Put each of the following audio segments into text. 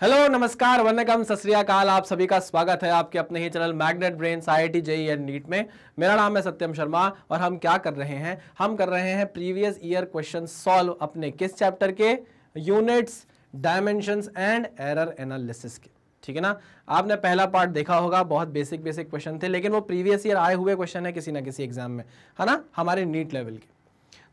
Hello, नमस्कार, वंदनम, सत श्री अकाल। आप सभी का स्वागत है आपके अपने ही channel Magnet Brains IIT JEE and NEET में। मेरा नाम है सत्यम शर्मा और हम क्या कर रहे हैं, हम कर रहे हैं प्रीवियस ईयर क्वेश्चन सॉल्व अपने किस चैप्टर के, units, dimensions and error analysis के। ठीक है ना। आपने पहला पार्ट देखा होगा, बहुत बेसिक क्वेश्चन थे, लेकिन वो प्रीवियस ईयर आए हुए क्वेश्चन है किसी ना किसी एग्जाम में, है ना, हमारे नीट लेवल के।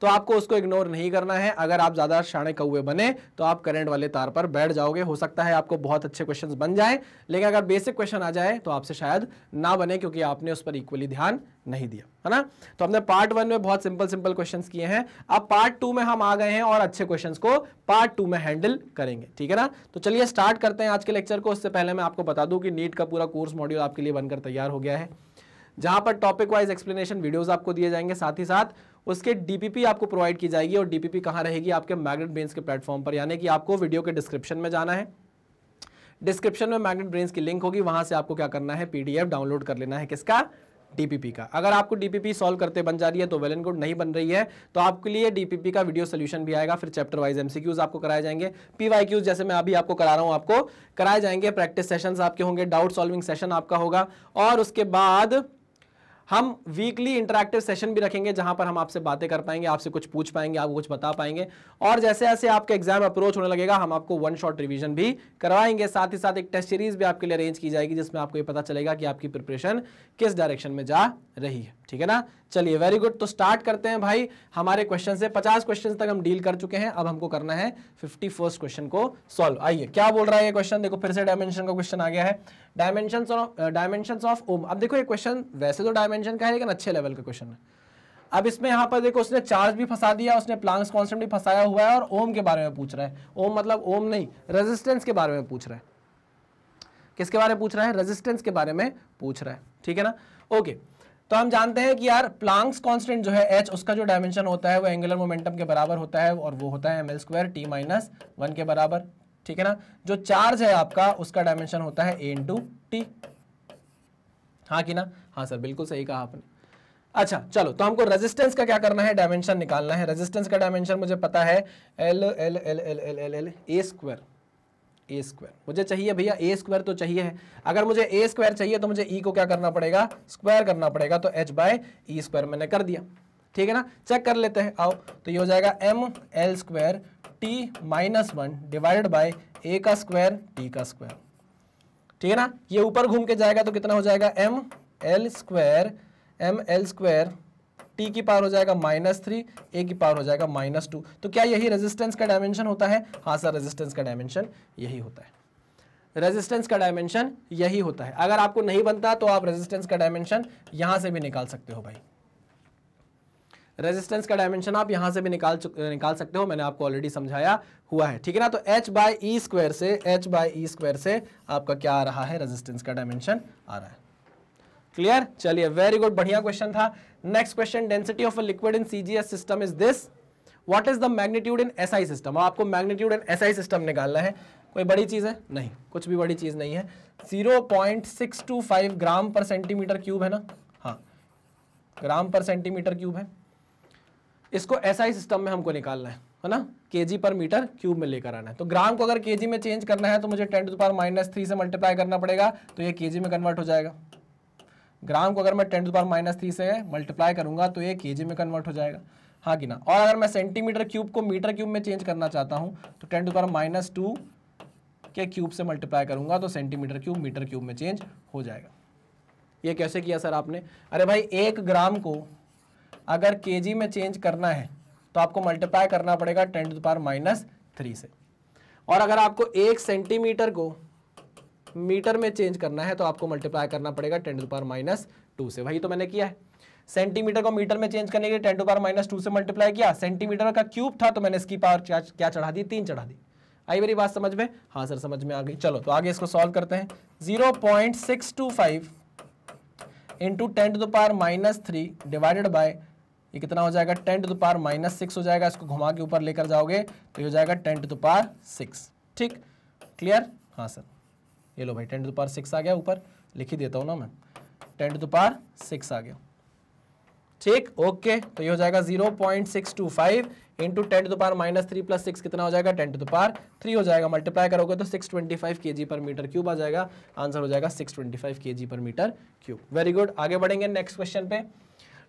तो आपको उसको इग्नोर नहीं करना है। अगर आप ज्यादा शाणे कौवे बने तो आप करंट वाले तार पर बैठ जाओगे। हो सकता है आपको बहुत अच्छे क्वेश्चंस बन जाए, लेकिन अगर बेसिक क्वेश्चन आ जाए तो आपसे शायद ना बने, क्योंकि आपने उस पर इक्वली ध्यान नहीं दिया, है ना। तो हमने पार्ट 1 में बहुत सिंपल क्वेश्चंस किए हैं। अब पार्ट 2 में हम आ गए हैं और अच्छे क्वेश्चंस को पार्ट 2 में हैंडल करेंगे। ठीक है ना। तो चलिए स्टार्ट करते हैं आज के लेक्चर को। उससे पहले मैं आपको बता दूं कि नीट का पूरा कोर्स मॉड्यूल आपके लिए बनकर तैयार हो गया है, जहां पर टॉपिक वाइज एक्सप्लेनेशन वीडियोस आपको दिए जाएंगे, साथ ही साथ उसके डीपीपी आपको प्रोवाइड की जाएगी। और डीपीपी कहां रहेगी, आपके मैग्नेट ब्रेन्स के प्लेटफॉर्म पर, यानी कि आपको वीडियो के डिस्क्रिप्शन में जाना है। डिस्क्रिप्शन में मैग्नेट ब्रेन्स की लिंक होगी, वहां से आपको क्या करना है, पीडीएफ डाउनलोड कर लेना है। किसका? डीपीपी का। अगर आपको डीपीपी सॉल्व करते बन जा रही है तो वेल एंड गुड, नहीं बन रही है तो आपके लिए डीपीपी का वीडियो सोल्यूशन भी आएगा। फिर चैप्टर वाइज एमसीक्यूज आपको कराए जाएंगे, पीवाईक्यूज जैसे मैं अभी आपको करा रहा हूं आपको कराए जाएंगे, प्रैक्टिस सेशंस आपके होंगे, डाउट सॉल्विंग सेशन आपका होगा, और उसके बाद हम वीकली इंटरैक्टिव सेशन भी रखेंगे, जहां पर हम आपसे बातें कर पाएंगे, आपसे कुछ पूछ पाएंगे, आपको कुछ बता पाएंगे। और जैसे जैसे आपका एग्जाम अप्रोच होने लगेगा हम आपको वन शॉट रिवीजन भी करवाएंगे। साथ ही साथ एक टेस्ट सीरीज भी आपके लिए अरेंज की जाएगी, जिसमें आपको ये पता चलेगा कि आपकी प्रिपरेशन किस डायरेक्शन में जा रही है। ठीक है ना। चलिए, वेरी गुड। तो स्टार्ट करते हैं भाई हमारे क्वेश्चन से। 50 क्वेश्चन तक हम डील कर चुके हैं, अब हमको करना है 51st क्वेश्चन को सॉल्व। आइए, क्या बोल रहा है ये क्वेश्चन, देखो फिर से डायमेंशन का क्वेश्चन आ गया है। डायमेंशंस ऑफ ओम। अब देखो ये क्वेश्चन वैसे तो डायमेंशन का है, लेकिन अच्छे लेवल का क्वेश्चन है। अब इसमें यहां पर देखो, उसने चार्ज भी फंसा दिया, उसने प्लांक्स कांस्टेंट भी फंसाया हुआ है, और ओम के बारे में पूछ रहा है। ओम मतलब ओम नहीं, रेजिस्टेंस के बारे में पूछ रहा है। किसके बारे में पूछ रहा है? रेजिस्टेंस के बारे में पूछ रहा है। ठीक है ना। ओके, तो हम जानते हैं कि यार प्लांक्स कांस्टेंट जो है h, उसका जो डायमेंशन होता है वो एंगुलर मोमेंटम के बराबर होता है, और वो होता है ml² t-1 के बराबर। ठीक है ना। जो चार्ज है आपका, उसका डायमेंशन होता है a × t। हाँ कि ना? हाँ सर, बिल्कुल सही कहा आपने। अच्छा चलो, तो हमको रेजिस्टेंस का क्या करना है, डायमेंशन निकालना है। रेजिस्टेंस का डायमेंशन मुझे पता है a² मुझे चाहिए भैया, a² तो चाहिए है। अगर मुझे a² चाहिए तो मुझे e को क्या करना पड़ेगा, स्क्वायर करना पड़ेगा। तो h/e² मैंने कर दिया। ठीक है ना। चेक कर लेते हैं, आओ। तो ये हो जाएगा ml² t-1 divided by a² t²। ठीक है ना। ये ऊपर घूम के जाएगा तो कितना हो जाएगा, ml² t की पावर हो जाएगा -3, a की पावर हो जाएगा -2। तो क्या यही रेजिस्टेंस का डायमेंशन होता है? हाँ सर, रेजिस्टेंस का डायमेंशन यही होता है। रेजिस्टेंस का डायमेंशन यही होता है। अगर आपको नहीं बनता तो आप रेजिस्टेंस का डायमेंशन यहां से भी निकाल सकते हो भाई। रेजिस्टेंस का डायमेंशन आप यहां से भी निकाल सकते हो, मैंने आपको ऑलरेडी समझाया हुआ है। ठीक है ना। तो h/e² से आपका क्या आ रहा है, रेजिस्टेंस का डायमेंशन आ रहा है। क्लियर? चलिए, वेरी गुड, बढ़िया क्वेश्चन था। Next question, density of a liquid in CGS system is this, what is the magnitude in SI system. आपको मैग्नीट्यूड इन SI सिस्टम निकालना है। कोई बड़ी चीज है? नहीं, कुछ भी बड़ी चीज नहीं है। 0.625 ग्राम पर सेंटीमीटर क्यूब है ना। हाँ, ग्राम पर सेंटीमीटर क्यूब है। इसको SI सिस्टम में हमको निकालना है ना, kg पर मीटर क्यूब में लेकर आना है। तो ग्राम को अगर kg में चेंज करना है तो मुझे 10⁻³ से मल्टीप्लाई करना पड़ेगा, तो ये kg में कन्वर्ट हो जाएगा। ग्राम को अगर मैं 10⁻³ से मल्टीप्लाई करूंगा तो ये kg में कन्वर्ट हो जाएगा। हाँ कि ना। और अगर मैं सेंटीमीटर क्यूब को मीटर क्यूब में चेंज करना चाहता हूं तो 10⁻² के क्यूब से मल्टीप्लाई करूंगा तो सेंटीमीटर क्यूब मीटर क्यूब में चेंज हो जाएगा। ये कैसे किया सर आपने? अरे भाई, 1 ग्राम को अगर kg में चेंज करना है तो आपको मल्टीप्लाई करना पड़ेगा 10⁻³ से, और अगर आपको 1 सेंटीमीटर को मीटर में चेंज करना है तो आपको मल्टीप्लाई करना पड़ेगा 10⁻² से। वही तो मैंने किया है। सेंटीमीटर को मीटर में चेंज करने के लिए 10⁻² से मल्टीप्लाई किया। सेंटीमीटर का क्यूब था तो मैंने इसकी पावर क्या चढ़ा दी, 3 चढ़ा दी। आई मेरी बात समझ में? हाँ सर, समझ में आ गई। चलो, तो आगे इसको सॉल्व करते हैं। 0.625 इंटू 10⁻³ डिवाइडेड बाय, ये कितना हो जाएगा, 10⁻6 हो जाएगा। इसको घुमा के ऊपर लेकर जाओगे तो ये हो जाएगा 10⁻6। ठीक, क्लियर? हाँ सर, ये लो भाई, 10⁻6 आ गया, ऊपर लिख ही देता हूँ ना मैं, 10⁻6 आ गया। ठीक, ओके। तो ये हो जाएगा 0.625 इंटू 10⁻³ प्लस 6 कितना हो जाएगा 10⁻³ हो जाएगा, मल्टीप्लाई करोगे तो 625 kg/m³ आ जाएगा, आंसर हो जाएगा 625 kg/m³। वेरी गुड, आगे बढ़ेंगे नेक्स्ट क्वेश्चन पे।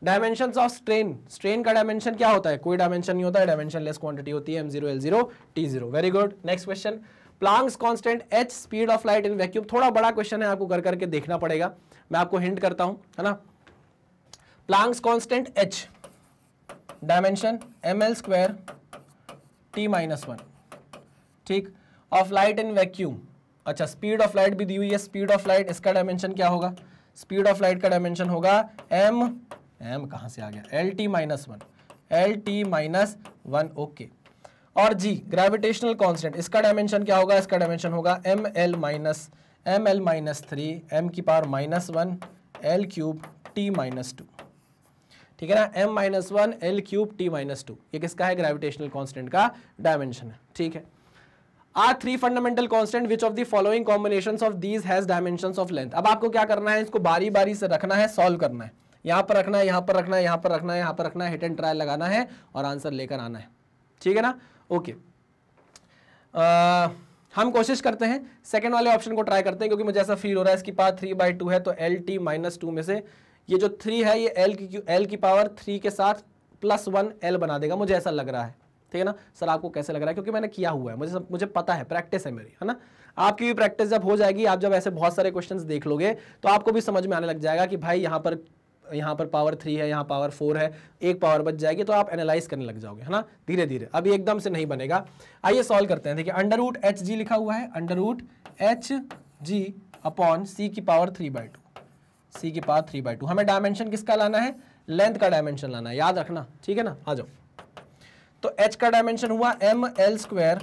डायमेंशंस ऑफ स्ट्रेन, स्ट्रेन का डायमेंशन क्या होता है, कोई डायमेंशन नहीं होता है, डायमेंशन लेस क्वांटिटी होती है, m0 l0 t0। Very good, next question. Planck's constant h speed of light in vacuum, थोड़ा बड़ा क्वेश्चन है, आपको कर करके देखना पड़ेगा, मैं आपको हिंट करता हूं, है ना। Planck's constant h, dimension ml² t-1, ठीक, ऑफ लाइट इन वैक्यूम। अच्छा, स्पीड ऑफ लाइट भी दी हुई है, स्पीड ऑफ लाइट, इसका डायमेंशन क्या होगा, स्पीड ऑफ लाइट का डायमेंशन होगा m कहां से आ गया, lt-1, ओके। और g ग्रेविटेशनल कांस्टेंट, इसका डायमेंशन क्या होगा, इसका डायमेंशन होगा ml-3 m⁻⁻1 l³ t-2, ठीक है ना, m-1 l³ t-2, ये किसका है, ग्रेविटेशनल कांस्टेंट का डायमेंशन है, ठीक है। Are 3 fundamental constant which of the following combinations of these has dimensions of length. अब आपको क्या करना है, इसको बारी बारी से रखना है, सॉल्व करना है, यहां पर रखना है, यहां पर रखना है, यहां पर रखना है, यहां पर रखना है, हिट एंड ट्रायल लगाना है और आंसर लेकर आना है, ठीक है ना, ओके। हम कोशिश करते हैं सेकंड वाले ऑप्शन को ट्राई करते हैं, क्योंकि मुझे ऐसा फील हो रहा है इसकी पावर 3/2 है, तो lt-2 में से ये जो 3 है ये l की पावर 3 के साथ +1 l बना देगा, मुझे ऐसा लग रहा है, ठीक है ना। सर आपको कैसे लग रहा है, क्योंकि मैंने किया हुआ है, मुझे पता है, प्रैक्टिस है मेरी, है ना। आपकी भी प्रैक्टिस जब हो जाएगी, आप जब ऐसे बहुत सारे क्वेश्चंस देख लोगे तो आपको भी समझ में आने लग जाएगा कि भाई यहाँ पर पावर 3 है, यहाँ पावर 4 है, एक पावर बच जाएगी, तो आप एनालाइज करने लग जाओगे, है ना, धीरे धीरे, अभी एकदम से नहीं बनेगा। आइए सॉल्व करते हैं, देखिए √hg लिखा हुआ है, √hg अपॉन c की पावर 3/2, हमें डायमेंशन किसका लाना है, लेंथ का डायमेंशन लाना है, याद रखना, ठीक है ना। आ जाओ, तो h का डायमेंशन हुआ ml²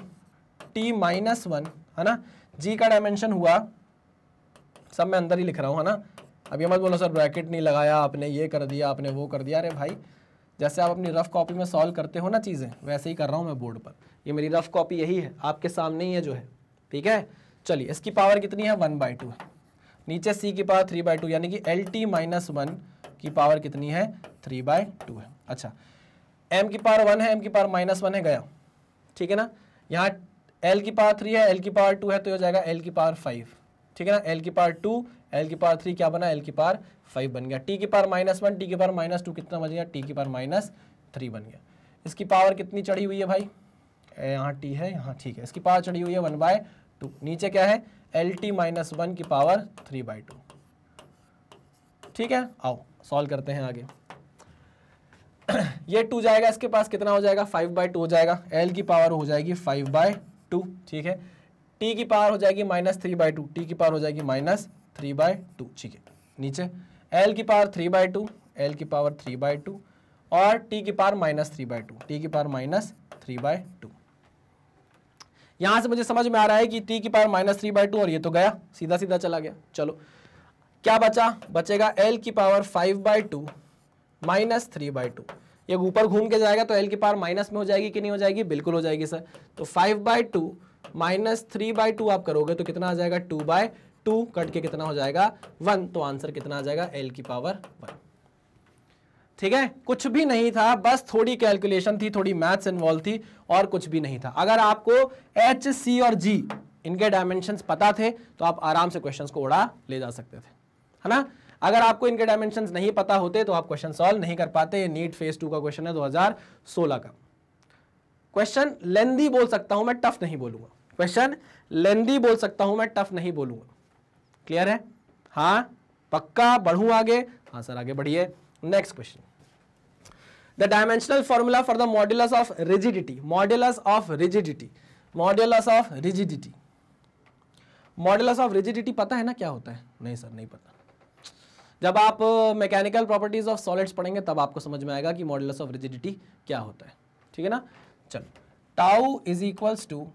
t-1, है ना, g का डायमेंशन हुआ, सब मैं अंदर ही लिख रहा हूं, है ना। अब ये मत बोलो सर ब्रैकेट नहीं लगाया आपने, ये कर दिया आपने, वो कर दिया, अरे भाई जैसे आप अपनी रफ कॉपी में सॉल्व करते हो ना चीज़ें, वैसे ही कर रहा हूं मैं बोर्ड पर, ये मेरी रफ कॉपी यही है, आपके सामने ही है जो है, ठीक है। चलिए, इसकी पावर कितनी है, 1/2 है, नीचे c की पावर 3/2, यानी कि lt-1 की पावर कितनी है, 3/2 है। अच्छा, m की पावर 1 है, m की पावर -1 है, गया, ठीक है ना। यहाँ l की पावर 3 है, l की पावर 2 है, तो हो जाएगा l की पावर 5, ठीक है ना, l की पावर 2, l की पावर 3 क्या बना, l की पावर 5 बन गया, t की पावर -1, t की पावर -2 कितना बच गया, t की पावर -3 बन गया। इसकी पावर कितनी चढ़ी हुई है भाई, यहाँ t है, यहाँ ठीक है, इसकी पावर चढ़ी हुई है 1/2, नीचे क्या है, lt-1 की पावर 3/2, ठीक है। आओ सॉल्व करते हैं आगे। ये 2 जाएगा, इसके पास कितना हो जाएगा, 5/2 हो जाएगा, l की पावर हो जाएगी 5/2, ठीक है, t की पावर हो जाएगी -3/2, t की पावर हो जाएगी -3/2, ठीक है। नीचे l की पावर 3/2, l की पावर 3/2 और t की पावर -3/2, t की पावर -3/2। यहां से मुझे समझ में आ रहा है कि t की पावर -3/2, और ये तो गया, सीधा सीधा चला गया। चलो क्या बचेगा l की पावर 5/2 -3/2, ये ऊपर घूम के जाएगा तो l की पावर माइनस में हो जाएगी कि नहीं हो जाएगी, बिल्कुल हो जाएगी सर। तो 5/2 -3/2 आप करोगे तो कितना आ जाएगा, 2/2, कट के कितना हो जाएगा 1, तो आंसर कितना आ जाएगा, l की पावर 1, ठीक है। कुछ भी नहीं था, बस थोड़ी कैलकुलेशन थी, थोड़ी मैथ्स इन्वॉल्व थी, और कुछ भी नहीं था। अगर आपको h, c और g इनके डायमेंशंस पता थे तो आप आराम से क्वेश्चंस को उड़ा ले जा सकते थे, है ना। अगर आपको इनके डायमेंशंस नहीं पता होते तो आप क्वेश्चन सॉल्व नहीं कर पाते। ये नीट फेज 2 का क्वेश्चन है 2016 का। क्वेश्चन लेंदी बोल सकता हूं मैं, टफ नहीं बोलूंगा, क्वेश्चन लेंदी बोल सकता हूं मैं, टफ नहीं बोलूंगा, क्लियर है, हाँ पक्का। बढ़ूं आगे, हाँ सर आगे बढ़िए। Next question, the dimensional formula for the modulus of rigidity, modulus of rigidity, modulus of rigidity, modulus of rigidity पता है ना क्या होता है, नहीं सर नहीं पता। जब आप मैकेनिकल प्रॉपर्टीज ऑफ सॉलिड्स पढ़ेंगे तब आपको समझ में आएगा कि मॉड्यूलस ऑफ रिजिडिटी क्या होता है, ठीक है ना। चलो, टाउ इज इक्वल्स टू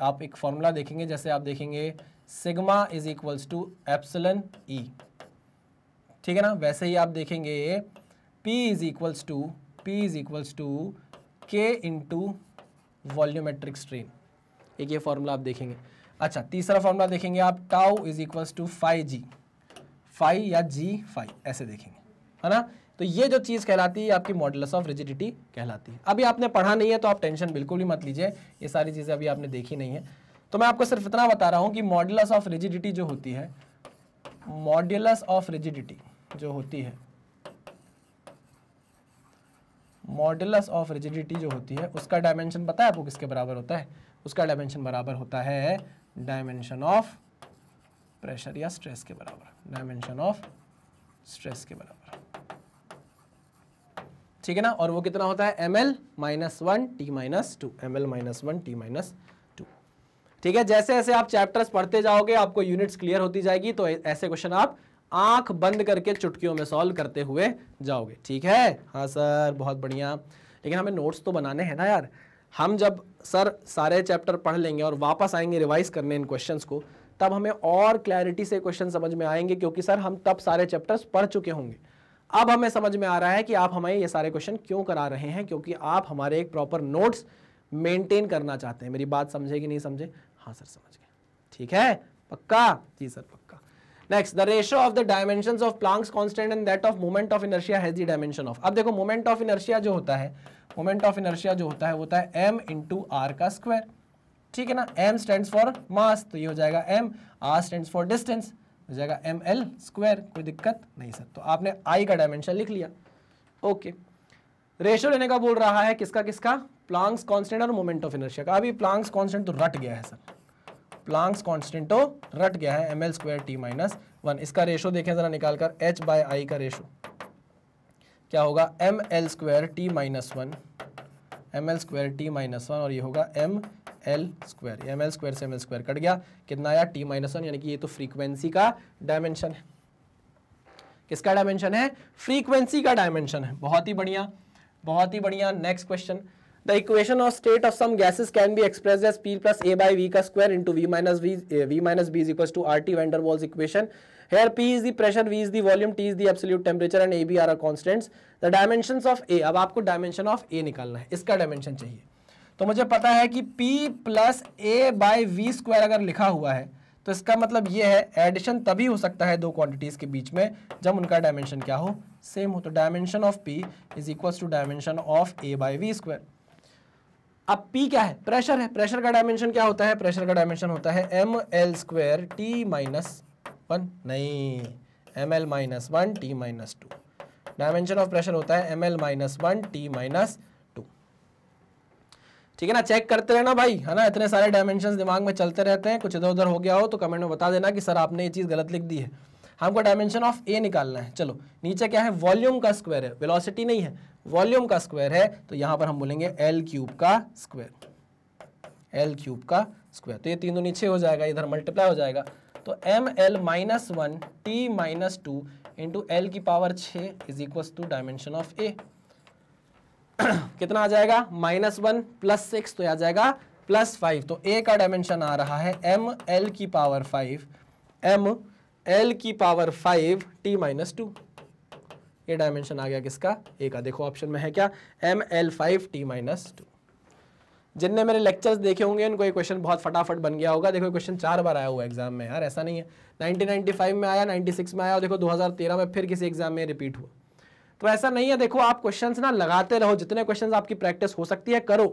आप एक फॉर्मूला देखेंगे, जैसे आप देखेंगे sigma is equals to epsilon e, ठीक है ना। वैसे ही आप देखेंगे P is equals to K into volumetric strain, एक ये फॉर्मूला आप देखेंगे। अच्छा, तीसरा फॉर्मूला देखेंगे आप, tau is equals to phi g, phi या जी फाई, ऐसे देखेंगे, है ना। तो ये जो चीज़ कहलाती है आपकी मॉडुलस ऑफ रिजिडिटी कहलाती है। अभी आपने पढ़ा नहीं है तो आप टेंशन बिल्कुल भी मत लीजिए, ये सारी चीज़ें अभी आपने देखी नहीं है, तो मैं आपको सिर्फ इतना बता रहा हूँ कि मॉडुलस ऑफ रिजिडिटी जो होती है, मॉडुलस ऑफ रिजिडिटी जो होती है, मॉडुलस ऑफ रिजिडिटी जो होती है उसका डायमेंशन पता है आपको किसके बराबर होता है? उसका डायमेंशन बराबर होता है डायमेंशन ऑफ प्रेशर या स्ट्रेस के बराबर, डायमेंशन ऑफ स्ट्रेस के बराबर, ठीक है ना। और वो कितना होता है? ml -1 t - 2, ml -1 t - 2, ठीक है। जैसे जैसे आप चैप्टर्स पढ़ते जाओगे आपको यूनिट्स क्लियर होती जाएगी, तो ऐसे क्वेश्चन आप आंख बंद करके चुटकियों में सॉल्व करते हुए जाओगे, ठीक है। हाँ सर बहुत बढ़िया, लेकिन हमें नोट्स तो बनाने हैं ना यार। हम जब सर सारे चैप्टर पढ़ लेंगे और वापस आएंगे रिवाइज करने इन क्वेश्चंस को, तब हमें और क्लैरिटी से क्वेश्चन समझ में आएंगे, क्योंकि सर हम तब सारे चैप्टर्स पढ़ चुके होंगे। अब हमें समझ में आ रहा है कि आप हमें ये सारे क्वेश्चन क्यों करा रहे हैं, क्योंकि आप हमारे एक प्रॉपर नोट्स मेंटेन करना चाहते हैं। मेरी बात समझे कि नहीं समझे? हाँ सर समझ गए, ठीक है, पक्का? जी सर पक्का। Next, the ratio of the dimensions of Planck's constant and that of moment of inertia has the dimension of. अब देखो मोमेंट ऑफ इनर्शिया जो होता है, मोमेंट ऑफ इनर्शिया जो होता है वो होता है m × r का स्क्वायर, ठीक है ना। m स्टैंड्स फॉर मास, तो ये हो जाएगा m, r stands for distance, हो जाएगा ml स्क्वायर। कोई दिक्कत नहीं सर, तो आपने I का डायमेंशन लिख लिया, ओके। रेशियो लेने का बोल रहा है किसका किसका? प्लैंक्स कांस्टेंट और मोमेंट ऑफ इनर्शिया का। अभी प्लैंक्स कांस्टेंट तो रट गया है सर, प्लैंक्स कांस्टेंट तो रट गया है, ml² t - 1। इसका रेशियो देखें जरा निकाल कर, h/I का रेशियो क्या होगा? ml² t - 1, ml² t - 1, और ये होगा ml²। ml² से ml² कट गया, कितना आया? t - 1, यानी कि ये तो फ्रीक्वेंसी का डायमेंशन है। किसका डायमेंशन है? फ्रीक्वेंसी का डायमेंशन है। बहुत ही बढ़िया, बहुत ही बढ़िया। Next question, the equation of state of some gases can be expressed as p + a/v का square into v - b is equal to RT van der Waals equation. Here P is the pressure, V is the volume, T is the absolute temperature and AB are constants. The dimensions of A, अब आपको dimension of A निकालना है, इसका dimension चाहिए। तो मुझे पता है कि P + a/v² अगर लिखा हुआ है तो इसका मतलब ये है एडिशन तभी हो सकता है दो क्वांटिटीज के बीच में जब उनका डायमेंशन क्या हो? सेम हो। तो dimension of P is equal to dimension of a/v²। अब P क्या है? प्रेशर है। प्रेशर का डायमेंशन क्या होता है? प्रेशर का डायमेंशन होता है ml² t - 1, नहीं, ml - 1 t - 2। Dimension of pressure होता है ml - 1 t - 2, ठीक है ना। चेक करते रहना भाई, है ना। इतने सारे डायमेंशंस दिमाग में चलते रहते हैं, कुछ इधर उधर हो गया हो तो कमेंट में बता देना कि सर आपने ये चीज़ गलत लिख दी है। हमको डायमेंशन ऑफ ए निकालना है। चलो नीचे क्या है? वॉल्यूम का स्क्वायर है, वेलोसिटी नहीं है, वॉल्यूम का स्क्वायर है, तो यहाँ पर हम बोलेंगे L³ का स्क्वायर, L³ का स्क्वायर। तो ये तीनों नीचे हो जाएगा, इधर मल्टीप्लाई हो जाएगा, तो ml - 1 t - 2 into L⁻6 is equal to dimension of a. कितना आ जाएगा? -1 + 6, तो आ जाएगा +5। तो a का डायमेंशन आ रहा है ml⁵, ml⁵ t - 2। ये डायमेंशन आ गया किसका? a का। देखो ऑप्शन में है क्या? ml5 t - 2। जिनने मेरे लेक्चर्स देखे होंगे उनको ये क्वेश्चन बहुत फटाफट बन गया होगा। देखो क्वेश्चन 4 बार आया हुआ है एग्जाम में यार, ऐसा नहीं है। 1995 में आया, 96 में आया, और देखो 2013 में फिर किसी एग्जाम में रिपीट हुआ। तो ऐसा नहीं है। देखो आप क्वेश्चंस ना लगाते रहो, जितने क्वेश्चंस आपकी प्रैक्टिस हो सकती है करो।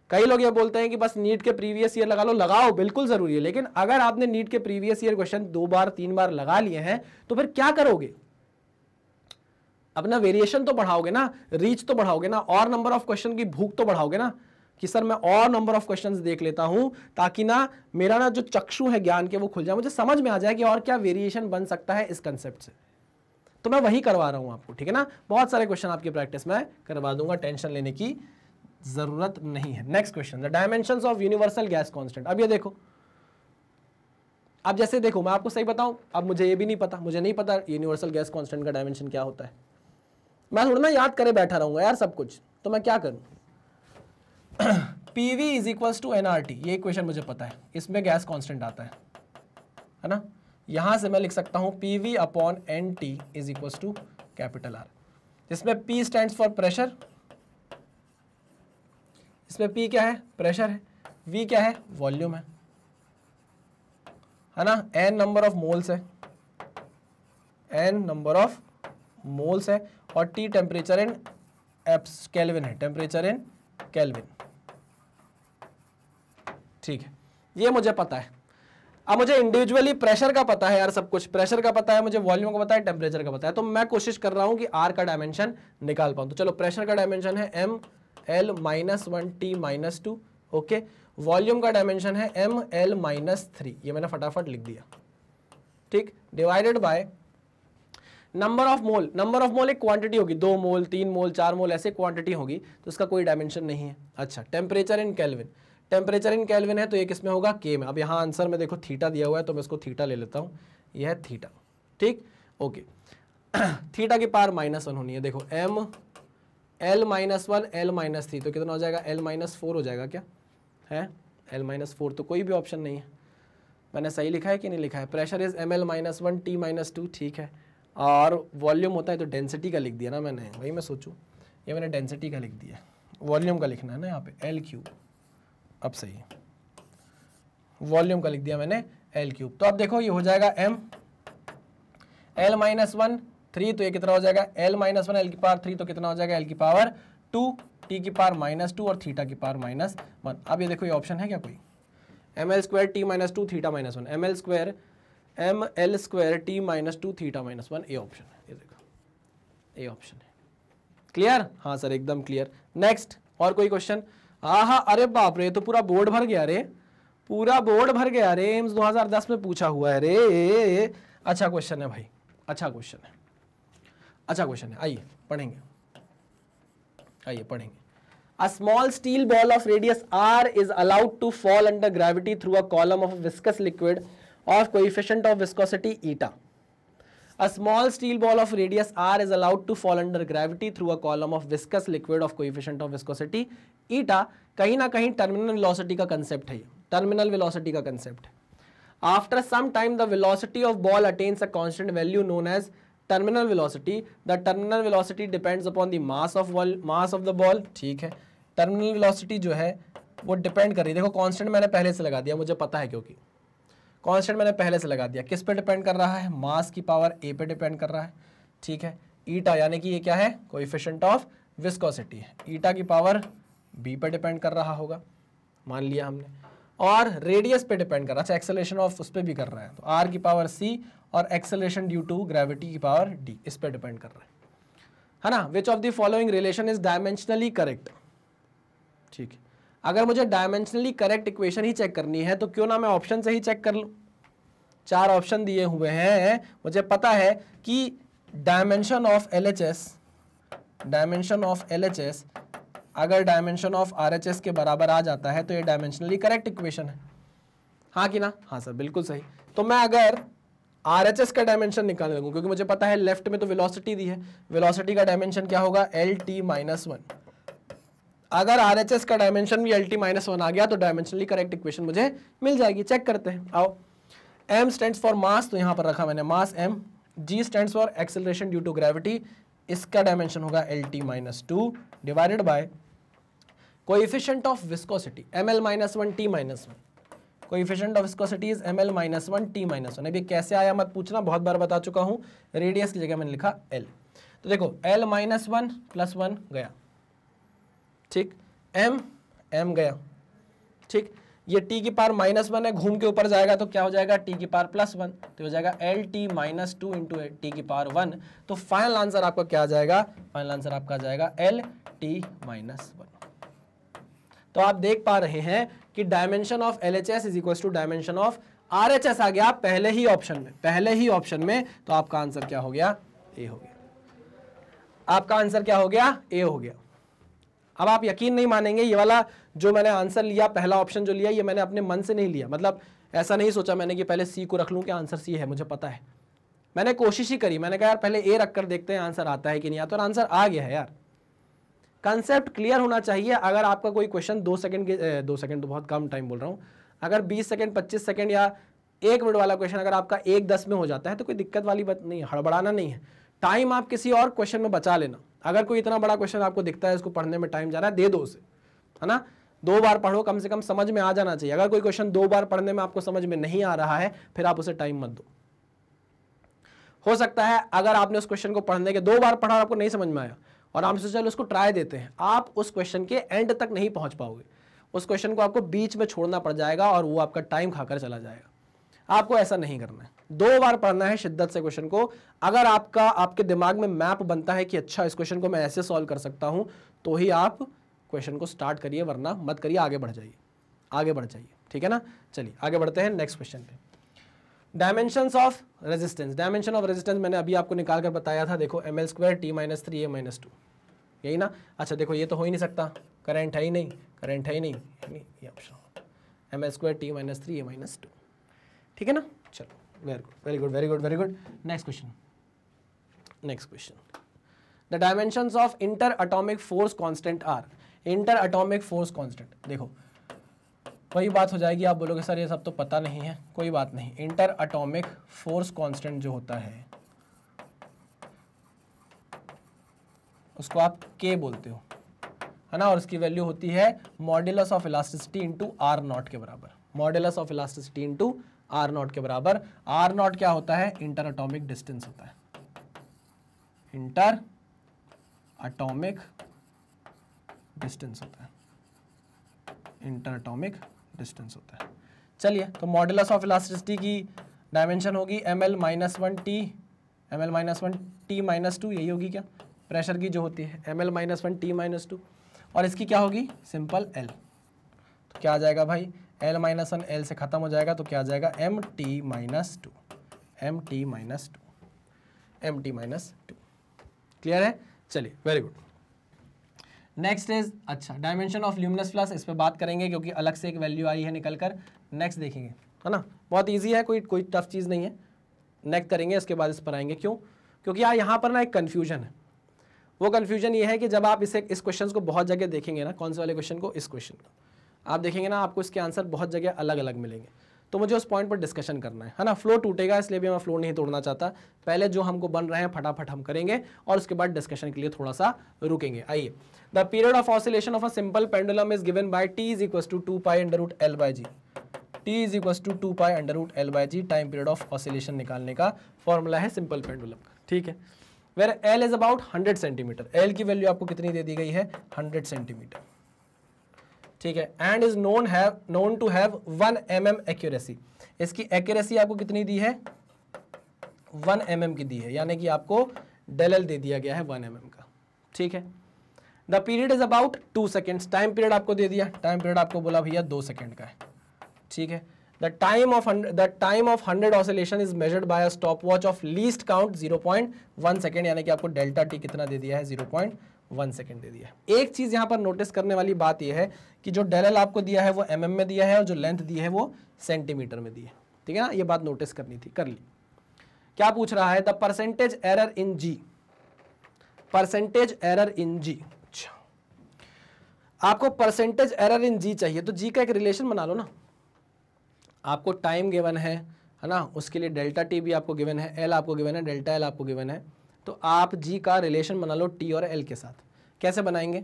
कई लोग ये बोलते हैं कि बस नीट के प्रीवियस ईयर लगा लो, लगाओ, बिल्कुल जरूरी है, लेकिन अगर आपने नीट के प्रीवियस ईयर क्वेश्चन 2 बार 3 बार लगा लिए हैं तो फिर क्या करोगे? अपना वेरिएशन तो बढ़ाओगे ना, रीच तो बढ़ाओगे ना, और नंबर ऑफ क्वेश्चन की भूख तो बढ़ाओगे ना, कि सर मैं और नंबर ऑफ क्वेश्चंस देख लेता हूं ताकि ना मेरा ना जो चक्षु है ज्ञान के वो खुल जाए, मुझे समझ में आ जाए कि और क्या वेरिएशन बन सकता है इस कंसेप्ट से। तो मैं वही करवा रहा हूं आपको, ठीक है ना। बहुत सारे क्वेश्चन आपकी प्रैक्टिस में करवा दूंगा, टेंशन लेने की जरूरत नहीं है। Next question, the dimensions of universal gas constant. अब ये देखो, अब जैसे देखो मैं आपको सही बताऊं, अब मुझे ये भी नहीं पता, मुझे नहीं पता यूनिवर्सल गैस कांस्टेंट का डायमेंशन क्या होता है। मैं थोड़ा ना याद करे बैठा रहूंगा यार सब कुछ, तो मैं क्या करूं? PV is equals to nRT, ये इक्वेशन मुझे पता है, इसमें गैस कांस्टेंट आता है ना। यहां से मैं लिख सकता हूं PV upon NT is equals to R, जिसमें P स्टैंड्स फॉर प्रेशर, इसमें P क्या है? प्रेशर है, V क्या है? वॉल्यूम है ना। N नंबर ऑफ मोल्स है, N नंबर ऑफ मोल्स है और T टेम्परेचर इन केल्विन है, टेम्परेचर इन केल्विन। ठीक है, ये मुझे पता है। अब मुझे इंडिविजुअली प्रेशर का पता है यार, सब कुछ प्रेशर का पता है, मुझे वॉल्यूम का पता है, टेम्परेचर का पता है, तो मैं कोशिश कर रहा हूं कि R का डायमेंशन निकाल पाऊं। तो चलो, प्रेशर का डायमेंशन है ML-1T-2, ओके। वॉल्यूम का डायमेंशन है ML-3, ये मैंने फटाफट लिख दिया, ठीक। Divided by number of mole. Number of mole एक क्वांटिटी होगी, 2 मोल 3 मोल 4 मोल ऐसे क्वांटिटी होगी, तो इसका कोई डायमेंशन नहीं है। अच्छा, temperature in kelvin, temperature in kelvin है तो ये किसमें होगा, के में। अब यहाँ आंसर में देखो थीटा दिया हुआ है तो मैं इसको थीटा ले लेता हूँ, यह है थीटा, ठीक, ओके। थीटा की पावर -1 होनी है, देखो L-1 L-3 तो कितना हो जाएगा, L-4 हो जाएगा क्या है, L-4, तो कोई भी ऑप्शन नहीं है। मैंने सही लिखा है कि नहीं लिखा है, प्रेशर इज ML-1 T-2, ठीक है, और वॉल्यूम होता है तो डेंसिटी का लिख दिया ना मैंने, वही मैं सोचूं, ये मैंने डेंसिटी का लिख दिया, वॉल्यूम का लिखना है ना यहाँ पे, L3, अब सही है, वॉल्यूम का लिख दिया मैंने L3। तो अब देखो ये हो जाएगा L-1 3, तो ये कितना हो जाएगा, L-1 L3 तो कितना हो जाएगा, L2, T की पावर -2 और थीटा की पावर -1। अब ये देखो ये ऑप्शन है क्या कोई, ML² T-2 theta -1, ML² T-2 theta -1, ये ऑप्शन है, ये देखो ये ऑप्शन है। क्लियर, हाँ सर एकदम क्लियर। नेक्स्ट, और कोई क्वेश्चन? हाँ, अरे बाप रे, तो पूरा बोर्ड भर गया रे, पूरा बोर्ड भर गया रे, एम्स 2010 में पूछा हुआ है रे। अच्छा क्वेश्चन है भाई, अच्छा क्वेश्चन है, अच्छा क्वेश्चन है, आइए पढ़ेंगे, आइए पढ़ेंगे। A small steel ball of radius r is allowed to fall under gravity through a column of viscous liquid of coefficient of viscosity eta. A small steel ball of radius r is allowed to fall under gravity through a column of viscous liquid of coefficient of viscosity eta. कहीं ना कहीं terminal velocity का concept है, terminal velocity का concept है। After some time the velocity of ball attains a constant value known as terminal velocity. The terminal velocity depends upon the mass of the ball, ठीक है। Terminal velocity जो है वो depend कर रही है, देखो कांस्टेंट मैंने पहले से लगा दिया, मुझे पता है क्योंकि कांस्टेंट मैंने पहले से लगा दिया। किस पे डिपेंड कर रहा है, मास की पावर a पे डिपेंड कर रहा है, ठीक है। ईटा यानी कि ये क्या है, कोएफिशिएंट ऑफ विस्कोसिटी है, ईटा की पावर b पे डिपेंड कर रहा होगा, मान लिया हमने, और रेडियस पे डिपेंड कर रहा है, अच्छा एक्सेलरेशन ऑफ उस पर भी कर रहा है, तो r की पावर c और एक्सेलरेशन ड्यू टू ग्रेविटी की पावर d, इस पे डिपेंड कर रहा है ना। विच of the following relation is dimensionally correct, ठीक है। अगर मुझे डायमेंशनली करेक्ट इक्वेशन ही चेक करनी है तो क्यों ना मैं ऑप्शन से ही चेक कर लूं, 4 ऑप्शन दिए हुए हैं, मुझे पता है कि डायमेंशन ऑफ LHS अगर डायमेंशन ऑफ RHS के बराबर आ जाता है तो ये डायमेंशनली करेक्ट इक्वेशन है, हाँ कि ना, हाँ सर बिल्कुल सही। तो मैं अगर RHS का डायमेंशन निकालने लगूं, क्योंकि मुझे पता है लेफ्ट में तो वेलोसिटी दी है, वेलोसिटी का डायमेंशन क्या होगा, LT-1। अगर RHS का डायमेंशन भी LT-1 आ गया तो डायमेंशनली करेक्ट इक्वेशन मुझे मिल जाएगी। चेक करते हैं, आओ। M स्टैंड्स फॉर मास, तो यहां पर रखा मैंने mass M। G stands for acceleration due to gravity, इसका डायमेंशन होगा LT-2 divided by coefficient of viscosity ML-1 T-1। Coefficient of viscosity is ML-1 T-1। अभी कैसे आया मत पूछना, बहुत बार बता चुका हूं, रेडियस की जगह मैंने लिखा L। तो देखो L-1 + 1 गया, ठीक, M गया, ठीक, ये T की पावर -1 है, घूम के ऊपर जाएगा तो क्या हो जाएगा, T की पावर +1, तो हो जाएगा LT-2 इंटू T की पावर 1। तो फाइनल आंसर आपका क्या आ जाएगा, फाइनल आंसर आपका आ जाएगा LT-1। तो आप देख पा रहे हैं कि dimension of LHS is equal to dimension of RHS आ गया पहले ही ऑप्शन में, तो आपका आंसर क्या हो गया, A हो गया। आपका आंसर क्या हो गया, A हो गया। अब आप यकीन नहीं मानेंगे, ये वाला जो मैंने आंसर लिया, पहला ऑप्शन जो लिया, ये मैंने अपने मन से नहीं लिया, मतलब ऐसा नहीं सोचा मैंने कि पहले सी को रख लूं कि आंसर सी है, मुझे पता है, मैंने कोशिश ही करी, मैंने कहा यार पहले ए रखकर देखते हैं आंसर आता है कि नहीं आता, और आंसर आ गया है यार। कंसेप्ट क्लियर होना चाहिए। अगर आपका कोई क्वेश्चन 2 सेकंड तो बहुत कम टाइम बोल रहा हूँ, अगर 20 सेकंड 25 सेकंड या 1 मिनट वाला क्वेश्चन अगर आपका 1:10 में हो जाता है तो कोई दिक्कत वाली बात नहीं है, हड़बड़ाना नहीं है, टाइम आप किसी और क्वेश्चन में बचा लेना। अगर कोई इतना बड़ा क्वेश्चन आपको दिखता है, इसको पढ़ने में टाइम जा रहा है, दे दो उसे, है ना, 2 बार पढ़ो, कम से कम समझ में आ जाना चाहिए। अगर कोई क्वेश्चन 2 बार पढ़ने में आपको समझ में नहीं आ रहा है, फिर आप उसे टाइम मत दो। हो सकता है अगर आपने उस क्वेश्चन को पढ़ने के 2 बार पढ़ा और आपको नहीं समझ में आया और आपसे चलो उसको ट्राई देते हैं, आप उस क्वेश्चन के एंड तक नहीं पहुंच पाओगे, उस क्वेश्चन को आपको बीच में छोड़ना पड़ जाएगा और वो आपका टाइम खाकर चला जाएगा। आपको ऐसा नहीं करना है, 2 बार पढ़ना है शिद्दत से क्वेश्चन को। अगर आपके दिमाग में मैप बनता है कि अच्छा इस क्वेश्चन को मैं ऐसे सॉल्व कर सकता हूं, तो ही आप क्वेश्चन को स्टार्ट करिए, वरना मत करिए, आगे बढ़ जाइए, आगे बढ़ जाइए, ठीक है ना। चलिए आगे बढ़ते हैं नेक्स्ट क्वेश्चन पे। Dimensions of resistance, dimension of resistance मैंने अभी आपको निकाल कर बताया था, देखो ml² t-3a-2, यही ना। अच्छा देखो ये तो हो ही नहीं सकता, करंट है ही नहीं, करंट है ही नहीं, ये ऑप्शन ml² t-3a-2, ठीक है ना। चलो very good very good very good very good. Next question, next question, the dimensions of inter atomic force constant are. Inter atomic force constant, देखो वही बात हो जाएगी, आप बोलोगे सर ये सब तो पता नहीं है, कोई बात नहीं। इंटर अटोमिक फोर्स कांस्टेंट जो होता है उसको आप K बोलते हो, है ना, और उसकी वैल्यू होती है modulus of elasticity into R0 के बराबर, modulus of elasticity into R0 के बराबर। R0 क्या होता है, इंटर अटोमिक डिस्टेंस होता है, इंटर अटोमिक डिस्टेंस होता है, इंटर अटोमिक डिस्टेंस होता है। चलिए तो मॉड्यूलस ऑफ इलास्टिसिटी की डायमेंशन होगी ml-1 t-2, यही होगी क्या, प्रेशर की जो होती है ml-1 t-2, और इसकी क्या होगी, सिंपल L। तो क्या आ जाएगा भाई, L-1 L से खत्म हो जाएगा, तो क्या आ जाएगा mt-2, mt-2। क्लियर है। चलिए वेरी गुड। नेक्स्ट इज, अच्छा डायमेंशन ऑफ ल्यूमिनस फ्लक्स, इस पे बात करेंगे क्योंकि अलग से एक वैल्यू आई है निकल कर। नेक्स्ट देखेंगे, है ना, बहुत इजी है, कोई टफ चीज़ नहीं है। नेक्स्ट करेंगे, इसके बाद इस पर आएंगे। क्यों, क्योंकि यार यहाँ पर ना एक कन्फ्यूजन है। वो कन्फ्यूजन ये है कि जब आप इस क्वेश्चन को बहुत जगह देखेंगे ना, कौन से वाले क्वेश्चन को, इस क्वेश्चन को आप देखेंगे ना, आपको इसके आंसर बहुत जगह अलग अलग मिलेंगे। तो मुझे उस पॉइंट पर डिस्कशन करना है ना, फ्लो टूटेगा, इसलिए भी मैं फ्लो नहीं तोड़ना चाहता। पहले जो हमको बन रहे हैं फटाफट हम करेंगे और उसके बाद डिस्कशन के लिए थोड़ा सा रुकेंगे। आइए, the period of oscillation of a simple pendulum is given by t = 2π/L/g, t = 2π/L/g time period of oscillation निकालने का फॉर्मूला है सिंपल पेंडुलम का, ठीक है। Where L is about 100 centimetre, L की वैल्यू आपको कितनी दे दी गई है, 100 सेंटीमीटर, ठीक है। And is known to have 1 mm accuracy, इसकी एक्यूरेसी आपको कितनी दी है, 1 mm की दी है, यानी कि आपको डेल एल दे दिया गया है 1 mm का, ठीक है। The period is about 2 seconds, time period आपको दे दिया, टाइम पीरियड आपको बोला भैया 2 सेकेंड का है, ठीक है। The time of 100 oscillation is measured by a stop watch of least count 0.1 second, यानी कि आपको डेल्टा टी कितना दे दिया है, 0.1 सेकेंड दे दिया है। एक चीज यहाँ पर नोटिस करने वाली बात यह है कि जो डेल एल आपको दिया है वो mm में दिया है और जो लेंथ दी है वो सेंटीमीटर में दी है, ठीक है ना, ये बात नोटिस करनी थी, कर ली। क्या पूछ रहा है, the percentage error in g, percentage error in g. अच्छा, आपको परसेंटेज एरर इन जी चाहिए, तो जी का एक रिलेशन बना लो ना। आपको टाइम गिवन है ना, उसके लिए डेल्टा टी भी आपको गिवन है, एल आपको गिवन है, डेल्टा एल आपको गिवन है, तो आप जी का रिलेशन बना लो टी और एल के साथ। कैसे बनाएंगे,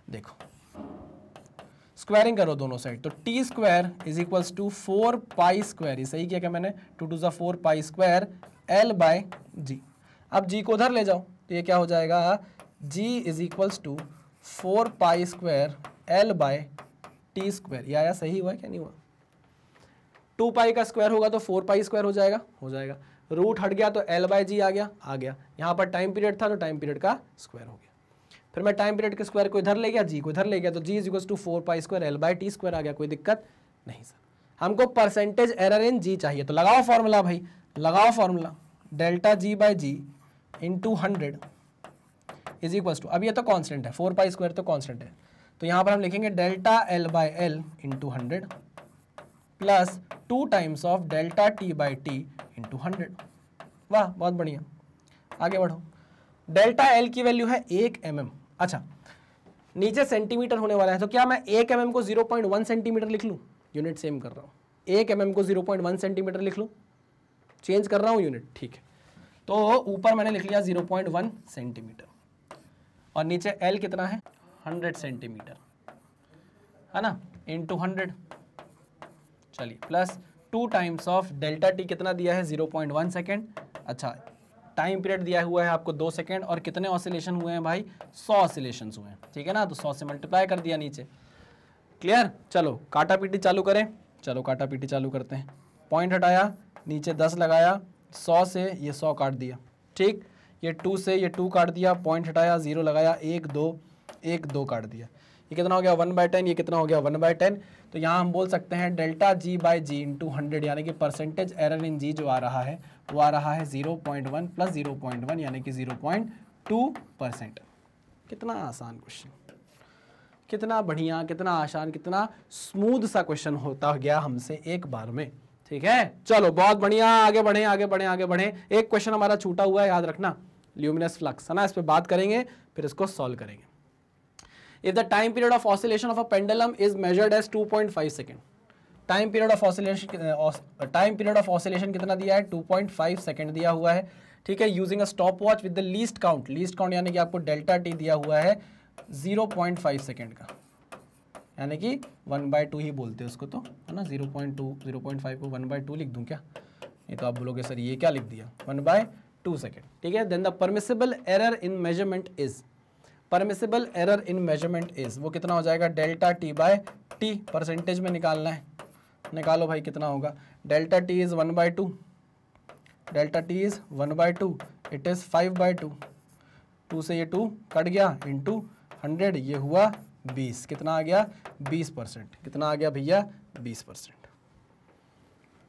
देखो स्क्वायरिंग करो दोनों साइड, तो t square is equals to 4π², ये सही किया क्या मैंने, 2⁴π² L/g। अब जी को उधर ले जाओ, तो ये क्या हो जाएगा, g is equals to 4π² L/t²। ये आया, सही हुआ क्या नहीं हुआ, 2π का स्क्वायर होगा तो 4π² हो जाएगा, रूट हट गया तो L/g आ गया। यहाँ पर टाइम पीरियड था तो टाइम पीरियड का स्क्वायर हो गया, फिर मैं टाइम पीरियड के स्क्वायर को इधर ले गया, जी को इधर ले गया, तो g इज 4π² L/t² आ गया, कोई दिक्कत नहीं सर। हमको परसेंटेज एरर इन जी चाहिए, तो लगाओ फॉर्मूला भाई, लगाओ formula, delta g/g into 100 is equals to, अब ये तो कांस्टेंट है, 4π² तो कांस्टेंट है, तो यहाँ पर हम लिखेंगे delta L/L into 100 plus 2 times of delta t/t into 100। वाह बहुत बढ़िया, आगे बढ़ो। डेल्टा एल की वैल्यू है 1 mm। अच्छा, नीचे सेंटीमीटर होने वाला है, तो क्या मैं 1 mm को 0.1 सेंटीमीटर लिख लूँ, यूनिट सेम कर रहा हूँ, 1 mm को 0.1 सेंटीमीटर लिख लूँ, चेंज कर रहा हूँ यूनिट, ठीक है। तो ऊपर मैंने लिख लिया 0.1 सेंटीमीटर और नीचे एल कितना है, 100 सेंटीमीटर, है ना, इंटू 100, चलिए plus 2 times of delta T कितना दिया है, 0.1 सेकेंड। अच्छा टाइम पीरियड दिया हुआ है आपको 2 सेकेंड और कितने ऑसिलेशन हुए हैं भाई 100 ऑसिलेशन हुए हैं, ठीक है ना, तो 100 से मल्टीप्लाई कर दिया नीचे। क्लियर, चलो काटा पीटी चालू करें, चलो काटा पीटी चालू करते हैं। पॉइंट हटाया, नीचे 10 लगाया, 100 से ये 100 काट दिया, ठीक, ये 2 से ये 2 काट दिया, पॉइंट हटाया, 0 लगाया, 1 2 काट दिया, ये कितना हो गया 1/10, ये कितना हो गया 1/10। तो यहाँ हम बोल सकते हैं delta g by g into 100 यानी कि परसेंटेज एरर इन जी जो आ रहा है वो आ रहा है 0.1 प्लस 0.1 यानी कि 0.2%। कितना आसान क्वेश्चन, कितना बढ़िया, कितना आसान, कितना स्मूथ सा क्वेश्चन होता गया हमसे एक बार में, ठीक है। चलो बहुत बढ़िया, आगे बढ़े आगे बढ़े आगे बढ़े। एक क्वेश्चन हमारा छूटा हुआ है, याद रखना, ल्यूमिनस फ्लक्स है ना, इस पर बात करेंगे फिर इसको सॉल्व करेंगे। If the time period of oscillation of a pendulum is measured as 2.5 second, time period of oscillation कितना दिया है 2.5 सेकेंड दिया हुआ है, ठीक है। Using a stop watch with the least count यानी कि आपको डेल्टा टी दिया हुआ है 0.5 सेकेंड का, यानी कि 1/2 ही बोलते हैं उसको, तो है ना 0.2 0.5 को 1/2 लिख दूं क्या, ये तो आप बोलोगे सर ये क्या लिख दिया 1/2 सेकेंड, ठीक है। Then the permissible error in measurement is, permissible error in measurement is, वो कितना हो जाएगा delta t by t, percentage में निकालना है, निकालो भाई कितना होगा, delta t is 1/2, delta t is 1/2, it is 5/2, 2 से ये 2 कट गया इंटू 100, ये हुआ 20, कितना आ गया 20%, कितना आ गया भैया 20%,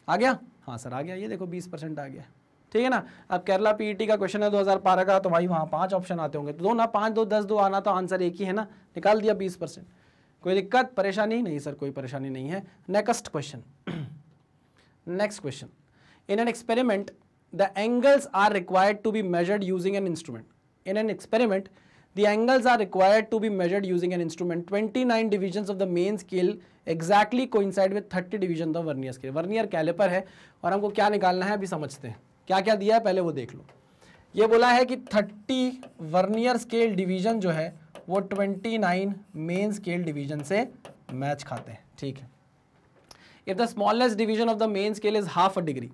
आ गया, हाँ सर आ गया, ये देखो 20% आ गया, ठीक है ना। अब केरला पीईटी का क्वेश्चन है 2012 का, तो भाई वहाँ 5 ऑप्शन आते होंगे, तो 2 ना 5 2 10 2 आना, तो आंसर एक ही है ना, निकाल दिया 20%। कोई दिक्कत परेशानी नहीं सर, कोई परेशानी नहीं है। Next question, next question, in an experiment the angles are required to be measured using an instrument, in an experiment the angles are required to be measured using an instrument, 29 divisions of the main scale exactly coincide with 30 divisions of vernier scale। Vernier caliper है और हमको क्या निकालना है अभी समझते हैं, क्या क्या दिया है पहले वो देख लो। ये बोला है कि 30 वर्नियर स्केल डिवीजन जो है वो 29 मेन स्केल डिवीजन से मैच खाते हैं, ठीक है। If the smallest division of the main scale is half a degree,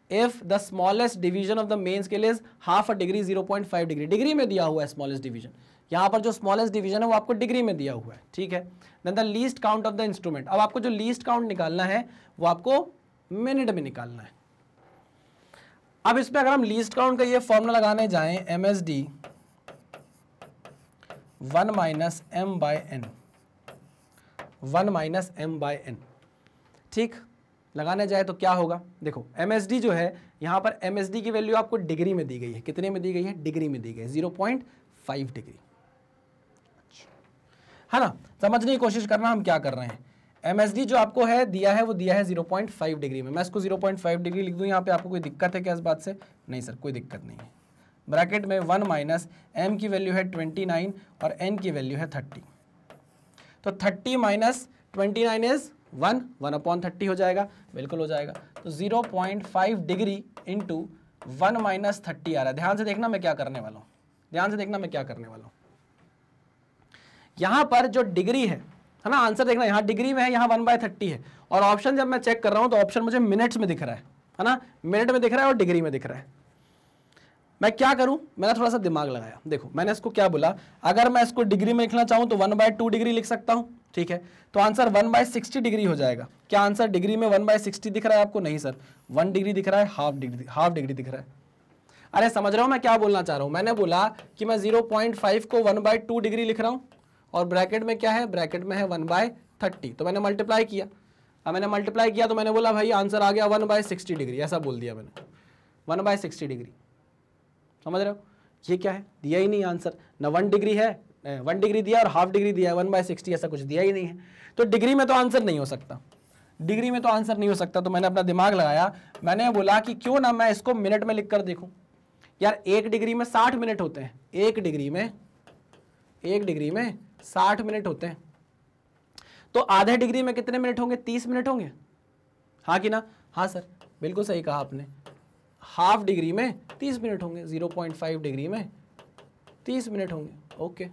if the smallest division of the main scale is half a degree 0.5 degree, degree में दिया हुआ है स्मॉलेस्ट डिवीजन, यहाँ पर जो स्मॉलेस्ट डिवीजन है वो आपको डिग्री में दिया हुआ है, ठीक है। Then the least count of the instrument, अब आपको जो लीस्ट काउंट निकालना है वो आपको मिनट में निकालना है। अब इसमें अगर हम लीस्ट काउंट का ये फॉर्मूला लगाने जाएं MSD 1 minus m by n, 1 minus m by n, ठीक, लगाने जाए तो क्या होगा, देखो MSD जो है यहाँ पर MSD की वैल्यू आपको डिग्री में दी गई है, कितने में दी गई है डिग्री में दी गई है 0.5 डिग्री, है ना। समझने की कोशिश करना हम क्या कर रहे हैं, MSD जो आपको है दिया है वो दिया है 0.5 डिग्री में, मैं इसको 0.5 डिग्री लिख दूं यहाँ पे, आपको कोई दिक्कत है क्या इस बात से, नहीं सर कोई दिक्कत नहीं है। ब्रैकेट में 1 माइनस m की वैल्यू है 29 और n की वैल्यू है 30, तो 30 माइनस 29 इज 1/30 हो जाएगा, बिल्कुल हो जाएगा। तो 0.5 डिग्री इंटू 1 माइनस 30 आ रहा है। ध्यान से देखना मैं क्या करने वाला हूँ, ध्यान से देखना मैं क्या करने वाला हूँ। यहाँ पर जो डिग्री है ना, आंसर देखना, यहाँ डिग्री में है, यहाँ 1/30 है, और ऑप्शन जब मैं चेक कर रहा हूँ तो ऑप्शन मुझे मिनट्स में दिख रहा है ना, मिनट में दिख रहा है और डिग्री में दिख रहा है। मैं क्या करूँ, मैंने थोड़ा सा दिमाग लगाया, देखो मैंने इसको क्या बोला, अगर मैं इसको डिग्री में लिखना चाहूँ तो 1/2 डिग्री लिख सकता हूँ, ठीक है, तो आंसर 1/60 डिग्री हो जाएगा। क्या आंसर डिग्री में 1/60 दिख रहा है आपको, नहीं सर 1 डिग्री दिख रहा है, हाफ डिग्री दिख रहा है। अरे समझ रहा हूँ मैं क्या बोलना चाह रहा हूँ, मैंने बोला कि मैं 0.5 को 1/2 डिग्री लिख रहा हूँ और ब्रैकेट में क्या है, ब्रैकेट में है 1/30, तो मैंने मल्टीप्लाई किया। अब मैंने मल्टीप्लाई किया तो मैंने बोला भाई आंसर आ गया 1/60 डिग्री, ऐसा बोल दिया मैंने 1/60 डिग्री, समझ रहे हो। ये क्या है, दिया ही नहीं आंसर, ना 1 डिग्री है, 1 डिग्री दिया और हाफ डिग्री दिया है, 1/60 ऐसा कुछ दिया ही नहीं है, तो डिग्री में तो आंसर नहीं हो सकता, डिग्री में तो आंसर नहीं हो सकता। तो मैंने अपना दिमाग लगाया, मैंने बोला कि क्यों ना मैं इसको मिनट में लिख कर देखूं। यार 1 डिग्री में 60 मिनट होते हैं, 1 डिग्री में 60 मिनट होते हैं, तो आधे डिग्री में कितने मिनट होंगे, 30 मिनट होंगे, हाँ कि ना, हाँ सर बिल्कुल सही कहा आपने, हाफ डिग्री में 30 मिनट होंगे, 0.5 डिग्री में 30 मिनट होंगे, ओके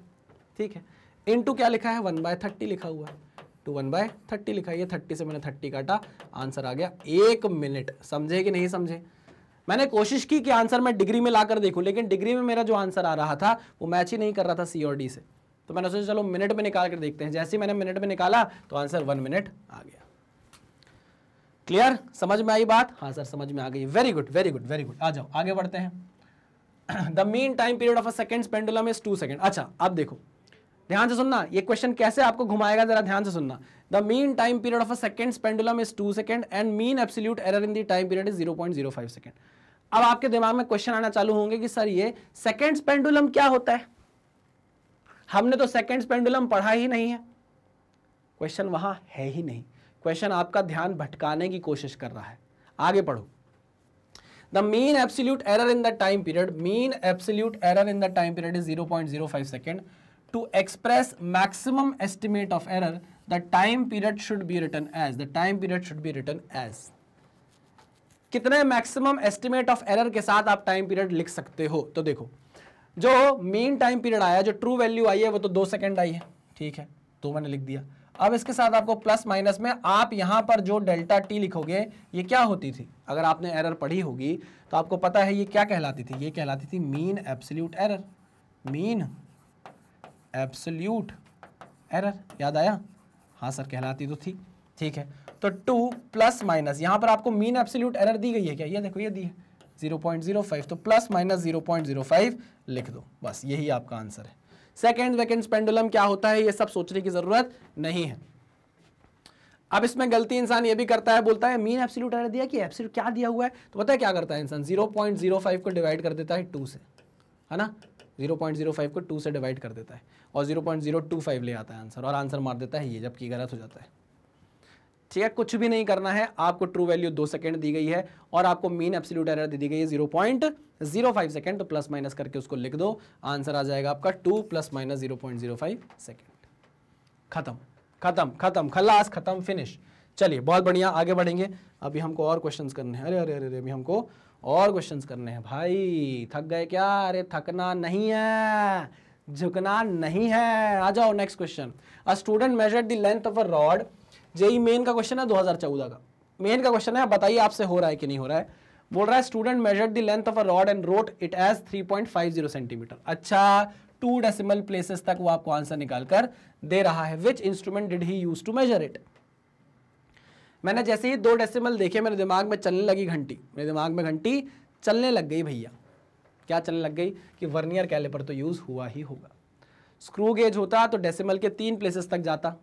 ठीक है। इनटू क्या लिखा है, 1/30 लिखा हुआ है, तो 1/30 लिखा है, ये 30 से मैंने 30 काटा, आंसर आ गया 1 मिनट। समझे कि नहीं समझे, मैंने कोशिश की कि आंसर मैं डिग्री में लाकर देखूं, लेकिन डिग्री में मेरा जो आंसर आ रहा था वो मैच ही नहीं कर रहा था सी और डी से। तो मैंने सोचा चलो मिनट में निकाल कर देखते हैं। जैसे ही मैंने मिनट में निकाला तो आंसर 1 मिनट आ गया। क्लियर, समझ में आई बात? हाँ सर समझ में आ गई। Very good very good very good. आ जाओ आगे बढ़ते हैं। The mean time period of a second pendulum is 2 second. अच्छा अब देखो ध्यान से सुनना, ये क्वेश्चन कैसे आपको घुमाएगा जरा ध्यान से सुनना। The mean time period of a second pendulum is 2 second and mean absolute error in the time period is 0.05 second. अब आपके दिमाग में क्वेश्चन आना चालू होंगे कि सर ये सेकंड्स पेंडुलम क्या होता है? हमने तो सेकंड्स पेंडुलम पढ़ा ही नहीं है। क्वेश्चन वहां है ही नहीं, क्वेश्चन आपका ध्यान भटकाने की कोशिश कर रहा है। आगे पढ़ो। The mean absolute error in the time period, mean absolute error in the time period is 0.05 second. To express maximum estimate of error, the time period should be written as, the time period should be written as। कितने maximum estimate of error के साथ आप time period लिख सकते हो? तो देखो जो मीन टाइम पीरियड आया, जो ट्रू वैल्यू आई है वो तो 2 सेकंड आई है, ठीक है, तो मैंने लिख दिया। अब इसके साथ आपको प्लस माइनस में आप यहां पर जो डेल्टा टी लिखोगे ये क्या होती थी? अगर आपने एरर पढ़ी होगी तो आपको पता है ये क्या कहलाती थी? ये कहलाती थी mean absolute error. Mean absolute error, याद आया? हाँ सर कहलाती तो थी, ठीक है। तो 2 प्लस माइनस, यहां पर आपको मीन एब्सोल्यूट एरर दी गई है क्या? ये देखो ये दी है 0.05, तो प्लस माइनस 0.05 लिख दो, बस यही आपका आंसर है। सेकेंड वेकेंड पेंडुलम क्या होता है ये सब सोचने की जरूरत नहीं है। अब इसमें गलती इंसान ये भी करता है, बोलता है मीन एब्सोल्यूट एरर दिया कि एब्सोल्यूट क्या दिया हुआ है, तो पता है क्या करता है इंसान? 0.05 को डिवाइड कर देता है 2 से, है ना? 0.05 को 2 से डिवाइड कर देता है और 0.025 ले आता है आंसर, और आंसर मार देता है ये, जबकि गलत हो जाता है। ठीक है, कुछ भी नहीं करना है आपको। ट्रू वैल्यू 2 सेकंड दी गई है और आपको मीन एब्सोल्यूट एरर दी गई है 0.05 सेकंड, तो प्लस माइनस करके उसको लिख दो, आंसर आ जाएगा आपका 2 + -0.05 सेकंड। खत्म खत्म खत्म, खल्लास खत्म, फिनिश। चलिए बहुत बढ़िया, आगे बढ़ेंगे। अभी हमको और क्वेश्चंस करने हैं। अरे अरे अरे अभी हमको और क्वेश्चंस करने हैं भाई। थक गए क्या? अरे थकना नहीं है, झुकना नहीं है। आ जाओ next question. A student measured the length of a rod. JEE Main का क्वेश्चन है 2014 का, मेन का क्वेश्चन है, बताइए आपसे हो रहा है कि नहीं हो रहा है। बोल रहा है student measured the length of a rod and wrote it as 3.50 centimetre. अच्छा 2 डेसिमल प्लेसेस तक वो आपको आंसर निकाल कर दे रहा है। Which instrument did he use to measure it? मैंने जैसे ही 2 डेसिमल देखे मेरे दिमाग में चलने लगी घंटी, मेरे दिमाग में घंटी चलने लग गई भैया। क्या चलने लग गई? कि वर्नियर कैलिपर तो यूज हुआ ही होगा। स्क्रू गेज होता तो डेसिमल के 3 प्लेसेस तक जाता,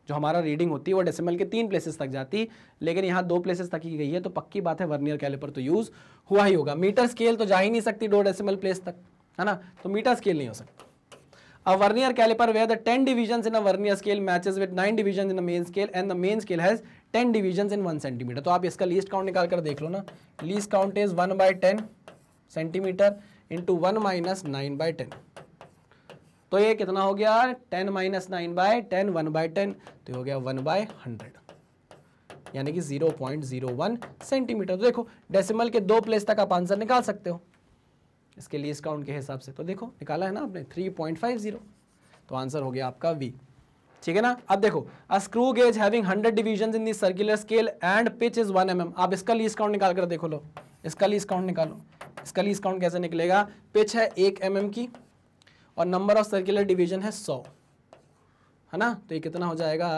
जो हमारा रीडिंग होती है वो डेसिमल के 3 प्लेसेस तक जाती, लेकिन यहाँ 2 प्लेसेस तक ही गई है, तो पक्की बात है वर्नियर कैलिपर तो यूज हुआ ही होगा। मीटर स्केल तो जा ही नहीं सकती 2 डेसिमल प्लेस तक, है ना, तो मीटर स्केल नहीं हो सकता। A vernier caliper where the 10 divisions in a vernier scale matches with 9 divisions in the main scale and the main scale has 10 divisions in 1 centimeter। तो आप इसका लीस्ट काउंट निकाल कर देख लो ना। Least count is 1/10 centimetre into 1 - 9/10, तो ये कितना हो गया? 10 - 9/10, 1/10, तो ये हो गया 1/100, यानी कि 0.01 सेंटीमीटर। तो देखो डेसिमल के 2 प्लेस तक आप आंसर निकाल सकते हो इसके लीस्ट काउंट के हिसाब से। तो देखो निकाला है ना आपने 3.50, तो आंसर हो गया आपका V। ठीक है ना। अब देखो अ screw gauge having 100 divisions in the circular scale and pitch is 1 mm। आप इसका लीस्ट काउंट निकाल कर देखो लो, इसका लीस्ट काउंट निकालो। इसका लीस्ट काउंट कैसे निकलेगा? पिच है 1 mm की और नंबर ऑफ सर्कुलर डिवीजन है 100, है ना, तो ये कितना हो जाएगा?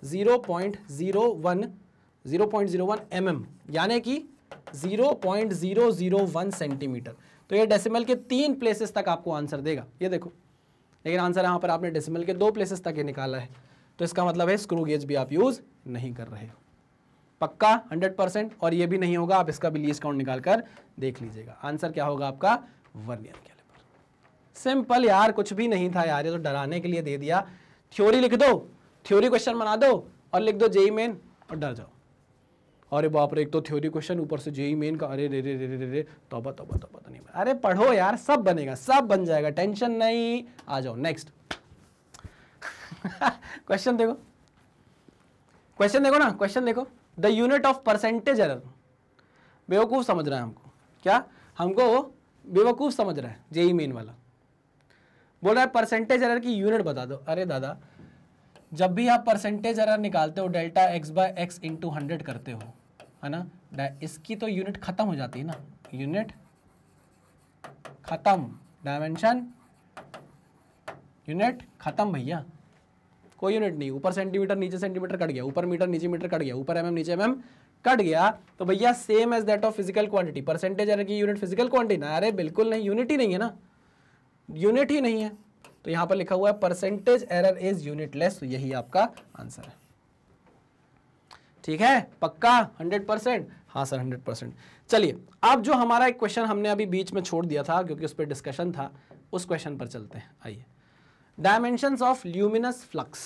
0.01 mm, यानी कि 0.001 सेंटीमीटर। तो ये डेसिमल के 3 प्लेसेस तक आपको आंसर देगा, ये देखो। लेकिन आंसर यहाँ पर आपने डेसिमल के 2 प्लेसेस तक ही निकाला है, तो इसका मतलब है स्क्रू गेज भी आप यूज नहीं कर रहे हो। पक्का 100%। और ये भी नहीं होगा, आप इसका भी लीस्ट काउंट निकाल कर देख लीजिएगा। आंसर क्या होगा आपका? Vernier caliper. सिंपल यार, कुछ भी नहीं था यार, ये तो डराने के लिए दे दिया। थ्योरी लिख दो, थ्योरी क्वेश्चन बना दो और लिख दो जेई मेन और डर जाओ। अरे बाप रे, एक तो थ्योरी क्वेश्चन ऊपर से जेई मेन का, अरे रे रे रे रे रे, तौबा तौबा तौबा तो नहीं। अरे पढ़ो यार, सब बनेगा, सब बन जाएगा, टेंशन नहीं। आ जाओ नेक्स्ट क्वेश्चन देखो, क्वेश्चन देखो ना, क्वेश्चन देखो। The unit of percentage error. बेवकूफ समझ रहा है हमको, क्या हमको बेवकूफ समझ रहा है जेई मेन वाला। बोल रहा है परसेंटेज एरर की यूनिट बता दो। अरे दादा, जब भी आप परसेंटेज एरर निकालते हो डेल्टा x/x × 100 करते हो, है ना, इसकी तो यूनिट खत्म हो जाती है ना, यूनिट खत्म, डायमेंशन यूनिट खत्म भैया, कोई यूनिट नहीं, ऊपर सेंटीमीटर नीचे सेंटीमीटर कट गया, ऊपर मीटर नीचे मीटर कट गया, ऊपर mm नीचे mm कट गया, तो भैया same as that of physical quantity. Percentage error की यूनिट फिजिकल क्वांटिटी ना, अरे बिल्कुल नहीं, यूनिट ही नहीं है ना, यूनिट ही नहीं है, तो यहां पर लिखा हुआ है परसेंटेज एरर इज यूनिटलेस, तो यही आपका आंसर है। ठीक है, पक्का 100%? हाँ सर 100%। चलिए अब जो हमारा एक क्वेश्चन हमने अभी बीच में छोड़ दिया था क्योंकि उस पर डिस्कशन था, उस क्वेश्चन पर चलते हैं। आइए, डायमेंशंस ऑफ ल्यूमिनस फ्लक्स।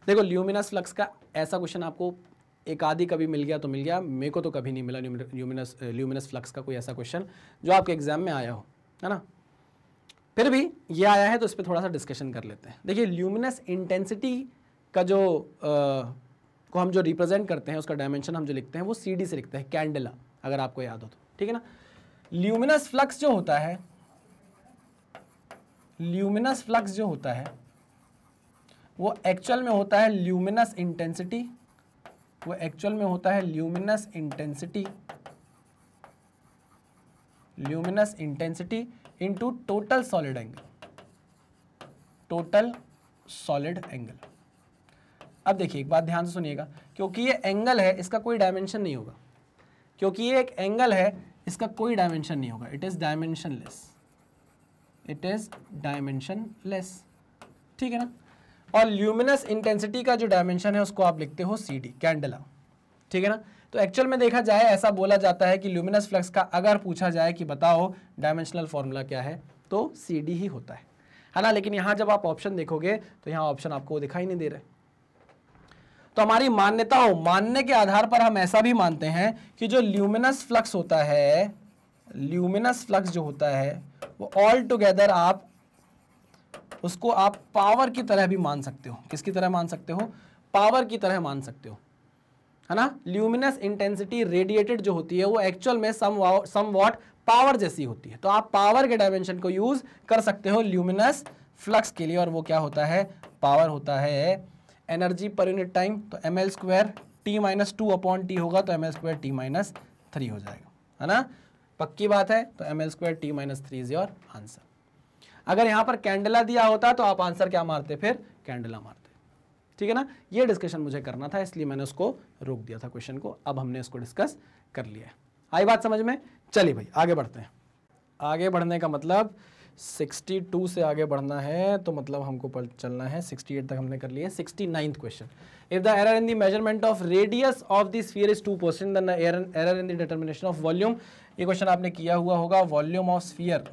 देखो ल्यूमिनस फ्लक्स का ऐसा क्वेश्चन आपको एक आदि कभी मिल गया तो मिल गया, मेरे को तो कभी नहीं मिला ल्यूमिनस फ्लक्स का कोई ऐसा क्वेश्चन जो आपके एग्जाम में आया हो, है ना। फिर भी ये आया है तो इस पर थोड़ा सा डिस्कशन कर लेते हैं। देखिए ल्यूमिनस इंटेंसिटी का जो को हम जो रिप्रेजेंट करते हैं उसका डायमेंशन हम जो लिखते हैं वो CD से लिखते हैं, कैंडेला, अगर आपको याद हो तो, ठीक है ना। ल्यूमिनस फ्लक्स जो होता है, ल्यूमिनस फ्लक्स जो होता है वो एक्चुअल में होता है ल्यूमिनस इंटेंसिटी, वो एक्चुअल में होता है luminous intensity, luminous intensity into total solid angle, total solid angle. अब देखिए एक बात ध्यान से सुनिएगा, क्योंकि ये एंगल है इसका कोई डायमेंशन नहीं होगा, क्योंकि ये एक एंगल है इसका कोई डायमेंशन नहीं होगा, it is dimensionless, it is dimensionless, ठीक है ना। और ल्यूमिनस इंटेंसिटी का जो डायमेंशन है उसको आप लिखते हो CD, कैंडेला, ठीक है ना। तो एक्चुअल में देखा जाए ऐसा बोला जाता है कि ल्यूमिनस फ्लक्स का अगर पूछा जाए कि बताओ डायमेंशनल फॉर्मूला क्या है तो CD ही होता है ना। लेकिन यहाँ जब आप ऑप्शन देखोगे तो यहाँ ऑप्शन आपको दिखाई नहीं दे रहे। तो हमारी मान्यताओं, मानने के आधार पर हम ऐसा भी मानते हैं कि जो ल्यूमिनस फ्लक्स होता है, ल्यूमिनस फ्लक्स जो होता है वो ऑल टुगेदर आप उसको आप पावर की तरह भी मान सकते हो। किसकी तरह मान सकते हो? पावर की तरह मान सकते हो, है ना। ल्यूमिनस इंटेंसिटी रेडिएटेड जो होती है वो एक्चुअल में समवॉट पावर जैसी होती है, तो आप पावर के डायमेंशन को यूज कर सकते हो ल्यूमिनस फ्लक्स के लिए, और वो क्या होता है? पावर होता है एनर्जी पर यूनिट टाइम। तो ml² T-2/T होगा तो ml² T-3 हो जाएगा, है ना। पक्की बात है, तो ml² T-3 is your answer. अगर यहां पर कैंडेला दिया होता तो आप आंसर क्या मारते? फिर कैंडेला मारते, ठीक है ना। ये डिस्कशन मुझे करना था इसलिए मैंने उसको रोक दिया था क्वेश्चन को, अब हमने इसको डिस्कस कर लिया है। आई बात समझ में? चलिए भाई आगे बढ़ते हैं। आगे बढ़ने का मतलब 62 से आगे बढ़ना है, तो मतलब हमको चलना है 68 तक हमने कर लिया। 69th question, if the error in the measurement of radius of the sphere is 2%, then the error in the determination of volume. ये क्वेश्चन आपने किया हुआ होगा। Volume of sphere,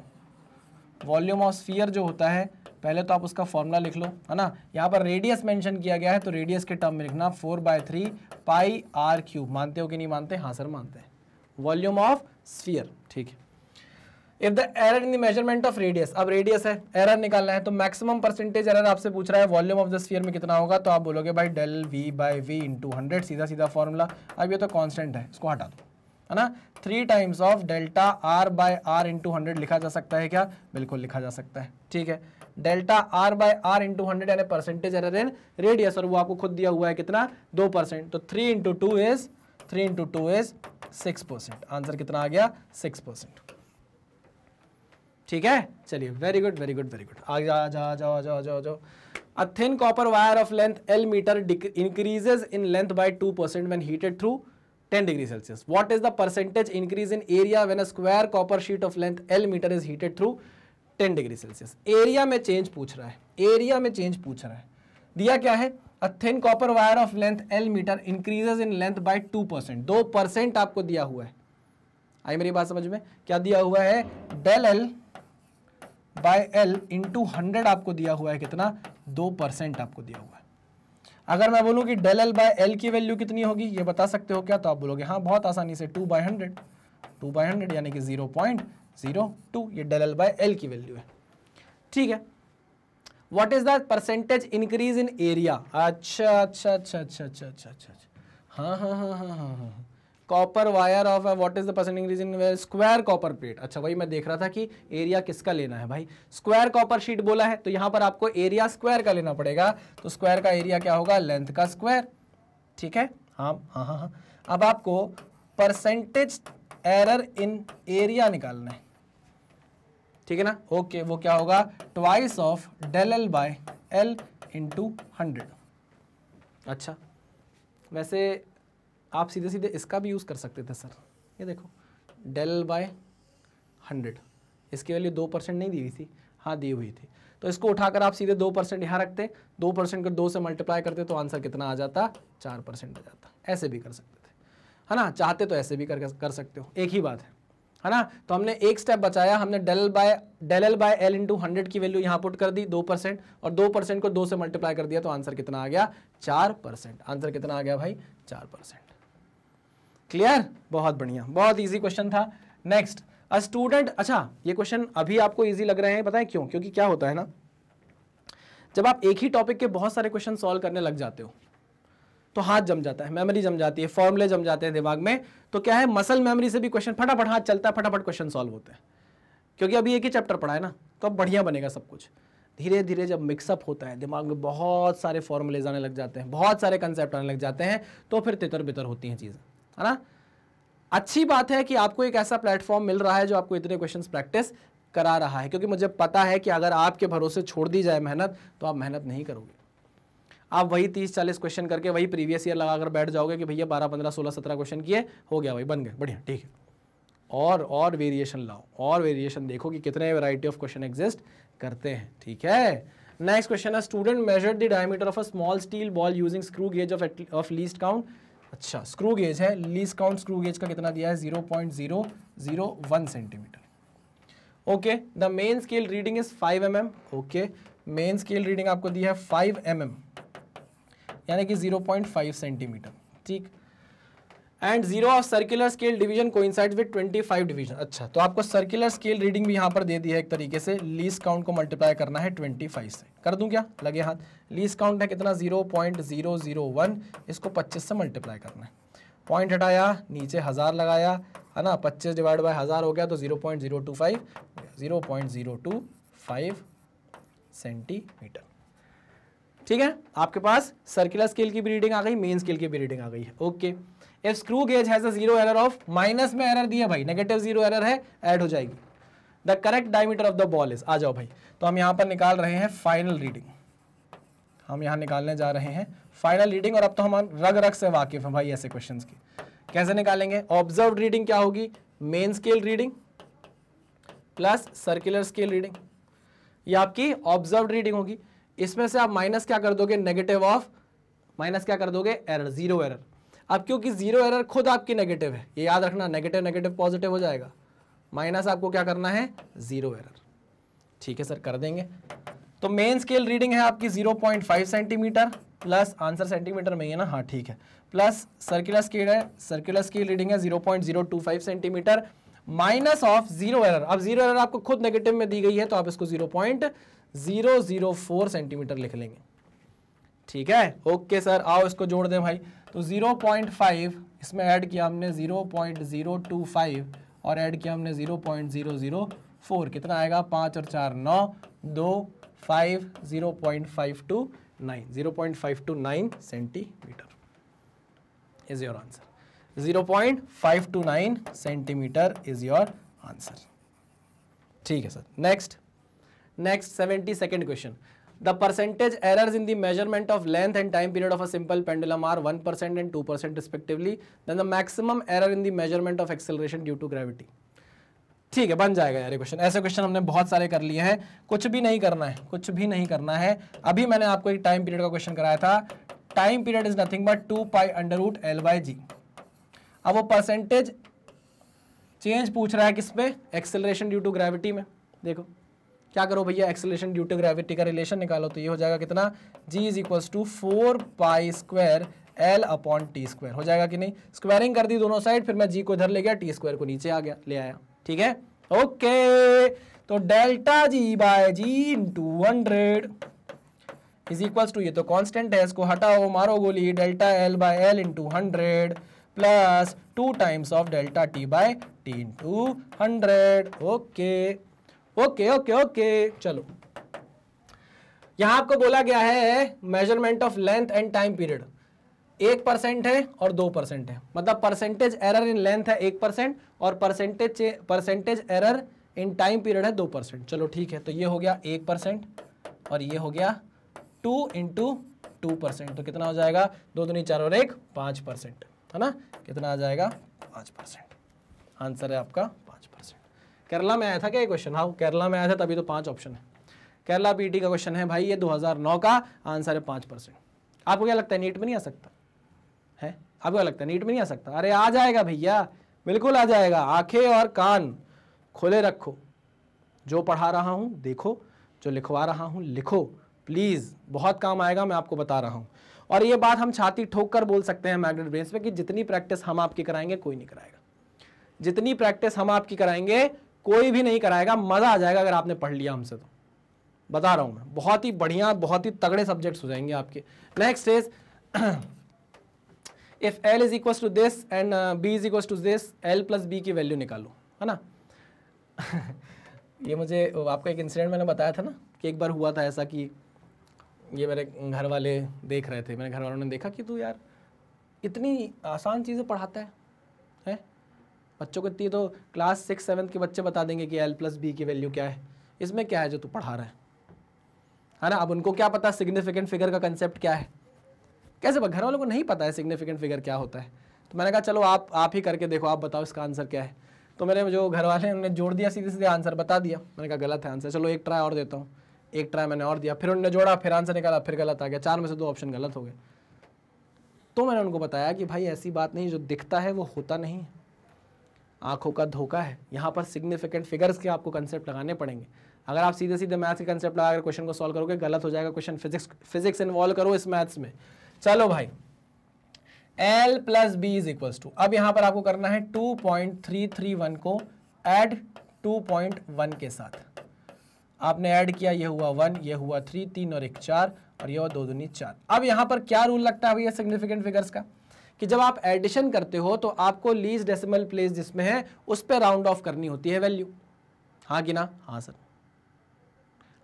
volume of sphere जो होता है पहले तो आप उसका फॉर्मूला लिख लो, है ना। यहाँ पर रेडियस मेंशन किया गया है तो रेडियस के टर्म में लिखना 4/3 पाई r³। मानते हो कि नहीं मानते? हाँ सर मानते हैं। वॉल्यूम ऑफ स्फीयर, ठीक है। If the error in the measurement of radius, अब रेडियस है, एरर निकालना है, तो मैक्सिमम परसेंटेज एरर आपसे पूछ रहा है वॉल्यूम ऑफ द स्फीयर में कितना होगा, तो आप बोलोगे भाई del V/V × 100, सीधा सीधा फॉर्मूला। अब ये तो कांस्टेंट है, इसको हटा दो, है ना। 3 टाइम्स ऑफ डेल्टा R/R × 100 लिखा जा सकता है क्या? बिल्कुल लिखा जा सकता है, ठीक है। डेल्टा R/R × 100 यानी परसेंटेज एरर इन रेडियस, और वो आपको खुद दिया हुआ है कितना? 2%। तो 3 × 2 इज 6%। आंसर कितना आ गया? 6%, ठीक है। चलिए very good very good very good. आगे आ जाओ। A thin copper wire of length L meter increases in length by 2% when heated through 10 degrees Celsius. What is the percentage increase in area when a square copper sheet of length L meter is heated through 10 degrees Celsius? Area में change पूछ रहा है, area में change पूछ रहा है। दिया क्या है? A thin copper wire of length L meter increases in length by 2%. 2% आपको दिया हुआ है। आई मेरी बात समझ में? क्या दिया हुआ है? del L by L into 100 आपको दिया हुआ है कितना? 2% आपको दिया हुआ है। अगर मैं बोलूं कि del L by L की वैल्यू कितनी होगी ये बता सकते हो क्या? तो आप बोलोगे हाँ बहुत आसानी से 2/100 यानी कि 0.02, ये del L by L की वैल्यू है, ठीक है। What is the percentage increase in area? अच्छा, हाँ। Copper wire of what is the percent increase in square copper plate. अच्छा वही मैं देख रहा था कि एरिया किसका लेना है भाई। स्क्वायर कॉपर शीट बोला है तो यहाँ पर आपको एरिया स्क्वायर का लेना पड़ेगा। तो स्क्वायर का एरिया क्या होगा? लेंथ का स्क्वायर, ठीक है। हाँ। अब आपको परसेंटेज एरर इन एरिया निकालना है, ठीक है ना। ओके, वो क्या होगा, twice of del l by l into 100। अच्छा, वैसे आप सीधे सीधे इसका भी यूज़ कर सकते थे सर, ये देखो डेल बाय 100, इसकी वैल्यू 2% नहीं दी हुई थी, हाँ दी हुई थी, तो इसको उठाकर आप सीधे 2% यहाँ रखते, 2% को 2 से मल्टीप्लाई करते तो आंसर कितना आ जाता, 4% आ जाता। ऐसे भी कर सकते थे, है ना, चाहते तो ऐसे भी कर सकते हो, एक ही बात है ना। तो हमने एक स्टेप बचाया, हमने del l by l into 100 की वैल्यू यहाँ पुट कर दी 2%, और 2% को 2 से मल्टीप्लाई कर दिया तो आंसर कितना आ गया, 4%। आंसर कितना आ गया भाई, 4%। क्लियर, बहुत बढ़िया, बहुत इजी क्वेश्चन था। नेक्स्ट, अ स्टूडेंट, अच्छा ये क्वेश्चन अभी आपको इजी लग रहे हैं, पता है क्यों, क्योंकि क्या होता है ना, जब आप एक ही टॉपिक के बहुत सारे क्वेश्चन सॉल्व करने लग जाते हो तो हाथ जम जाता है, मेमोरी जम जाती है, फॉर्मूले जम जाते हैं दिमाग में, तो क्या है, मसल मेमोरी से भी क्वेश्चन फटाफट हाथ चलता है, फटाफट क्वेश्चन सॉल्व होते हैं, क्योंकि अभी एक ही चैप्टर पढ़ा है ना, तो अब बढ़िया बनेगा सब कुछ। धीरे धीरे जब मिक्सअप होता है, दिमाग में बहुत सारे फॉर्मूलेज आने लग जाते हैं, बहुत सारे कंसेप्ट आने लग जाते हैं, तो फिर तितर बितर होती हैं चीज़ें, है ना। अच्छी बात है कि आपको एक ऐसा प्लेटफॉर्म मिल रहा है जो आपको इतने क्वेश्चंस प्रैक्टिस करा रहा है, क्योंकि मुझे पता है कि अगर आपके भरोसे छोड़ दी जाए मेहनत तो आप मेहनत नहीं करोगे, आप वही 30-40 क्वेश्चन करके वही प्रीवियस ईयर लगाकर बैठ जाओगे कि भैया 12, 15, 16, 17 क्वेश्चन किए, हो गया भाई, बन गए, बढ़िया, ठीक है। और वेरिएशन लाओ, और वेरिएशन देखो कि कितने वैरायटी ऑफ क्वेश्चन एग्जिस्ट करते हैं, ठीक है। नेक्स्ट क्वेश्चन है, student measured the diameter of a small steel ball using screw gauge of least count. अच्छा, स्क्रू गेज है, लीस्ट काउंट स्क्रू गेज का कितना दिया है, 0.001 centimetre. Okay, the main scale reading is 5 mm। Okay, main scale reading आपको दी है 5 mm, यानी कि 0.5 सेंटीमीटर, ठीक। And 0 of circular scale division coincides with 25 division. अच्छा, तो आपको सर्कुलर स्केल रीडिंग भी यहाँ पर दे दी है एक तरीके से, लीस्ट काउंट को मल्टीप्लाई करना है 25 से, कर दूं क्या, लगे हाथ। लीस्ट काउंट है कितना, 0.001, इसको 25 से मल्टीप्लाई करना है, पॉइंट हटाया, नीचे 1000 लगाया, है ना, 25 डिवाइड बाय 1000 हो गया तो 0.025 सेंटीमीटर, ठीक है। आपके पास सर्कुलर स्केल की भी रीडिंग आ गई, मेन स्केल की भी रीडिंग आ गई है। Okay, if screw gauge has a 0 error of, minus में एरर दिया भाई, नेगेटिव 0 एरर है, ऐड हो जाएगी। The correct diameter of the ball is, आ जाओ भाई, तो हम यहां पर निकाल रहे हैं फाइनल रीडिंग, हम यहां निकालने जा रहे हैं फाइनल रीडिंग, और अब तो हम रग रग से वाकिफ हैं भाई ऐसे क्वेश्चंस की। कैसे निकालेंगे, ऑब्जर्व्ड रीडिंग क्या होगी, main scale reading plus circular scale reading, ये आपकी ऑब्जर्व्ड रीडिंग होगी। इसमें से आप माइनस क्या कर दोगे, नेगेटिव ऑफ, माइनस क्या कर दोगे, एरर, 0 एरर। अब क्योंकि 0 एरर खुद आपकी नेगेटिव है, ये याद रखना, नेगेटिव नेगेटिव पॉजिटिव हो जाएगा, माइनस आपको क्या करना है, 0 एरर, ठीक है सर, कर देंगे। तो मेन स्केल रीडिंग है आपकी 0.5 सेंटीमीटर, प्लस आंसर सेंटीमीटर में ही है ना, हाँ ठीक है, प्लस सर्कुलर स्केल है, सर्कुलर स्केल रीडिंग है 0.025 सेंटीमीटर, माइनस ऑफ 0 एरर। अब 0 एरर आपको खुद नेगेटिव में दी गई है तो आप इसको 0.004 सेंटीमीटर लिख लेंगे, ठीक है। ओके सर, आओ इसको जोड़ दें भाई, तो 0.5 इसमें ऐड किया हमने 0.025 और ऐड किया हमने 0.004, कितना आएगा, 5 और 4 9, 2 5 0.529 centimetre is your answer. 0.529 centimetre is your answer, ठीक है sir. Next 72nd question, the percentage errors in the measurement of length and time period of a simple pendulum are 1% and 2% respectively, then the maximum error in the measurement of acceleration due to gravity। ठीक है, बन जाएगा यार ये question, ऐसे question हमने बहुत सारे कर लिए हैं, कुछ भी नहीं करना है, कुछ भी नहीं करना है। अभी मैंने आपको एक टाइम पीरियड का क्वेश्चन कराया था, time period is nothing but 2π√L/g। अब वो परसेंटेज चेंज पूछ रहा है किसमें, एक्सेलरेशन ड्यू टू ग्रेविटी में। देखो क्या करो भैया, एक्सेलरेशन ड्यू टू ग्रेविटी का रिलेशन निकालो, तो ये हो जाएगा कितना, g is equals to 4π² L/t² हो जाएगा कि नहीं। स्क्वायरिंग कर दी दोनों साइड, फिर मैं g को इधर ले गया, t² को नीचे आ गया, ले आया, ठीक है। ओके, तो delta g/g into 100 is equals to, ये तो कांस्टेंट है, इसको हटाओ, मारो गोली, delta L/L into 100 plus 2 times of delta t/t into 100। Okay okay okay okay, चलो यहां आपको बोला गया है measurement of length and time period. 1% है और 2% है, मतलब परसेंटेज एरर इन लेंथ है 1% और percentage error in time period है 2%। चलो ठीक है, तो ये हो गया 1% और ये हो गया 2 इंटू 2%, तो कितना हो जाएगा, 2 दूनी 4 और 1 5%, है ना, कितना आ जाएगा 5%। आंसर है आपका 5%। केरला में आया था क्या ये क्वेश्चन? हाँ केरला में आया था, तभी तो 5 ऑप्शन है। केरला पीटी का क्वेश्चन है भाई, ये 2009 का, आंसर है 5%। आपको क्या लगता है नीट में नहीं आ सकता है? आपको क्या लगता है नीट में नहीं आ सकता? अरे आ जाएगा भैया, बिल्कुल आ जाएगा। आंखें और कान खोले रखो, जो पढ़ा रहा हूं देखो, जो लिखवा रहा हूं लिखो, प्लीज बहुत काम आएगा, मैं आपको बता रहा हूं। और ये बात हम छाती ठोक कर बोल सकते हैं मैग्नेट ब्रेन्स पे कि जितनी प्रैक्टिस हम आपकी कराएंगे कोई नहीं कराएगा, जितनी प्रैक्टिस हम आपकी कराएंगे कोई भी नहीं कराएगा। मजा आ जाएगा अगर आपने पढ़ लिया हमसे, तो बता रहा हूं मैं, बहुत ही बढ़िया, बहुत ही तगड़े सब्जेक्ट्स हो जाएंगे आपके। Next is if L is equal to this and B is equal to this, L plus B की वैल्यू निकालो, है ना। ये मुझे आपका एक इंसिडेंट मैंने बताया था ना कि एक बार हुआ था ऐसा कि ये मेरे घर वाले देख रहे थे, मेरे घर वालों ने देखा कि तू यार इतनी आसान चीज़ें पढ़ाता है बच्चों को, इतनी तो क्लास 6-7 के बच्चे बता देंगे कि L प्लस B की वैल्यू क्या है, इसमें क्या है जो तू पढ़ा रहा है ना। अब उनको क्या पता सिग्निफिकेंट फिगर का कंसेप्ट क्या है, कैसे घर वालों को नहीं पता है सिग्निफिकेंट फिगर क्या होता है। तो मैंने कहा चलो आप ही करके देखो, आप बताओ इसका आंसर क्या है। तो मेरे जो घर वाले उन्होंने जोड़ दिया, सीधे सीधे आंसर बता दिया। मैंने कहा गलत है आंसर, चलो एक ट्राई और देता हूँ। एक ट्राई मैंने और दिया, फिर उन्होंने जोड़ा, फिर आंसर निकाला, फिर गलत आ गया, 4 में से 2 ऑप्शन गलत हो गए। तो मैंने उनको बताया कि भाई ऐसी बात नहीं, जो दिखता है वो होता नहीं, आंखों का धोखा है। यहाँ पर सिग्निफिकेंट फिगर्स के आपको कंसेप्ट लगाने पड़ेंगे। अगर आप सीधे सीधे मैथ्स के कंसेप्ट लगाकर क्वेश्चन को सॉल्व करोगे गलत हो जाएगा क्वेश्चन। फिजिक्स इन्वॉल्व करो इस मैथ्स में। चलो भाई, L plus b is equals to, अब यहां पर आपको करना है 2.331 को ऐड 2.1 के साथ। आपने ऐड किया, ये हुआ 1, ये हुआ 3, 3 और 1 4, और ये हुआ 2 दूनी 4। अब यहां पर क्या रूल लगता है भैया सिग्निफिकेंट फिगर्स का, कि जब आप एडिशन करते हो तो आपको लीस्ट डेसिमल प्लेस जिसमें है उस पर राउंड ऑफ करनी होती है वैल्यू। हाँ कि ना? हाँ सर,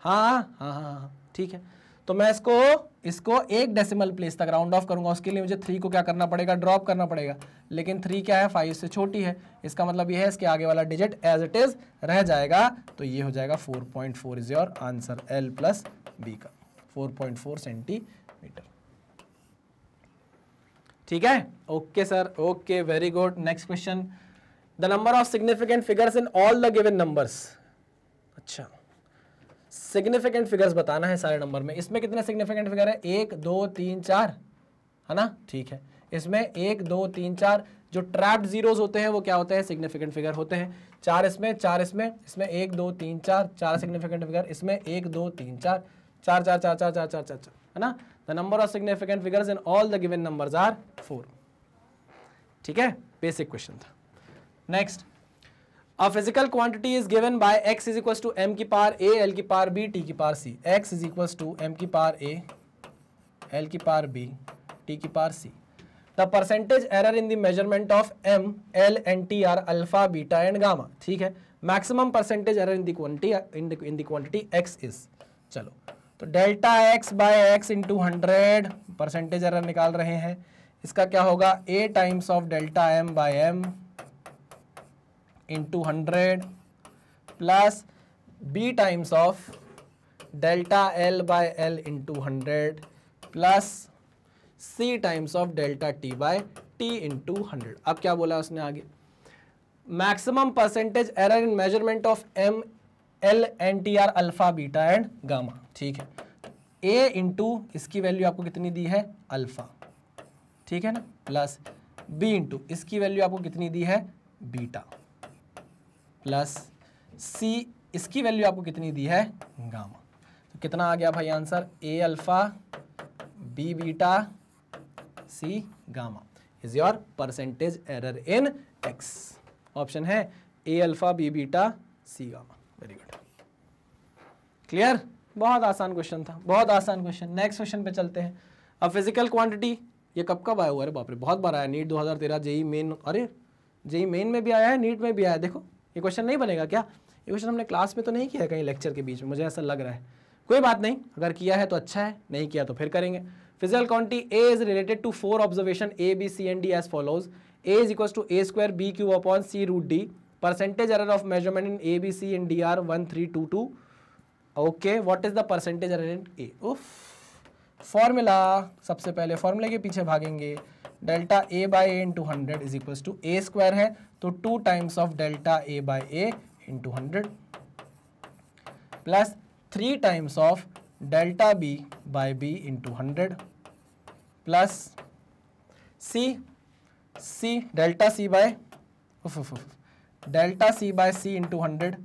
हाँ ठीक है। तो मैं इसको 1 डेसिमल प्लेस तक राउंड ऑफ करूंगा, उसके लिए मुझे 3 को क्या करना पड़ेगा, ड्रॉप करना पड़ेगा। लेकिन 3 क्या है, 5 से छोटी है, इसका मतलब ये है इसके आगे वाला डिजिट एज इट इज रह जाएगा। तो ये हो जाएगा 4.4 is your answer, L plus b का 4.4 सेंटीमीटर। ठीक है, okay sir, okay, very good. Next question, the number of significant figures in all the given numbers. अच्छा, सिग्निफिकेंट फिगर्स बताना है सारे नंबर में। इसमें कितने सिग्निफिकेंट फिगर है, 1 2 3 4, है ना। ठीक है, इसमें 1 2 3 4 जो ट्रैप्ड जीरोस होते हैं वो क्या होते हैं, सिग्निफिकेंट फिगर होते हैं। 4 इसमें, 4 इसमें, इसमें 1 2 3 4, 4 सिग्निफिकेंट फिगर, इसमें 1 2 3 4, 4 4 4 4 4 4 4, है ना। The number of significant figures in all the given numbers are 4। ठीक है, बेसिक क्वेश्चन था। Next, A physical quantity is given by x is equals to m की पावर a, l की पावर b, t की power c। x is equals to m की power a, l की power b, t की power c। The percentage error in the measurement of m, l and t are alpha, beta and gamma। ठीक है, maximum percentage error in the quantity x is। चलो, तो delta x by x into 100 percentage error निकाल रहे हैं। इसका क्या होगा, a times of delta m by m into 100 plus b times of delta L by L into 100 plus c times of delta T by T into 100। अब क्या बोला उसने आगे, maximum percentage error in measurement of m, L and T are alpha, beta and gamma. ठीक है, a into इसकी value आपको कितनी दी है, अल्फा, ठीक है ना, प्लस b इंटू इसकी वैल्यू आपको कितनी दी है, बीटा, प्लस c इसकी वैल्यू आपको कितनी दी है, गामा। तो कितना आ गया भाई answer, a alpha, b beta, c gamma is your percentage error in x। Option है a alpha, b beta, c gamma. Very good, clear. बहुत आसान क्वेश्चन था, बहुत आसान क्वेश्चन। नेक्स्ट क्वेश्चन पे चलते हैं। अब फिजिकल क्वांटिटी, ये कब आया हुआ, अरे बाप रे बहुत बार आया, नीट 2013, जेई मेन, अरे जेई मेन में भी आया है, नीट में भी आया है। देखो ये क्वेश्चन नहीं बनेगा क्या, ये क्वेश्चन हमने क्लास में तो नहीं किया है कहीं लेक्चर के बीच में, मुझे ऐसा लग रहा है। कोई बात नहीं, अगर किया है तो अच्छा है, नहीं किया तो फिर करेंगे। Physical quantity A is related to 4 observation A, B, C and D as follows. A is equals to A square B cube upon C root D. Percentage error of measurement in A, B, C and D are 1, 3, 2, 2. Okay, what is the percentage error in A? Formula, सबसे पहले फॉर्मूले के पीछे भागेंगे. Delta A by A into 100 is equals to A square है तो 2 times of delta A by A into 100 plus 3 times of delta B by B into 100 plus C delta C by delta C by C into 100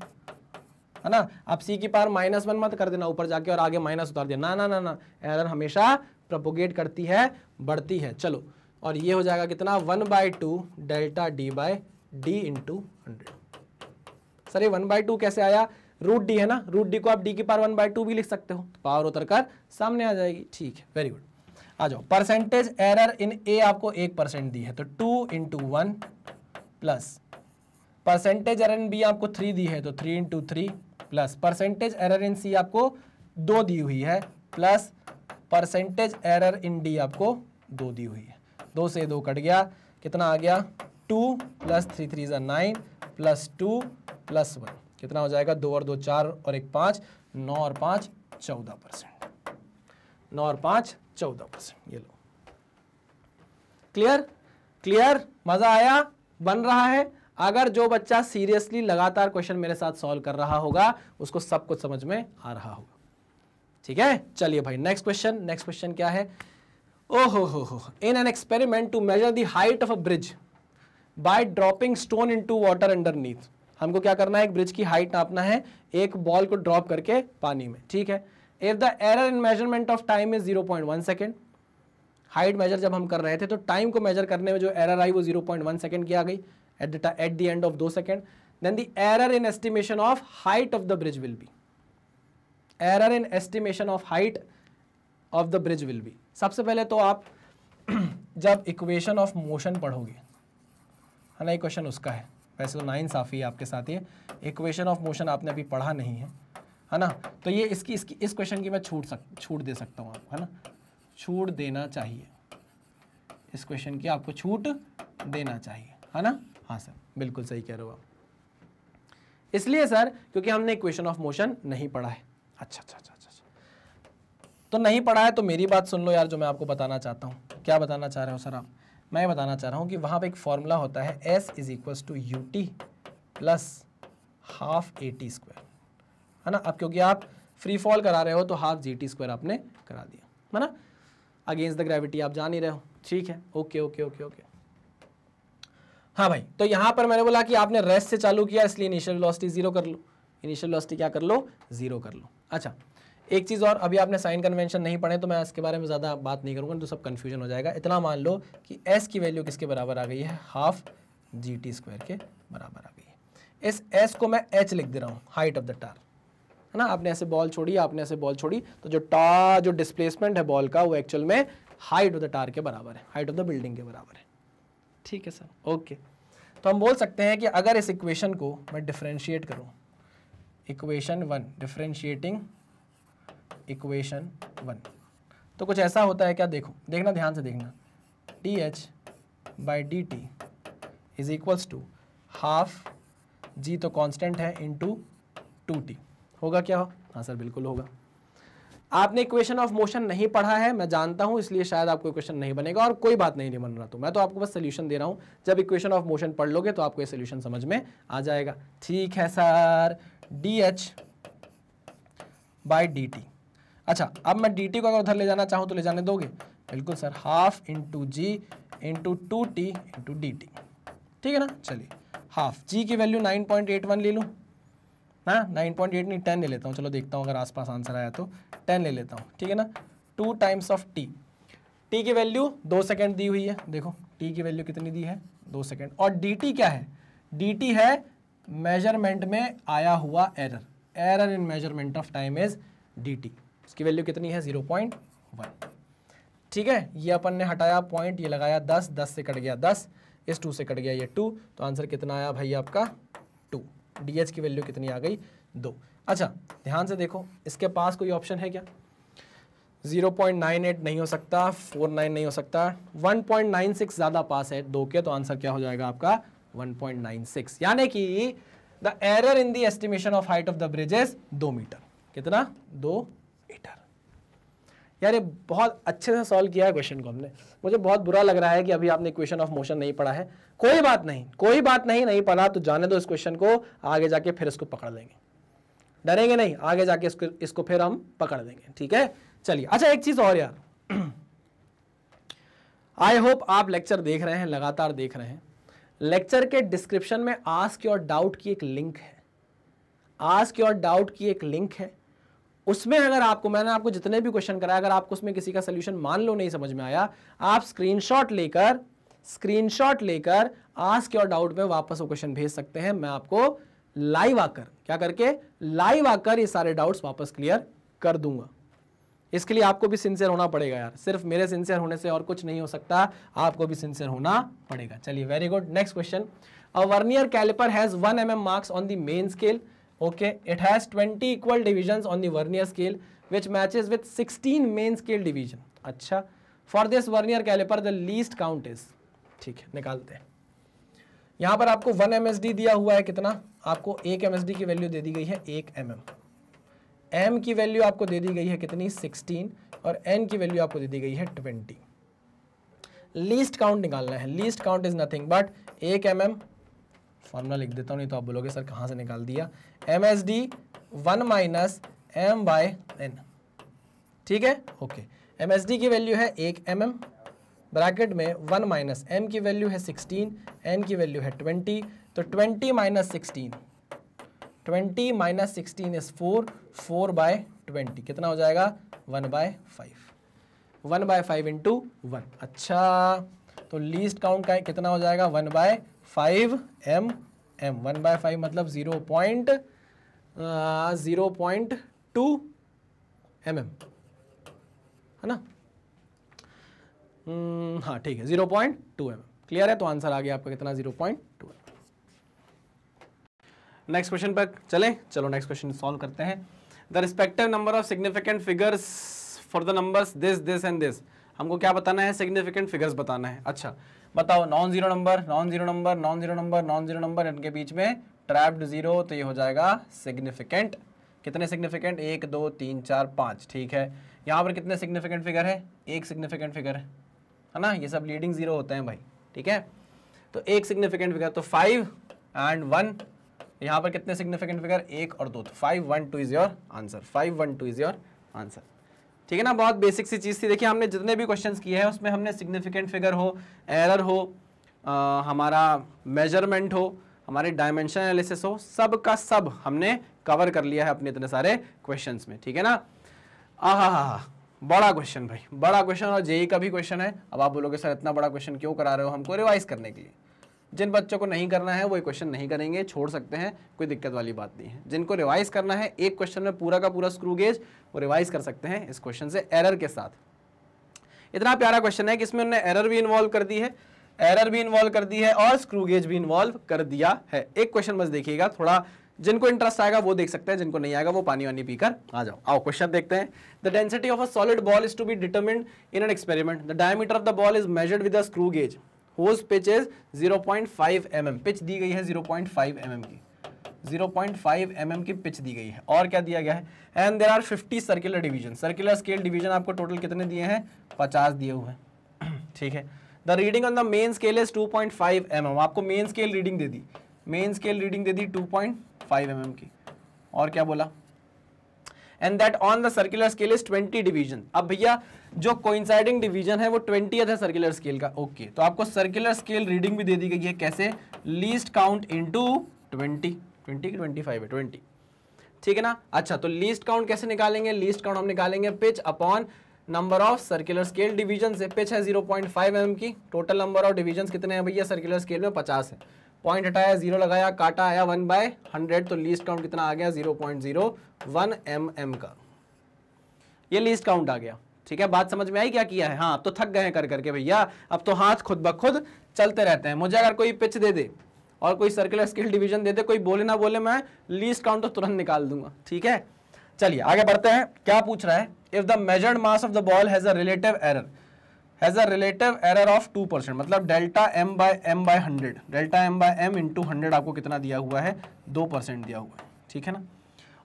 है ना. आप C की power -1 मत कर देना ऊपर जाके और आगे माइनस उतार देना, ना, एरर हमेशा प्रोपोगेट करती है, बढ़ती है. चलो, और ये हो जाएगा कितना 1/2 delta D by D into 100. Sir ये 1/2 कैसे आया? रूट डी है ना, रूट डी को आप D की पावर 1/2 भी लिख सकते हो, पावर उतर कर सामने आ जाएगी. ठीक है, वेरी गुड. आ जाओ. परसेंटेज एरर इन A आपको 1% दी है तो 2 इंटू 1 प्लस परसेंटेज एरर इन B आपको 3 दी है तो 3 इंटू 3 प्लस परसेंटेज एरर इन C आपको 2 दी हुई है प्लस परसेंटेज एरर इन D आपको 2 दी हुई है. 2 से 2 कट गया, कितना आ गया 2 प्लस 3 3 = 9 प्लस 2 प्लस 1 कितना हो जाएगा 2 और 2 4 और 1 5 9 और 5 14%. 9 और 5 14%. ये लो. क्लियर, मजा आया? बन रहा है. अगर जो बच्चा सीरियसली लगातार क्वेश्चन मेरे साथ सॉल्व कर रहा होगा उसको सब कुछ समझ में आ रहा होगा. ठीक है, चलिए भाई नेक्स्ट क्वेश्चन क्या है? ओहो, in an experiment to measure the height of a bridge by dropping stone into water underneath. हमको क्या करना है? एक ब्रिज की हाइट नापना है एक बॉल को ड्रॉप करके पानी में. ठीक है. If the error in measurement of time is 0.1 second. Height measure जब हम कर रहे थे तो टाइम को मेजर करने में जो एरर आई वो 0.1 सेकेंड की आ गई at the end of 2 seconds. Then the error in estimation of height of the bridge will be. Error in estimation of height of the bridge will be. सबसे पहले तो आप जब इक्वेशन ऑफ मोशन पढ़ोगे, है ना, ये क्वेश्चन उसका है. वैसे तो नाइंसाफ़ी है आपके साथ, ये इक्वेशन ऑफ मोशन आपने अभी पढ़ा नहीं है ना. तो ये इसकी इस क्वेश्चन की मैं छूट दे सकता हूँ आपको, है ना. छूट देना चाहिए, इस क्वेश्चन की आपको छूट देना चाहिए, है ना. हाँ सर, बिल्कुल सही कह रहे हो आप. इसलिए सर क्योंकि हमने इक्वेशन ऑफ मोशन नहीं पढ़ा है. अच्छा, तो नहीं पढ़ा है तो मेरी बात सुन लो यार, जो मैं आपको बताना चाहता हूँ. क्या बताना चाह रहे हो सर आप? मैं बताना चाह रहा हूँ कि वहाँ पे एक फॉर्मूला होता है S is equals to UT plus half AT square, है ना. अब क्योंकि आप फ्री फॉल करा रहे हो तो हाफ GT स्क्वायर आपने करा दिया, है ना. अगेंस्ट द ग्रेविटी आप जान ही रहे हो. ठीक है, ओके. हाँ भाई, तो यहाँ पर मैंने बोला कि आपने रेस्ट से चालू किया इसलिए इनिशियल वेलोसिटी 0 कर लो. इनिशियल वेलोसिटी क्या कर लो? 0 कर लो. अच्छा, एक चीज़ और, अभी आपने साइन कन्वेंशन नहीं पढ़े तो मैं इसके बारे में ज़्यादा बात नहीं करूँगा तो सब कन्फ्यूजन हो जाएगा. इतना मान लो कि S की वैल्यू किसके बराबर आ गई है? हाफ GT स्क्वायर के बराबर आ गई है. इस S को मैं H लिख दे रहा हूँ, हाइट ऑफ द टार, है ना. आपने ऐसे बॉल छोड़ी, तो जो डिस्प्लेसमेंट है बॉल का वो एक्चुअल में हाइट ऑफ द टार के बराबर है, हाइट ऑफ द बिल्डिंग के बराबर है. ठीक है सर, ओके. तो हम बोल सकते हैं कि अगर इस इक्वेशन को मैं डिफरेंशिएट करूं, इक्वेशन 1 डिफरेंशिएटिंग इक्वेशन 1, तो कुछ ऐसा होता है क्या? देखना ध्यान से देखना. dH by dt is equals to half g तो कांस्टेंट है इंटू 2t. होगा क्या? हाँ सर, बिल्कुल होगा. आपने इक्वेशन ऑफ मोशन नहीं पढ़ा है, मैं जानता हूं, इसलिए शायद आपको इक्वेशन नहीं बनेगा और कोई बात नहीं बन रहा. तो मैं तो आपको बस सोल्यूशन दे रहा हूं. जब इक्वेशन ऑफ मोशन पढ़ लोगे तो आपको ये सोल्यूशन समझ में आ जाएगा. ठीक है सर. DH by dt. अच्छा, अब मैं dt को अगर उधर ले जाना चाहूँ तो ले जाने दोगे? बिल्कुल सर. हाफ इंटू जी इंटू 2t इंटू dt. ठीक है ना. चलिए, हाफ g की वैल्यू 9.81 ले लूँ ना. 9.8 नहीं, 10 ले लेता हूँ. चलो देखता हूँ अगर आसपास आंसर आया तो 10 ले लेता हूँ. ठीक है ना. 2 टाइम्स ऑफ t. t की वैल्यू 2 सेकेंड दी हुई है. देखो t की वैल्यू कितनी दी है? 2 सेकेंड. और dt क्या है? dt है मेजरमेंट में आया हुआ error. Error in measurement of time is dt. इसकी वैल्यू कितनी है? 0.1. ठीक है. ये अपन ने हटाया पॉइंट, ये लगाया 10, 10 से कट गया 10, इस 2 से कट गया ये 2, तो आंसर कितना आया भाई आपका? 2. DH की वैल्यू कितनी आ गई? 2. अच्छा, ध्यान से देखो, इसके पास कोई ऑप्शन है क्या? 0.98 नहीं हो सकता, 49 नहीं हो सकता, 1.96 ज्यादा पास है 2 के, तो आंसर क्या हो जाएगा आपका 1.96, यानी कि the error in the estimation of height of the bridge is 2 metre. कितना? 2 मीटर। यार ये बहुत अच्छे से सॉल्व किया है क्वेश्चन को हमने। मुझे बहुत बुरा लग रहा है कि अभी आपने इक्वेशन ऑफ मोशन नहीं पढ़ा है। कोई बात नहीं, कोई बात नहीं, नहीं पढ़ा तो जाने दो इस क्वेश्चन को, आगे जाके फिर इसको पकड़ लेंगे, डरेंगे नहीं, आगे जाके इसको फिर हम पकड़ लेंगे, ठीक है। चलिए, अच्छा एक चीज और यार, आई होप आप लेक्चर देख रहे हैं, लगातार देख रहे हैं। लेक्चर के डिस्क्रिप्शन में आस्क योर डाउट की एक लिंक है, आस्क योर डाउट की एक लिंक है। उसमें अगर आपको, मैंने आपको जितने भी क्वेश्चन कराया, अगर आपको उसमें किसी का सोल्यूशन मान लो नहीं समझ में आया, आप स्क्रीनशॉट लेकर आस्क योर डाउट में वापस वो क्वेश्चन भेज सकते हैं। मैं आपको लाइव आकर, क्या करके, लाइव आकर ये सारे डाउट्स वापस क्लियर कर दूंगा। इसके लिए आपको भी सिंसियर होना पड़ेगा यार, सिर्फ मेरे सिंसियर होने से और कुछ नहीं हो सकता, आपको भी सिंसियर होना पड़ेगा। चलिए, very good. Next question, a vernier caliper has 1 mm marks on the main scale, okay, it has 20 equal divisions on the vernier scale which matches with 16 main scale division। अच्छा, for this vernier caliper the least count is, ठीक है, निकालते हैं। यहां पर आपको 1 MSD दिया हुआ है, कितना? आपको 1 MSD की वैल्यू दे दी गई है 1 mm, m की वैल्यू आपको दे दी गई है कितनी? 16, और n की वैल्यू आपको दे दी गई है 20। लीस्ट काउंट निकालना है। Least count is nothing but 1 mm, formula लिख देता हूं नहीं तो आप बोलोगे सर कहां से निकाल दिया, MSD 1 minus m by n, ठीक है, ओके। MSD की वैल्यू है 1 mm, ब्रैकेट में 1 माइनस m की वैल्यू है 16, n की वैल्यू है 20, तो 20 माइनस 16, 20 माइनस 16 इज 4, 4 बाय 20 कितना हो जाएगा? 1/5, 1/5 इंटू 1। अच्छा, तो लीस्ट काउंट का कितना हो जाएगा? 1/5 mm, 1/5 मतलब 0.2 mm, है ना? हाँ ठीक है, 0.2 mm। क्लियर है? तो आंसर आ गया आपका कितना? 0.2। नेक्स्ट क्वेश्चन पर चलें। चलो नेक्स्ट क्वेश्चन सॉल्व करते हैं। The respective number of significant figures for the numbers this this and this. हमको क्या बताना है? सिग्निफिकेंट फिगर्स बताना है। अच्छा बताओ, non zero number, non zero number, non zero number, non zero number, इनके बीच में ट्रैप्ड जीरो, तो ये हो जाएगा सिग्निफिकेंट। कितने सिग्निफिकेंट? 1 2 3 4 5, ठीक है। यहाँ पर कितने सिग्निफिकेंट फिगर है? एक सिग्निफिकेंट फिगर है ना? ये सब लीडिंग जीरो होते हैं भाई, ठीक है। तो एक सिग्निफिकेंट फिगर, तो 5 एंड 1। यहाँ पर कितने सिग्निफिकेंट फिगर? 1 और 2, तो 5 1 2 is your answer, 5 1 2 is your answer, ठीक है ना। बहुत बेसिक सी चीज़ थी। देखिए हमने जितने भी क्वेश्चंस किए हैं उसमें हमने सिग्निफिकेंट फिगर हो, एरर हो, हमारा मेजरमेंट हो, हमारे डायमेंशन एनालिसिस हो, सब का सब हमने कवर कर लिया है अपने इतने सारे क्वेश्चंस में, ठीक है ना। आहा, बड़ा क्वेश्चन भाई, बड़ा क्वेश्चन, और जेई का भी क्वेश्चन है। अब आप बोलोगे सर इतना बड़ा क्वेश्चन क्यों करा रहे हो? हमको रिवाइज करने के लिए। जिन बच्चों को नहीं करना है वो क्वेश्चन नहीं करेंगे, छोड़ सकते हैं, कोई दिक्कत वाली बात नहीं है। जिनको रिवाइज करना है एक क्वेश्चन में पूरा का पूरा स्क्रू गेज, वो रिवाइज कर सकते हैं इस क्वेश्चन से एरर के साथ। इतना प्यारा क्वेश्चन है कि इसमें उन्होंने एरर भी इन्वॉल्व कर दी है, एरर भी इन्वॉल्व कर दी है और स्क्रू गेज भी इन्वॉल्व कर दिया है। एक क्वेश्चन बस देखिएगा, थोड़ा जिनको इंटरेस्ट आएगा वो देख सकते हैं, जिनको नहीं आएगा वो पानी वानी पीकर आ जाओ। आओ क्वेश्चन देखते हैं। The density of a solid ball is to be determined in an experiment. The diameter of the ball is measured with a screw gauge whose pitch is 0.5 mm। Pitch दी गई है 0.5 mm की, 0.5 mm की pitch दी गई है। और क्या दिया गया है? And there are 50 circular division. Circular scale division आपको टोटल कितने दिए हैं? 50 दिए हुए हैं, ठीक है। The reading on the main scale is 2.5 mm। आपको मेन स्केल रीडिंग दे दी, मेन स्केल रीडिंग दे दी 2.5 mm की। और क्या बोला? And that on the circular scale is 20 division. अब भैया जो कोइंसाइडिंग डिवीजन है वो 20th है सर्कुलर स्केल का, ओके। तो आपको सर्कुलर स्केल रीडिंग भी दे दी गई है, कैसे? लीस्ट काउंट इनटू 20, 20 की 25 है 20, ठीक है ना। अच्छा तो लीस्ट काउंट कैसे निकालेंगे? लीस्ट काउंट हम निकालेंगे pitch upon number of circular scale division से। पिच है 0.5 mm की, टोटल नंबर ऑफ डिवीजन कितने हैं भैया? सर्कुलर स्केल में 50 है। पॉइंट हटाया, 0 लगाया, काटा, आया 1/100, तो लीस्ट काउंट कितना आ गया? 0.01 mm का। ये लीस्ट काउंट आ गया, ठीक है। बात समझ में आई क्या किया है? हाँ, अब तो थक गए हैं कर करके भैया, अब तो हाथ खुद ब खुद चलते रहते हैं। मुझे अगर कोई पिच दे दे और कोई सर्कुलर स्केल डिवीजन दे दे, कोई बोले ना बोले, मैं लीस्ट काउंट तो तुरंत निकाल दूंगा, ठीक है। चलिए आगे बढ़ते हैं, क्या पूछ रहा है, if the measured mass of the ball has a relative error of 2%, मतलब delta m by 100, delta m by m into 100 आपको कितना दिया हुआ है, 2% दिया हुआ है, ठीक है ना।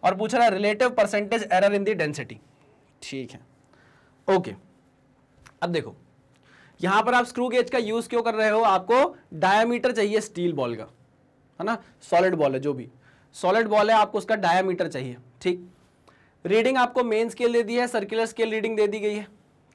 और पूछ रहा है रिलेटिव परसेंटेज एरर इन दी डेंसिटी, ठीक है, ओके। अब देखो यहां पर आप स्क्रू गेज का यूज क्यों कर रहे हो, आपको डायामीटर चाहिए स्टील बॉल का, है ना, सॉलिड बॉल है, जो भी सॉलिड बॉल है आपको उसका डायामीटर चाहिए, ठीक। रीडिंग आपको मेन स्केल दे दी है, सर्कुलर स्केल रीडिंग दे दी गई है,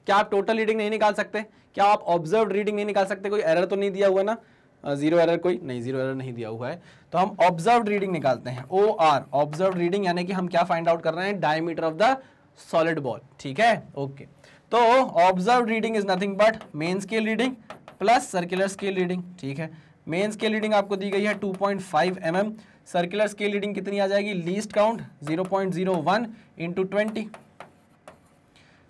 क्या आप टोटल रीडिंग नहीं निकाल सकते, क्या आप ऑब्जर्व्ड रीडिंग नहीं निकाल सकते, कोई एरर तो नहीं दिया हुआ ना, जीरो एरर, कोई नहीं, जीरो एरर नहीं दिया हुआ है, तो हम ऑब्जर्व्ड रीडिंग निकालते हैं, OR ऑब्जर्व्ड रीडिंग, यानी कि हम क्या फाइंड आउट कर रहे हैं, diameter of the solid ball, ठीक है, ओके। तो observed reading is nothing but main scale reading plus circular scale reading, ठीक है। मेन स्केल रीडिंग आपको दी गई है 2.5 mm, सर्कुलर स्केल रीडिंग कितनी आ जाएगी, लीस्ट काउंट 0.01 इंटू 20,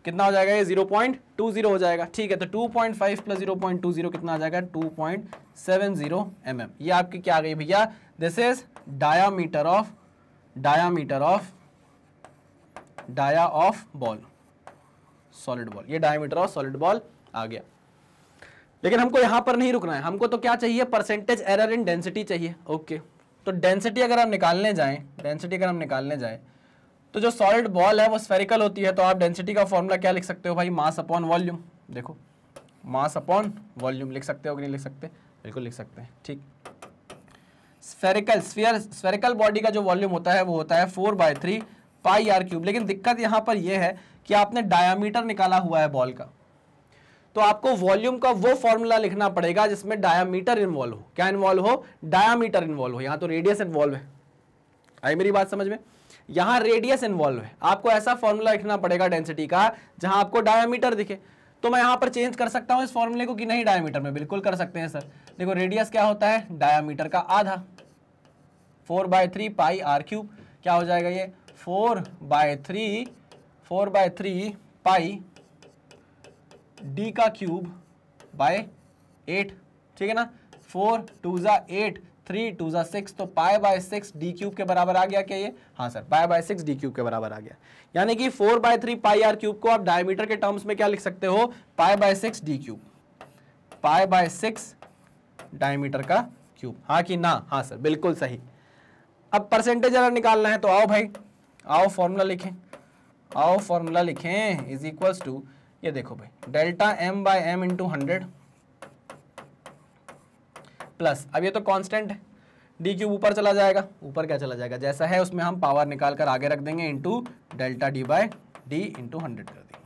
कितना हो जाएगा ये, 0.20 हो जाएगा, ठीक है। तो 2.5 प्लस 0.20 कितना आ जाएगा, 2.70 mm। ये आपकी क्या आ गई भैया, this is diameter of ball, solid ball, ये डायमीटर ऑफ सॉलिड बॉल आ गया। लेकिन हमको यहां पर नहीं रुकना है, हमको तो क्या चाहिए, परसेंटेज एरर इन डेंसिटी चाहिए, ओके। तो डेंसिटी अगर हम निकालने जाएं, तो जो सॉलिड बॉल है वो स्फेरिकल होती है, तो आप डेंसिटी का फॉर्मूला क्या लिख सकते हो भाई, मास अपॉन वॉल्यूम, देखो मास अपॉन वॉल्यूम लिख सकते हो कि नहीं लिख सकते, बिल्कुल लिख सकते हैं, ठीक। स्फेरिकल बॉडी का जो वॉल्यूम होता है वो होता है 4/3 पाई r क्यूब। लेकिन दिक्कत यहां पर यह है कि आपने डायामीटर निकाला हुआ है बॉल का, तो आपको वॉल्यूम का वो फॉर्मूला लिखना पड़ेगा जिसमें डायामीटर इन्वॉल्व हो, क्या इन्वॉल्व हो, डायामीटर इन्वॉल्व हो। यहां तो रेडियस इन्वॉल्व है, आई मेरी बात समझ में, यहां रेडियस इन्वॉल्व है, आपको ऐसा फॉर्मूला लिखना पड़ेगा डेंसिटी का जहां आपको डायामीटर दिखे। तो मैं यहां पर चेंज कर सकता हूं इस फॉर्मूले को कि नहीं, डायामीटर में बिल्कुल कर सकते हैं सर। देखो रेडियस क्या होता है, डायामीटर का आधा, 4/3 पाई r क्यूब, क्या हो जाएगा ये, 4/3 पाई d का क्यूब बाय 8, ठीक है ना, 4 2 जा 8, 3 2 जा 6, तो π/6 d क्यूब के बराबर आ गया क्या ये, हाँ सर, π/6 d क्यूब के बराबर आ गया। यानी कि 4/3 पाई r क्यूब को आप डायमीटर के टर्म्स में क्या लिख सकते हो, π/6 d क्यूब, π/6 डायमीटर का क्यूब, हाँ कि ना, हाँ सर बिल्कुल सही। अब परसेंटेज एरर निकालना है, तो आओ भाई, आओ फॉर्मूला लिखें, इज इक्वल्स टू, ये देखो भाई, delta m by m into 100 plus, अब ये तो कांस्टेंट है, d क्यूब ऊपर चला जाएगा, ऊपर क्या चला जाएगा, जैसा है उसमें हम पावर निकाल कर आगे रख देंगे, into delta d by d into 100 कर देंगे।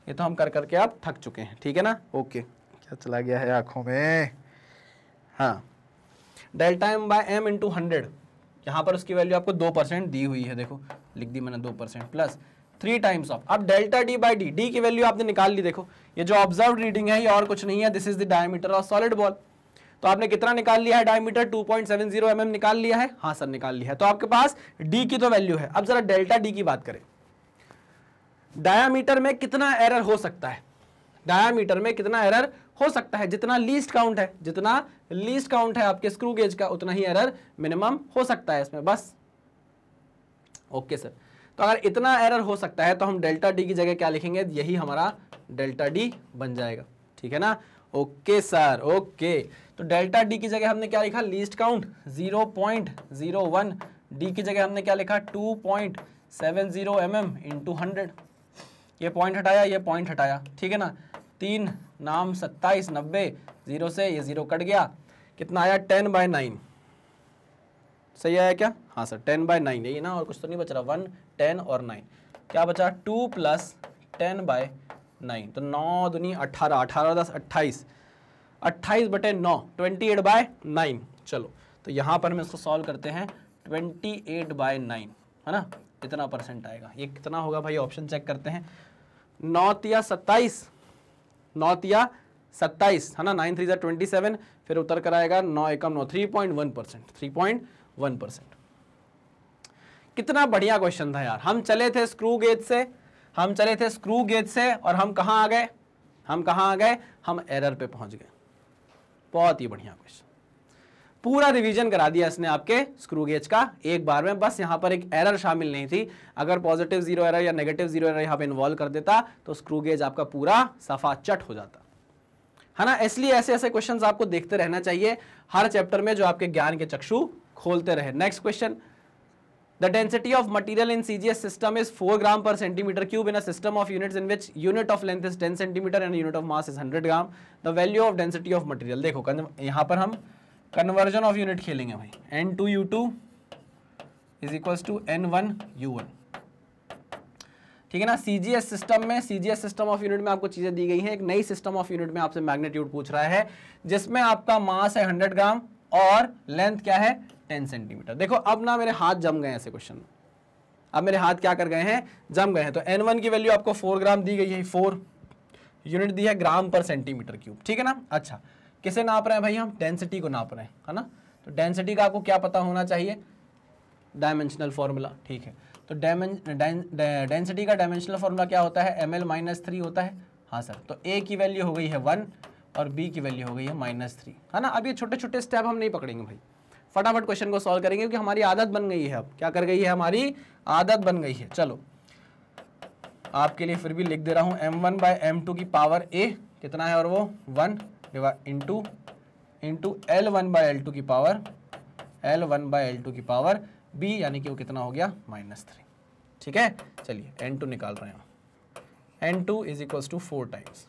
ये तो हम कर करके आप थक चुके हैं, ठीक है ना, ओके। क्या चला गया है आंखों में, हाँ, delta m by m into 100, यहाँ पर उसकी वैल्यू आपको 2% दी हुई है, देखो लिख दी मैंने 2% प्लस 3 टाइम्स ऑफ, अब डेल्टा d बाई डी की वैल्यू आपने निकाल ली, देखो ये जो ऑब्जर्व रीडिंग है ये और कुछ नहीं है, this is the diameter of solid ball. तो आपने कितना निकाल लिया है, डायमीटर 2.70 mm निकाल लिया है, हाँ सर निकाल लिया है। तो आपके पास d की तो वैल्यू है। अब जरा डेल्टा d की बात करें, डायामीटर में कितना एरर हो सकता है, डायामीटर में कितना एरर हो सकता है, जितना लीस्ट काउंट है आपके स्क्रू गेज का, उतना ही एरर मिनिमम हो सकता है इसमें, बस, ओके सर। तो अगर इतना एरर हो सकता है तो हम डेल्टा डी की जगह क्या लिखेंगे, यही हमारा डेल्टा डी बन जाएगा, ठीक है ना, ओके सर, ओके। तो डेल्टा डी की जगह हमने क्या लिखा, लीस्ट काउंट 0.01, डी की जगह हमने क्या लिखा, 2.70 mm इंटू 100, ये पॉइंट हटाया, ठीक है ना, 3 नाम 27 90, 0 से ये 0 कट गया, कितना आया, 10/9, सही आया क्या, हाँ सर 10/9, यही ना, और कुछ तो नहीं बच रहा, 1 10 और 9, क्या बचा, 2 प्लस 10/9, तो 9 दूनी 18, 18 10 28, 28/9, 28/9। चलो तो यहाँ पर हम इसको सॉल्व करते हैं, 28/9 है ना, इतना परसेंट आएगा। ये कितना होगा भाई, ऑप्शन चेक करते हैं, 9 तिया 27, 9 तिया 27 है ना, 9 3 27, फिर उतर कर आएगा 9 एकम 9, 3.1%, 3.1%। कितना बढ़िया क्वेश्चन था यार। हम चले थे स्क्रू गेज से, और हम कहाँ आ गए, हम एरर पे पहुंच गए। बहुत ही बढ़िया क्वेश्चन। पूरा रिवीजन करा दिया इसने आपके स्क्रू गेज का एक बार में। बस यहाँ पर एक एरर शामिल नहीं थी, अगर पॉजिटिव जीरो एरर या नेगेटिव जीरो एरर यहाँ पे इन्वॉल्व कर देता तो स्क्रू गेज आपका पूरा सफा चट हो जाता, है ना। इसलिए ऐसे ऐसे क्वेश्चंस आपको देखते रहना चाहिए हर चैप्टर में, जो आपके ज्ञान के चक्षु खोलते रहे। Next question, the density of material in CGS system is 4 gram per centimeter cube in a system of units in which unit of length is 10 centimeter and unit of mass is 100 gram. The value of density of material, देखो यहाँ पर हम conversion of unit खेलेंगे भाई, N2U2 is equals to N1U1, ठीक है ना। CGS system में, CGS सिस्टम ऑफ यूनिट में आपको चीजें दी गई हैं। एक नई सिस्टम ऑफ यूनिट में आपसे मैग्नीट्यूड पूछ रहा है जिसमें आपका मास है 100 ग्राम और लेंथ क्या है 10 सेंटीमीटर। देखो अब ना मेरे हाथ जम गए ऐसे क्वेश्चन में, अब मेरे हाथ क्या कर गए हैं, जम गए हैं। तो N1 की वैल्यू आपको 4 ग्राम दी गई है, 4 यूनिट दी है ग्राम पर सेंटीमीटर क्यूब, ठीक है ना। अच्छा, किसे नाप रहे हैं भाई, हम डेंसिटी को नाप रहे हैं, है ना। तो डेंसिटी का आपको क्या पता होना चाहिए, डायमेंशनल फॉर्मूला, ठीक है। तो डेंसिटी का डायमेंशनल फॉर्मूला क्या होता है, ml-3 होता है। हाँ सर, तो A की वैल्यू हो गई है 1 और B की वैल्यू हो गई है -3, है ना। अब ये छोटे छोटे स्टेप हम नहीं पकड़ेंगे भाई, फटाफट क्वेश्चन को सॉल्व करेंगे क्योंकि हमारी आदत बन गई है। अब क्या कर गई है, हमारी आदत बन गई है। चलो आपके लिए फिर भी लिख दे रहा हूँ, m1/m2 की पावर A कितना है, और वो 1 इंटू L1/L2 की पावर L1/L2 की पावर B, यानी कि वो कितना हो गया -3, ठीक है। चलिए N2 निकाल रहे हैं, N2 is equals to 4 times.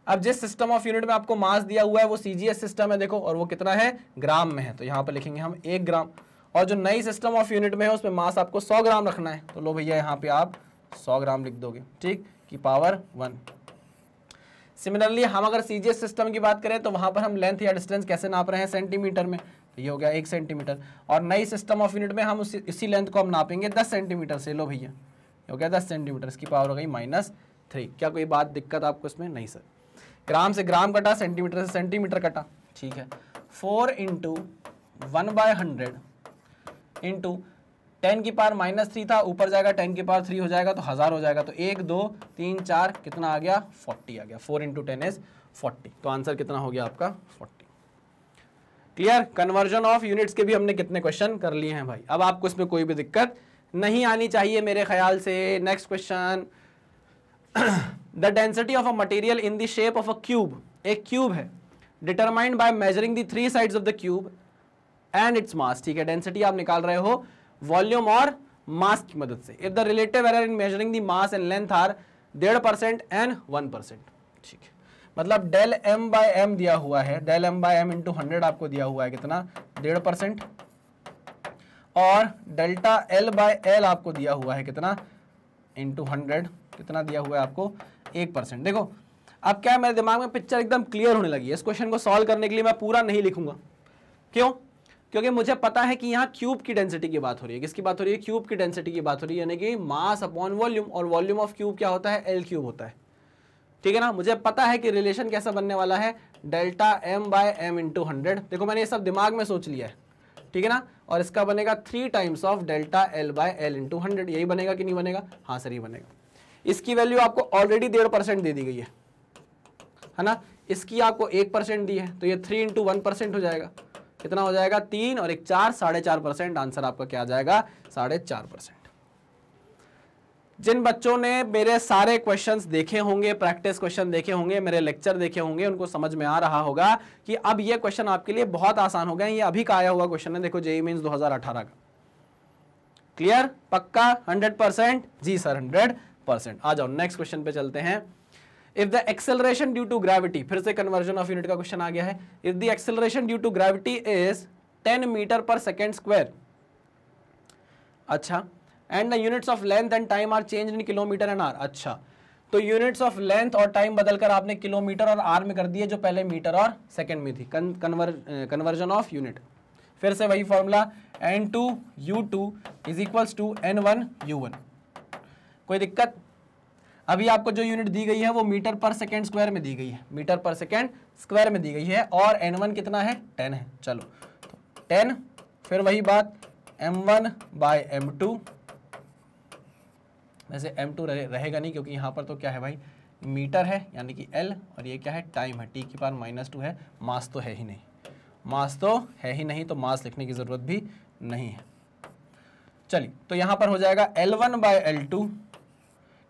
अब जिस सिस्टम ऑफ यूनिट में आपको मास दिया हुआ है वो CGS सिस्टम है, देखो, और वो कितना है, ग्राम में है, तो यहाँ पर लिखेंगे हम 1 ग्राम। और जो नई सिस्टम ऑफ यूनिट में है उसमें मास आपको 100 ग्राम रखना है, तो लो भैया यहाँ पे आप 100 ग्राम लिख दोगे, ठीक, की पावर 1। सिमिलरली हम अगर CGS सिस्टम की बात करें तो वहां पर हम लेंथ या डिस्टेंस कैसे नाप रहे हैं, सेंटीमीटर में, तो ये हो गया 1 सेंटीमीटर। और नई सिस्टम ऑफ यूनिट में हम इसी लेंथ को हम नापेंगे 10 सेंटीमीटर से, लो भैया ये हो गया 10 सेंटीमीटर, इसकी पावर हो गई -3। क्या कोई बात दिक्कत आपको इसमें, नहीं सर। ग्राम से ग्राम कटा, सेंटीमीटर से सेंटीमीटर कटा, ठीक है। 4 इंटू 1/100 इंटू 10 की पावर -3 था, ऊपर जाएगा 10 की पावर 3 हो जाएगा तो 1000 हो जाएगा, तो 1 2 3 4 कितना आ गया, 40 आ गया। 4 इंटू 10 इज 40, तो आंसर कितना हो गया आपका 40। क्लियर। कन्वर्जन ऑफ यूनिट्स के भी हमने कितने क्वेश्चन कर लिए हैं भाई, अब आपको इसमें कोई भी दिक्कत नहीं आनी चाहिए मेरे ख्याल से। Next question, the density of a material in the shape of a cube, एक क्यूब है, determined by measuring the 3 sides of the cube and its mass, ठीक है। डेंसिटी आप निकाल रहे हो वॉल्यूम और मास की मदद से। If the relative error in measuring the mass and length are 1.5% and 1%, ठीक है। मतलब डेल m/m दिया हुआ है, डेल m/m इंटू 100 आपको दिया हुआ है कितना, 1.5%, और डेल्टा l/l आपको दिया हुआ है कितना, इंटू 100 कितना दिया हुआ है आपको, 1%। देखो अब क्या है, मेरे दिमाग में पिक्चर एकदम क्लियर होने लगी है। इस क्वेश्चन को सॉल्व करने के लिए मैं पूरा नहीं लिखूंगा, क्यों, क्योंकि मुझे पता है कि यहाँ क्यूब की डेंसिटी की बात हो रही है। किसकी बात हो रही है, क्यूब की डेंसिटी की बात हो रही है, यानी कि मास अपॉन वॉल्यूम, और वॉल्यूम ऑफ क्यूब क्या होता है, L क्यूब होता है, ठीक है ना। मुझे पता है कि रिलेशन कैसा बनने वाला है, डेल्टा m/m इंटू 100। देखो मैंने ये सब दिमाग में सोच लिया है, ठीक है ना। और इसका बनेगा 3 times of delta l/l into 100, यही बनेगा कि नहीं बनेगा, हाँ सर ये बनेगा। इसकी वैल्यू आपको ऑलरेडी 1.5% दे दी गई है ना। इसकी आपको 1% दी है, तो ये 3 इंटू 1% हो जाएगा, कितना हो जाएगा 3 और 1 4, 4.5%। आंसर आपका क्या आ जाएगा, 4.5%। जिन बच्चों ने मेरे सारे क्वेश्चंस देखे होंगे, प्रैक्टिस क्वेश्चन देखे होंगे, मेरे लेक्चर देखे होंगे, उनको समझ में आ रहा होगा कि अब ये क्वेश्चन आपके लिए बहुत आसान हो गए। ये अभी का आया हुआ क्वेश्चन है, देखो जेईई मेंस 2018 का। क्लियर, पक्का 100%, जी सर 100%। आ जाओ नेक्स्ट क्वेश्चन पे चलते हैं। If the acceleration due to gravity, फिर से कन्वर्जन ऑफ यूनिट का क्वेश्चन आ गया है। If the acceleration due to gravity is 10 metre per second square, अच्छा, and the units of length and time are change in kilometre and hour. अच्छा, तो units of length और time बदलकर आपने किलोमीटर और आर में कर दिए, जो पहले मीटर और सेकंड में थी। कन्वर्जन ऑफ यूनिट, फिर से वही formula, N2U2 is equals to N1U1। कोई दिक्कत, अभी आपको जो यूनिट दी गई है वो मीटर पर सेकेंड स्क्वायर में दी गई है, मीटर पर सेकेंड स्क्वायर में दी गई है, और N1 कितना है, 10 है। चलो तो 10, फिर वही बात m1/m2, वैसे m2 रहेगा नहीं क्योंकि यहाँ पर तो क्या है भाई, मीटर है यानी कि L, और ये क्या है, टाइम है, t की पावर -2 है, मास तो है ही नहीं, मास तो है ही नहीं, तो मास लिखने की जरूरत भी नहीं है। चलिए, तो यहां पर हो जाएगा L1 बाय L2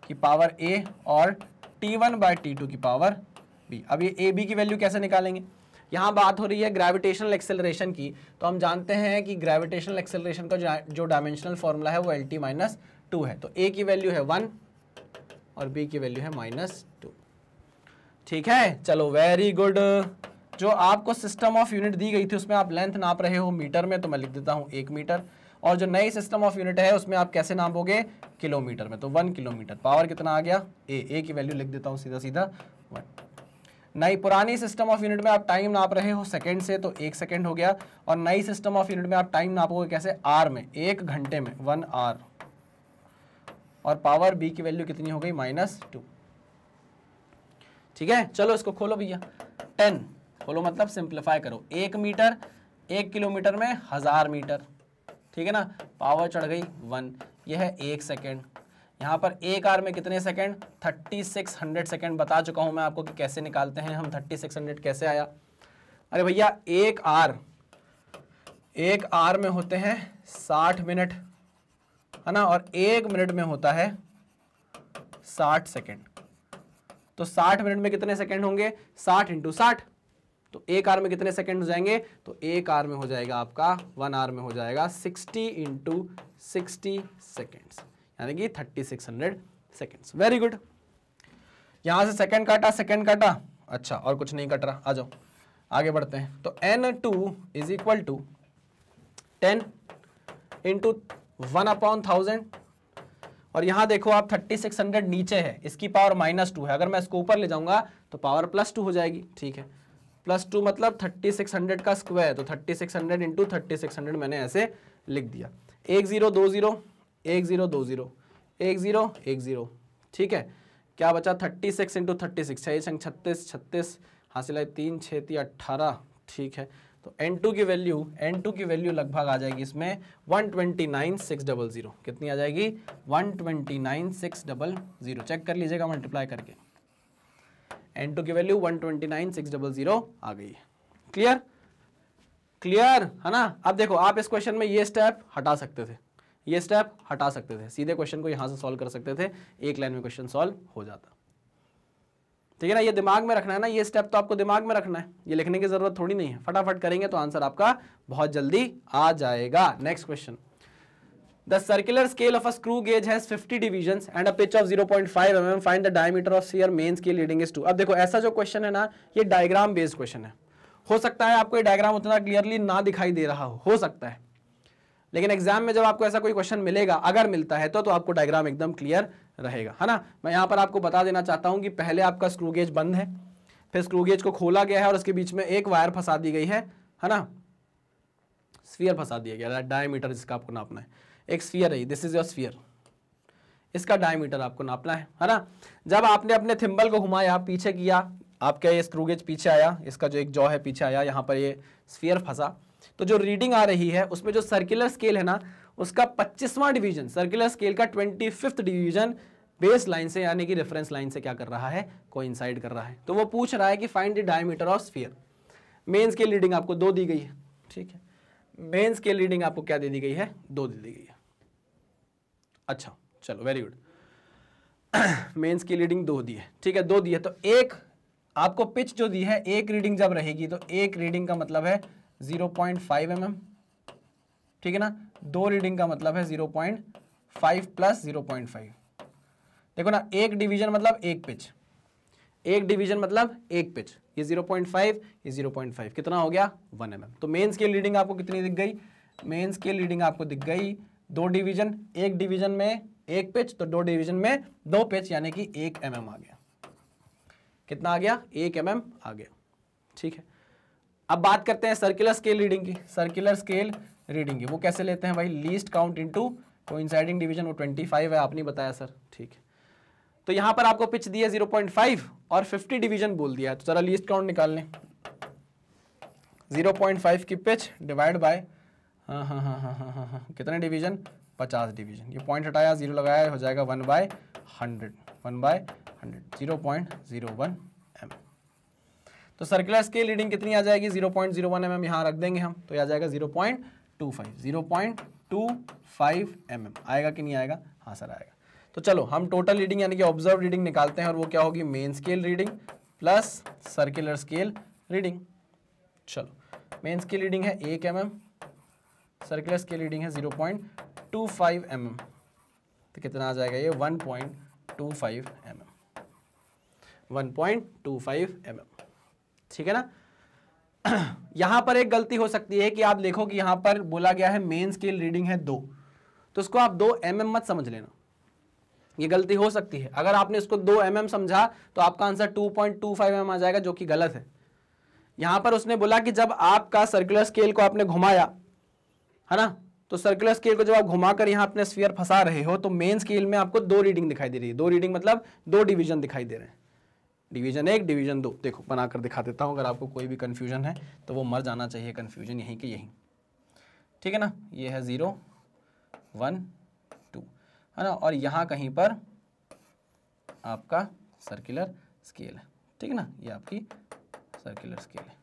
की पावर a और T1 बाय T2 की पावर b। अब ये a b की वैल्यू कैसे निकालेंगे? यहां बात हो रही है ग्रेविटेशनल एक्सेलरेशन की, तो हम जानते हैं कि ग्रेविटेशनल एक्सेलरेशन का जो डायमेंशनल फॉर्मूला है वो LT-2 है। तो a की वैल्यू है 1 और b की वैल्यू है -2। ठीक है, चलो वेरी गुड। जो आपको सिस्टम ऑफ यूनिट दी गई थी उसमें आप लेंथ नाप रहे हो मीटर में, तो मैं लिख देता हूं 1 मीटर, और जो नई सिस्टम ऑफ यूनिट है उसमें आप कैसे नापोगे? किलोमीटर में, तो 1 किलोमीटर। पावर कितना आ गया? ए की वैल्यू लिख देता हूं सीधा सीधा 1। नई पुरानी सिस्टम ऑफ यूनिट में आप टाइम नाप रहे हो सेकंड से, तो 1 सेकंड हो गया, और नई सिस्टम ऑफ यूनिट में आप टाइम नापोगे कैसे? आर में, 1 घंटे में 1 आवर, और पावर बी की वैल्यू कितनी हो गई? -2। ठीक है, चलो इसको खोलो भैया। 10 खोलो मतलब सिंप्लीफाई करो। 1 मीटर 1 किलोमीटर में 1000 मीटर, ठीक है ना, पावर चढ़ गई 1। यह है 1 सेकेंड। यहाँ पर 1 आवर में कितने सेकेंड? 3600 सेकेंड। बता चुका हूँ मैं आपको कि कैसे निकालते हैं हम, 3600 कैसे आया? अरे भैया 1 आवर में होते हैं 60 मिनट, है ना, और 1 मिनट में होता है 60 सेकेंड। तो 60 मिनट में कितने सेकेंड होंगे? 60 × 60। तो 1 आवर में कितने सेकंड हो जाएंगे? तो 1 आवर में हो जाएगा आपका, 1 आवर में हो जाएगा 60 × 60 सेकेंड्स, यानी कि 3600 सेकेंड्स। Very good. यहां से सेकंड काटा, अच्छा और कुछ नहीं कट रहा, आ जाओ आगे बढ़ते हैं। तो N2 इज इक्वल टू 10 × 1/1000, और यहां देखो आप 3600 नीचे है, इसकी पावर -2 है। अगर मैं इसको ऊपर ले जाऊंगा तो पावर +2 हो जाएगी। ठीक है, +2 मतलब 3600 का स्क्वायर, तो 3600 × 3600 मैंने ऐसे लिख दिया। 1 0 2 0 1 0 2 0 1 0 1 0। ठीक है, क्या बचा? 36 × 36, 6 6 36, 36 हासिल है 3 6 3 18। ठीक है, तो N2 की वैल्यू लगभग आ जाएगी इसमें 129,600। कितनी आ जाएगी? 129,600। चेक कर लीजिएगा मल्टीप्लाई करके। N2 की वैल्यू 129,600 आ गई है। क्लियर है ना? अब देखो, आप इस क्वेश्चन में ये स्टेप हटा सकते थे, ये स्टेप हटा सकते थे, सीधे क्वेश्चन को यहां से सॉल्व कर सकते थे, एक लाइन में क्वेश्चन सॉल्व हो जाता। ठीक है ना, ये दिमाग में रखना है ना, ये स्टेप तो आपको दिमाग में रखना है, ये लिखने की जरूरत थोड़ी नहीं है। फटाफट करेंगे तो आंसर आपका बहुत जल्दी आ जाएगा। Next question. The circular scale of a screw gauge has 50 divisions and a pitch of 0.5 mm. Find the diameter of sphere main scale reading is 2। अब देखो, ऐसा जो क्वेश्चन है ना, ये डायग्राम बेस्ड क्वेश्चन है। हो सकता है आपको ये डायग्राम उतना क्लियरली ना दिखाई दे रहा हो सकता है, लेकिन एग्जाम में जब आपको ऐसा कोई क्वेश्चन मिलेगा, अगर मिलता है तो आपको डायग्राम एकदम क्लियर रहेगा, है ना। मैं यहाँ पर आपको बता देना चाहता हूँ कि पहले आपका स्क्रू गेज बंद है, फिर स्क्रू गेज को खोला गया है और उसके बीच में एक वायर फंसा दी गई है ना, स्फीयर फंसा दिया गया, डायमीटर जिसका आपको नापना है। एक स्फीयर है, दिस इज योर स्फीयर, इसका डायमीटर आपको नापना है ना। जब आपने अपने थिम्बल को घुमाया, पीछे किया, आपका ये स्क्रू गेज पीछे आया, इसका जो एक जॉ है पीछे आया, यहाँ पर ये स्फीयर फंसा, तो जो रीडिंग आ रही है उसमें जो सर्कुलर स्केल है ना, उसका 25वां डिवीजन, सर्कुलर स्केल का 25th डिवीजन बेस लाइन से यानी कि रेफरेंस लाइन से क्या कर रहा है? कोइंसाइड कर रहा है। तो वो पूछ रहा है कि find the diameter of sphere. Main scale reading आपको 2 दी गई है। ठीक है, मेन स्केल रीडिंग आपको क्या दे दी गई है? 2 दे दी गई है। अच्छा चलो, very good. Main scale reading 2 दी है। ठीक है, 2 दी है, तो एक आपको पिच जो दी है, एक रीडिंग जब रहेगी तो एक रीडिंग का मतलब है 0.5 mm। ठीक है ना, 2 रीडिंग का मतलब है 0.5 + 0.5। देखो ना, एक डिवीजन मतलब एक पिच, एक डिवीजन मतलब एक पिच, ये 0.5, ये 0.5, कितना हो गया? 1 mm। तो मेन स्केल रीडिंग आपको कितनी दिख गई? मेन स्केल रीडिंग आपको दिख गई 2 डिवीजन, एक डिवीजन में एक पिच, तो 2 डिवीजन में 2 पिच, यानी कि 1 mm आ गया। कितना आ गया? 1 mm आ गया। ठीक है, अब बात करते हैं सर्कुलर स्केल रीडिंग की। सर्कुलर स्केल रीडिंग की वो कैसे लेते हैं भाई? Least count into coinciding division, वो 25 है, आपने बताया सर। ठीक है, तो यहां पर आपको पिच दी है 0.5 और 50 डिवीजन बोल दिया है, तो जरा लीस्ट काउंट निकाल लें। 0.5 की पिच डिवाइड बाय कितने डिवीजन? 50 डिवीजन। ये पॉइंट हटाया, 0 लगाया, हो जाएगा 1/100, 1/100, 0.01 mm। तो सर्कुलर स्केल रीडिंग कितनी आ जाएगी 0.01 mm, यहाँ रख देंगे हम, तो आ जाएगा 0.25 mm आएगा कि नहीं आएगा? हाँ सर आएगा। तो चलो हम टोटल रीडिंग यानी कि ऑब्जर्व रीडिंग निकालते हैं और वो क्या होगी, main scale reading plus circular scale reading. चलो मेन स्केल रीडिंग है 1 mm, सर्कुलर स्केल रीडिंग है 0.25 mm, तो कितना आ जाएगा ये 1.25 mm, 1.25 mm, ठीक है ना। यहां पर एक गलती हो सकती है कि आप देखो कि यहां पर बोला गया है मेन स्केल रीडिंग है 2, तो इसको आप 2 mm मत समझ लेना, ये गलती हो सकती है। अगर आपने इसको 2 mm समझा तो आपका आंसर 2.25 mm आ जाएगा, जो कि गलत है। यहां पर उसने बोला कि जब आपका सर्कुलर स्केल को आपने घुमाया है ना, तो सर्कुलर स्केल को जब आप घुमाकर यहां अपने स्फीयर फंसा रहे हो तो मेन स्केल में आपको 2 रीडिंग दिखाई दे रही है। 2 रीडिंग मतलब 2 डिवीजन दिखाई दे रहे हैं, डिवीजन 1 डिवीजन 2। देखो बनाकर दिखा देता हूं, अगर आपको कोई भी कंफ्यूजन है तो वो मर जाना चाहिए कंफ्यूजन यहीं के यहीं, ठीक है ना। ये है 0 1 2 है ना, और यहाँ कहीं पर आपका सर्कुलर स्केल है, ठीक है ना, ये आपकी सर्कुलर स्केल है।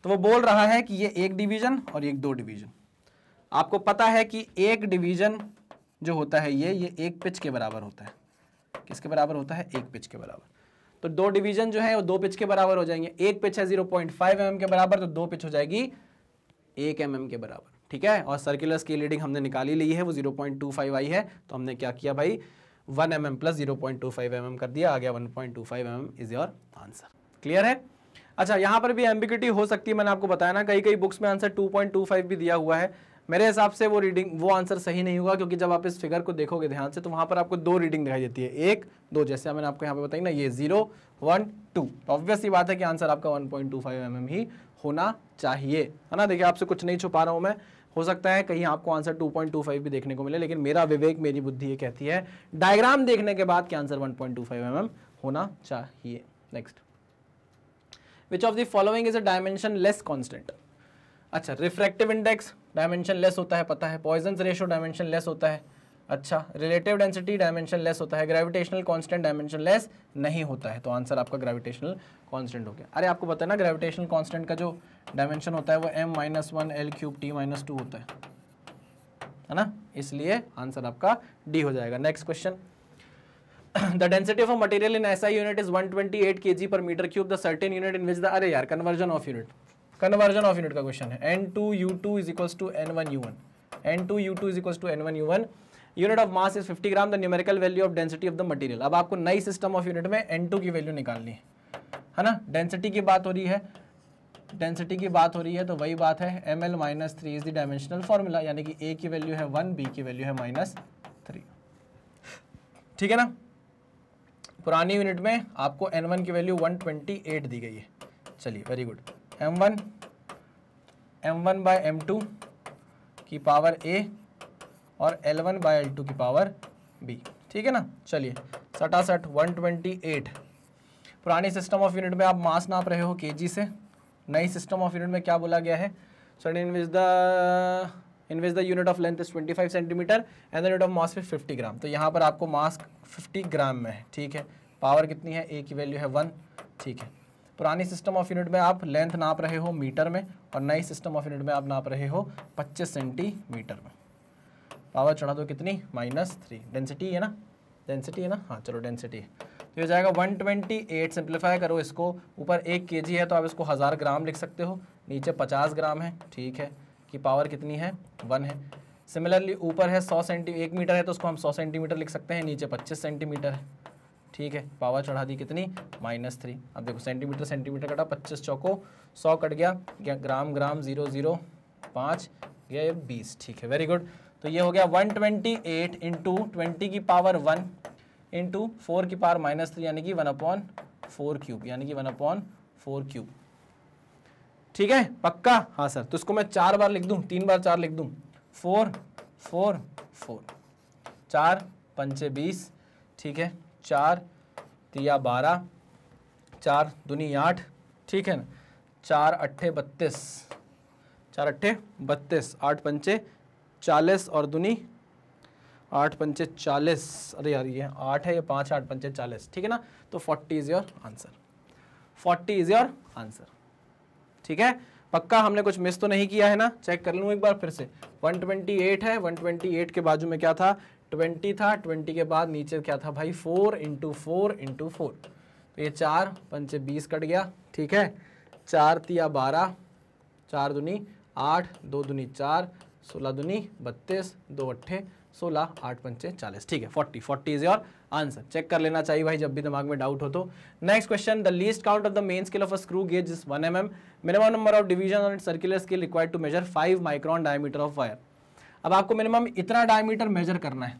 तो वो बोल रहा है कि ये 1 डिवीजन और ये 2 डिवीजन। आपको पता है कि 1 डिवीजन जो होता है ये 1 पिच के बराबर होता है। किसके बराबर होता है? 1 पिच के बराबर। तो 2 डिवीजन जो है वो 2 पिच के बराबर हो जाएंगे। 1 पिच है 0.5 mm के बराबर, तो 2 पिच हो जाएगी 1 mm के बराबर, ठीक है। और सर्कुलर स्केल रीडिंग हमने निकाली ली है, वो 0.25 आई है, तो हमने क्या किया भाई 1 mm प्लस 0.25 mm कर दिया, आ गया 1.25 mm is your answer. Clear है? अच्छा, यहाँ पर भी एम्बिग्यूटी हो सकती है, मैंने आपको बताया ना, कई बुक्स में आंसर 2.25 भी दिया हुआ है। मेरे हिसाब से वो आंसर सही नहीं होगा, क्योंकि जब आप इस फिगर को देखोगे ध्यान से तो वहां पर आपको 2 रीडिंग दिखाई देती है, 1 2, जैसे मैंने आपको यहाँ पे बताई ना, ये 0 1 2। तो ऑब्वियस ही बात है कि आंसर आपका 1.25 mm ही होना चाहिए, है ना। देखिए आपसे कुछ नहीं छुपा रहा हूं मैं, हो सकता है कहीं आपको आंसर 2.25 भी देखने को मिले, लेकिन मेरा विवेक मेरी बुद्धि ये कहती है डायग्राम देखने के बाद कि आंसर 1.25 mm होना चाहिए। Next, which of the following is a dimension less constant. अच्छा, रिफ्रैक्टिव इंडेक्स डायमेंशन लेस होता है, पता है। पॉइजन्स रेशियो डायमेंशन लेस होता है, अच्छा। रिलेटिव डेंसिटी डायमेंशन लेस होता है। ग्रेविटेशनल कांस्टेंट डायमेंशन लेस नहीं होता है, तो आंसर आपका ग्रेविटेशनल कांस्टेंट हो गया। अरे आपको पता है ना, ग्रेविटेशनल कांस्टेंट का जो डायमेंशन होता है वो m-1 L³ T-2 होता है ना, इसलिए आंसर आपका डी हो जाएगा। Next question, the density of a material in SI unit is 128 kg/m3, the certain unit in which the, अरे यार कन्वर्जन ऑफ यूनिट का क्वेश्चन है। N2U2 is equals to N1U1, N2U2 is equals to N1U1, unit of mass is 50 gram, the numerical value of density of the material. अब आपको नई system of unit में N2 की value निकालनी है ना। डेंसिटी की बात हो रही है, तो वही बात है, ml-3 is the dimensional formula, यानी कि A की वैल्यू है 1, B की वैल्यू है -3, ठीक है ना। पुरानी यूनिट में आपको N1 की वैल्यू 128 दी गई है। चलिए very good, m1 bye m2 की पावर a और L1 बाय L2 की पावर b, ठीक है ना। चलिए 128। पुरानी सिस्टम ऑफ यूनिट में आप मास नाप रहे हो kg से, नई सिस्टम ऑफ यूनिट में क्या बोला गया है, in which the unit of length is 25 centimetre and the unit of mass 50 gram. तो यहाँ पर आपको मास 50 ग्राम में है, ठीक है। पावर कितनी है, a की वैल्यू है 1, ठीक है। पुरानी सिस्टम ऑफ यूनिट में आप लेंथ नाप रहे हो मीटर में, और नई सिस्टम ऑफ यूनिट में आप नाप रहे हो 25 सेंटीमीटर में। पावर चढ़ा दो कितनी, -3। डेंसिटी है ना, हाँ चलो डेंसिटी है, तो ये जाएगा 128। सिंप्लीफाई करो इसको, ऊपर 1 kg है तो आप इसको 1000 ग्राम लिख सकते हो, नीचे 50 ग्राम है, ठीक है, कि पावर कितनी है 1 है। सिमिलरली ऊपर है 1 मीटर है तो उसको हम 100 सेंटीमीटर लिख सकते हैं, नीचे 25 सेंटीमीटर है, ठीक है। पावर चढ़ा दी कितनी, -3। अब देखो सेंटीमीटर कटा, 25 चौको 100 कट गया, ग्राम 0.005 गया 20, ठीक है, वेरी गुड। तो ये हो गया 128 इंटू 20 की पावर 1 इंटू 4 की पावर -3, यानी कि 1/4³, यानी कि 1/4³, ठीक है, पक्का। हाँ सर, तो इसको मैं 4 बार लिख दूं, 3 बार 4 लिख दूं, 4 4 4, 4 पंचे 20, ठीक है, 4 तिया 12, 4 दूनी 8, ठीक है ना, 4 अट्ठे 32, 4 अट्ठे 32, 8 पंचे 40 और दूनी 8 पंचे 40, अरे यार ये 8 है, ये 5 8 पंचे 40, ठीक है ना। तो 40 is your answer, 40 is your answer. ठीक है, पक्का हमने कुछ मिस तो नहीं किया है ना? चेक कर लूँ एक बार फिर से। 128 है, 128 के बाजू में क्या था? 20 था, 20 के बाद नीचे क्या था भाई? 4 × 4 × 4, तो ये 4 पंचे 20 कट गया। ठीक है, 4 तिया 12, 4 दूनी 8, 2 दूनी 4, 16 दूनी 32, 2 अट्ठे 16, 8 पंचे 40। ठीक है, 40 इज योर आंसर। चेक कर लेना चाहिए भाई जब भी दिमाग में डाउट हो तो। Next question, the least count of the main scale of a screw gauge is 1 mm, minimum number of division on it circular scale required to measure 5 micron diameter of wire. अब आपको minimum इतना diameter major करना है,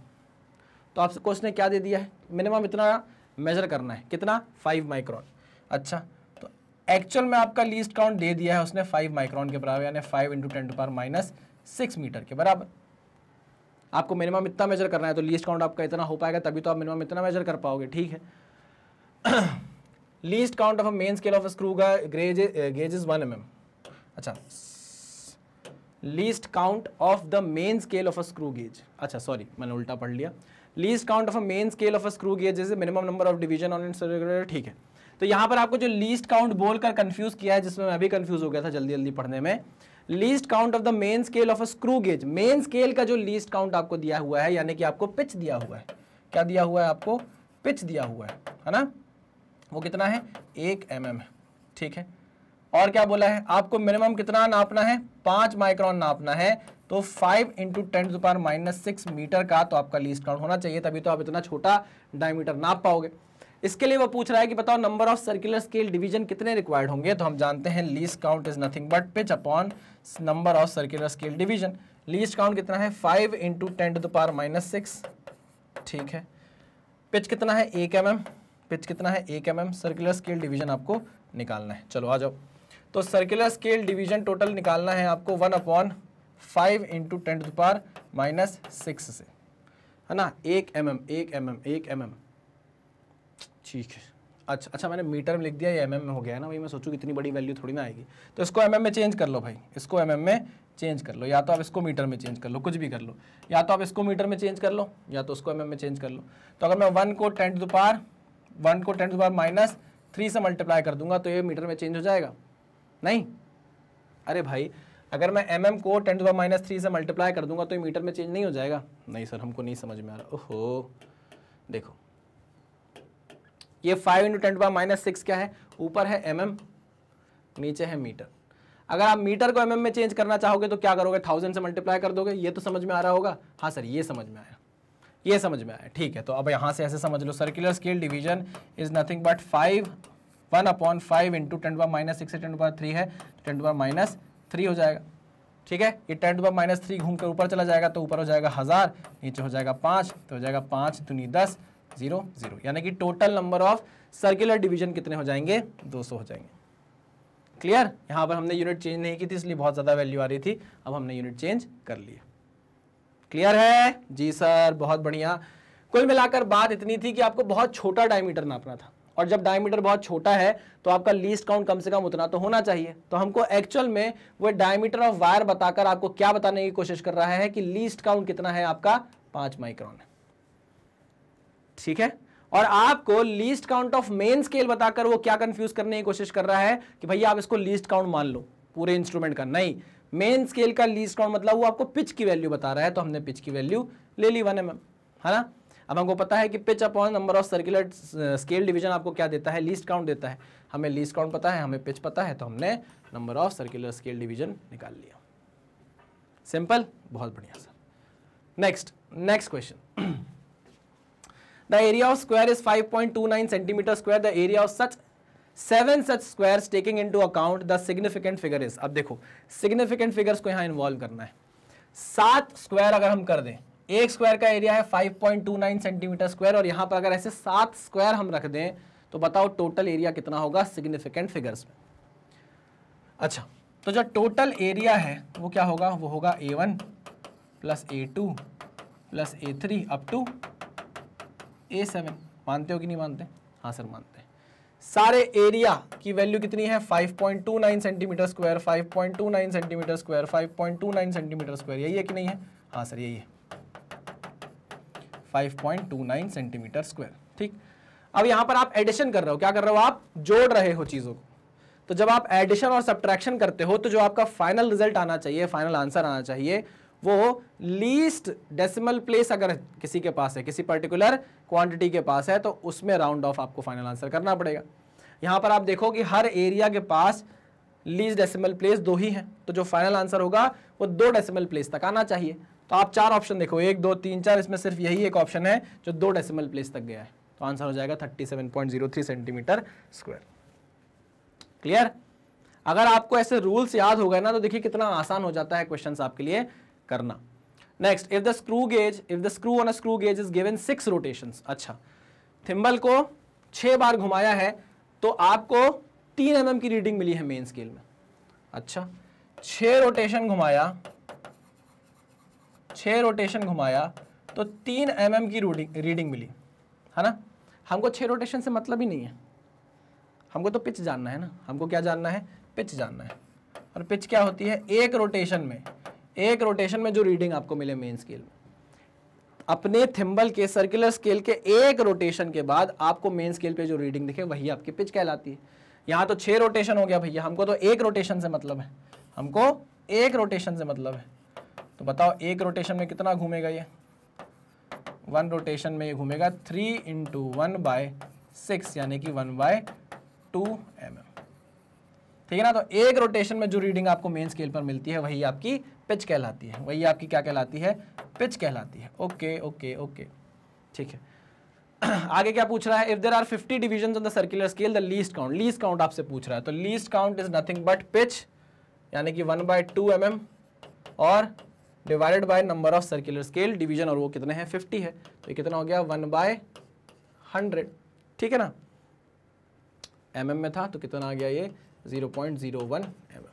तो आपसे question ने क्या दे दिया है? मिनिमम इतना मेजर करना है, कितना? 5 माइक्रोन। अच्छा, तो एक्चुअल में आपका लीस्ट काउंट दे दिया है उसने 5 माइक्रोन के बराबर, यानी 5 × 10⁻⁶ मीटर के बराबर। आपको मिनिमम इतना मेजर करना है, तो लीस्ट काउंट आपका इतना हो पाएगा, तभी तो आप मिनिमम इतना मेजर कर पाओगे। ठीक है, least count of a main scale of screw का गेज इज 1 mm। अच्छा, least count of the main scale of a screw gauge, अच्छा सॉरी मैंने उल्टा पढ़ लिया। Least count of a main scale of a screw gauge is minimum number of division on it. ठीक है, तो यहाँ पर आपको जो लीस्ट काउंट बोलकर कंफ्यूज किया है, जिसमें मैं भी कंफ्यूज हो गया था जल्दी जल्दी पढ़ने में, least count of the main scale of a screw gauge, main scale का जो लीस्ट काउंट आपको दिया हुआ है, यानी कि आपको पिच दिया हुआ है। क्या दिया हुआ है? आपको पिच दिया हुआ है ना? वो कितना है? 1 mm है। ठीक है, और क्या बोला है? आपको मिनिमम कितना नापना है? 5 माइक्रोन नापना है, तो 5 × 10⁻⁶ मीटर का तो आपका लीस्ट काउंट होना चाहिए, तभी तो आप इतना छोटा डायमीटर नाप पाओगे। इसके लिए वो पूछ रहा है कि बताओ number of circular scale division कितने रिक्वायर्ड होंगे, तो हम जानते हैं least count is nothing but pitch upon number of circular scale division. Least count कितना है? 5 × 10⁻⁶। ठीक है, पिच कितना है? 1 mm, पिच कितना है? 1 mm। सर्कुलर स्केल डिवीजन आपको निकालना है। चलो आ जाओ, तो सर्कुलर स्केल डिवीजन टोटल निकालना है आपको 1/5 × 10⁻⁶ से, है ना? 1 mm, 1 mm, 1 mm। ठीक है, अच्छा मैंने मीटर में लिख दिया, ये mm में हो गया है ना? वही मैं सोचूं इतनी बड़ी वैल्यू थोड़ी ना आएगी, तो इसको mm में चेंज कर लो भाई, इसको mm में चेंज कर लो, या तो आप इसको मीटर में चेंज कर लो, कुछ भी कर लो, या तो आप इसको मीटर में चेंज कर लो या तो उसको mm में चेंज कर लो। तो अगर मैं 1 को 10⁻³ से मल्टीप्लाई कर दूंगा तो ये मीटर में चेंज हो जाएगा? नहीं, अरे भाई अगर मैं mm को 10⁻³ से मल्टीप्लाई कर दूंगा तो ये मीटर में चेंज नहीं हो जाएगा? नहीं सर, हमको नहीं समझ में आ रहा। ओहो, देखो ये 5 × 10⁻⁶ क्या है? ऊपर है mm, नीचे है मीटर। अगर आप मीटर को mm में चेंज करना चाहोगे तो क्या करोगे? 1000 से मल्टीप्लाई कर दोगे। ये तो समझ में आ रहा होगा? हाँ सर, ये समझ में आया, ये समझ में आया। ठीक है, तो अब यहाँ से ऐसे समझ लो, circular scale division is nothing but 1/5 × 10⁻⁶ से 10⁻³ है, 10⁻³ हो जाएगा। ठीक है, ये 10⁻³ घूम कर ऊपर चला जाएगा, तो ऊपर हो जाएगा 1000, नीचे हो जाएगा 5, तो हो जाएगा 5 दूनी 10, 0 0, यानी कि total number of circular division कितने हो जाएंगे? 200 हो जाएंगे। क्लियर? यहाँ पर हमने यूनिट चेंज नहीं की थी, इसलिए बहुत ज़्यादा वैल्यू आ रही थी, अब हमने यूनिट चेंज कर लिया। क्लियर है? जी सर, बहुत बढ़िया। कुल मिलाकर बात इतनी थी कि आपको बहुत छोटा डायमीटर नापना था, और जब डायमीटर बहुत छोटा है तो आपका लीस्ट काउंट कम से कम उतना तो होना चाहिए। तो हमको एक्चुअल में वो डायमीटर ऑफ वायर बताकर आपको क्या बताने की कोशिश कर रहा है कि लीस्ट काउंट कितना है आपका? 5 माइक्रोन है। ठीक है, और आपको least count of main scale बताकर वो क्या कंफ्यूज करने की कोशिश कर रहा है कि भैया आप इसको लीस्ट काउंट मान लो पूरे इंस्ट्रूमेंट का। नहीं, मेन स्केल का लीस्ट काउंट मतलब वो आपको पिच की वैल्यू बता रहा है, तो हमने पिच की वैल्यू ले ली 1 mm, है ना? अब हमको पता है कि pitch upon number of circular scale division आपको क्या देता है? लीस्ट काउंट देता है। हमें लीस्ट काउंट पता है, हमें पिच पता है, तो हमने number of circular scale division निकाल लिया। सिंपल, बहुत बढ़िया sir. Next question, the area of square is 5.29 centimeter square, the area of such 7 such squares taking into account the significant figure is। अब देखो significant figures को यहाँ involve करना है। 7 स्क्वायर अगर हम कर दें, एक स्क्वायर का एरिया है 5.29 सेंटीमीटर स्क्वायर, और यहाँ पर अगर ऐसे 7 स्क्वायर हम रख दें तो बताओ टोटल एरिया कितना होगा सिग्निफिकेंट फिगर्स में? अच्छा, तो जो टोटल एरिया है वो क्या होगा? वो होगा A1 + A2 + A3 up to A7। मानते हो कि नहीं मानते? हाँ सर मानते हैं। सारे एरिया की वैल्यू कितनी है? 5.29 centimetre square, 5.29 centimetre square, 5.29 centimetre square, यही है कि नहीं है? हाँ सर यही है, 5.29 सेंटीमीटर स्क्वायर। ठीक, अब यहां पर आप एडिशन कर रहे हो, क्या कर रहे हो, आप जोड़ रहे हो चीजों को। तो जब आप एडिशन और सब्ट्रैक्शन करते हो तो जो आपका फाइनल रिजल्ट आना चाहिए, फाइनल आंसर आना चाहिए, वो लीस्ट डेसिमल प्लेस अगर किसी के पास है, किसी पर्टिकुलर क्वांटिटी के पास है, तो उसमें राउंड ऑफ आपको फाइनल आंसर करना पड़ेगा। यहां पर आप देखो कि हर एरिया के पास लीस्ट डेसिमल प्लेस 2 ही है, तो जो फाइनल आंसर होगा वो 2 डेसिमल प्लेस तक आना चाहिए। तो आप 4 ऑप्शन देखो, 1 2 3 4, इसमें सिर्फ यही एक ऑप्शन है जो 2 डेसिमल प्लेस तक गया है, तो आंसर हो जाएगा 37.03 सेंटीमीटर स्क्वायर। क्लियर? अगर आपको ऐसे रूल्स याद हो गए ना, तो देखिए कितना आसान हो जाता है क्वेश्चंस आपके लिए करना। Next, if the screw on a screw gauge is given 6 rotations. अच्छा, थिम्बल को 6 बार घुमाया है तो आपको 3 mm की रीडिंग मिली है मेन स्केल में। अच्छा, 6 रोटेशन घुमाया तो 3 mm की रीडिंग मिली है ना। हमको 6 रोटेशन से मतलब ही नहीं है, हमको तो पिच जानना है ना। हमको क्या जानना है, पिच जानना है। और पिच क्या होती है, एक रोटेशन में जो रीडिंग आपको मिले मेन स्केल में, अपने थिम्बल के सर्कुलर स्केल के एक रोटेशन के बाद आपको मेन स्केल पे जो रीडिंग दिखे वही आपकी पिच कहलाती है। यहां तो 6 रोटेशन हो गया भैया, हमको तो एक रोटेशन से मतलब है, तो बताओ एक रोटेशन में कितना घूमेगा ये, 1 रोटेशन में ये घूमेगा 3 × 1/6 यानी कि 1/2 mm। ठीक है ना। तो एक रोटेशन में जो रीडिंग आपको मेन स्केल पर मिलती है वही आपकी पिच कहलाती है, वही आपकी क्या कहलाती है, पिच कहलाती है। ओके ओके ओके, ठीक है। आगे क्या पूछ रहा है, if there are 50 divisions on the circular scale the least count आपसे पूछ रहा है। तो least count is nothing but pitch यानी कि 1/2 mm और divided by number of circular scale division, और वो कितने हैं, 50 है, तो ये कितना हो गया 1/100। ठीक है ना, mm में था तो कितना आ गया ये 0.01 mm।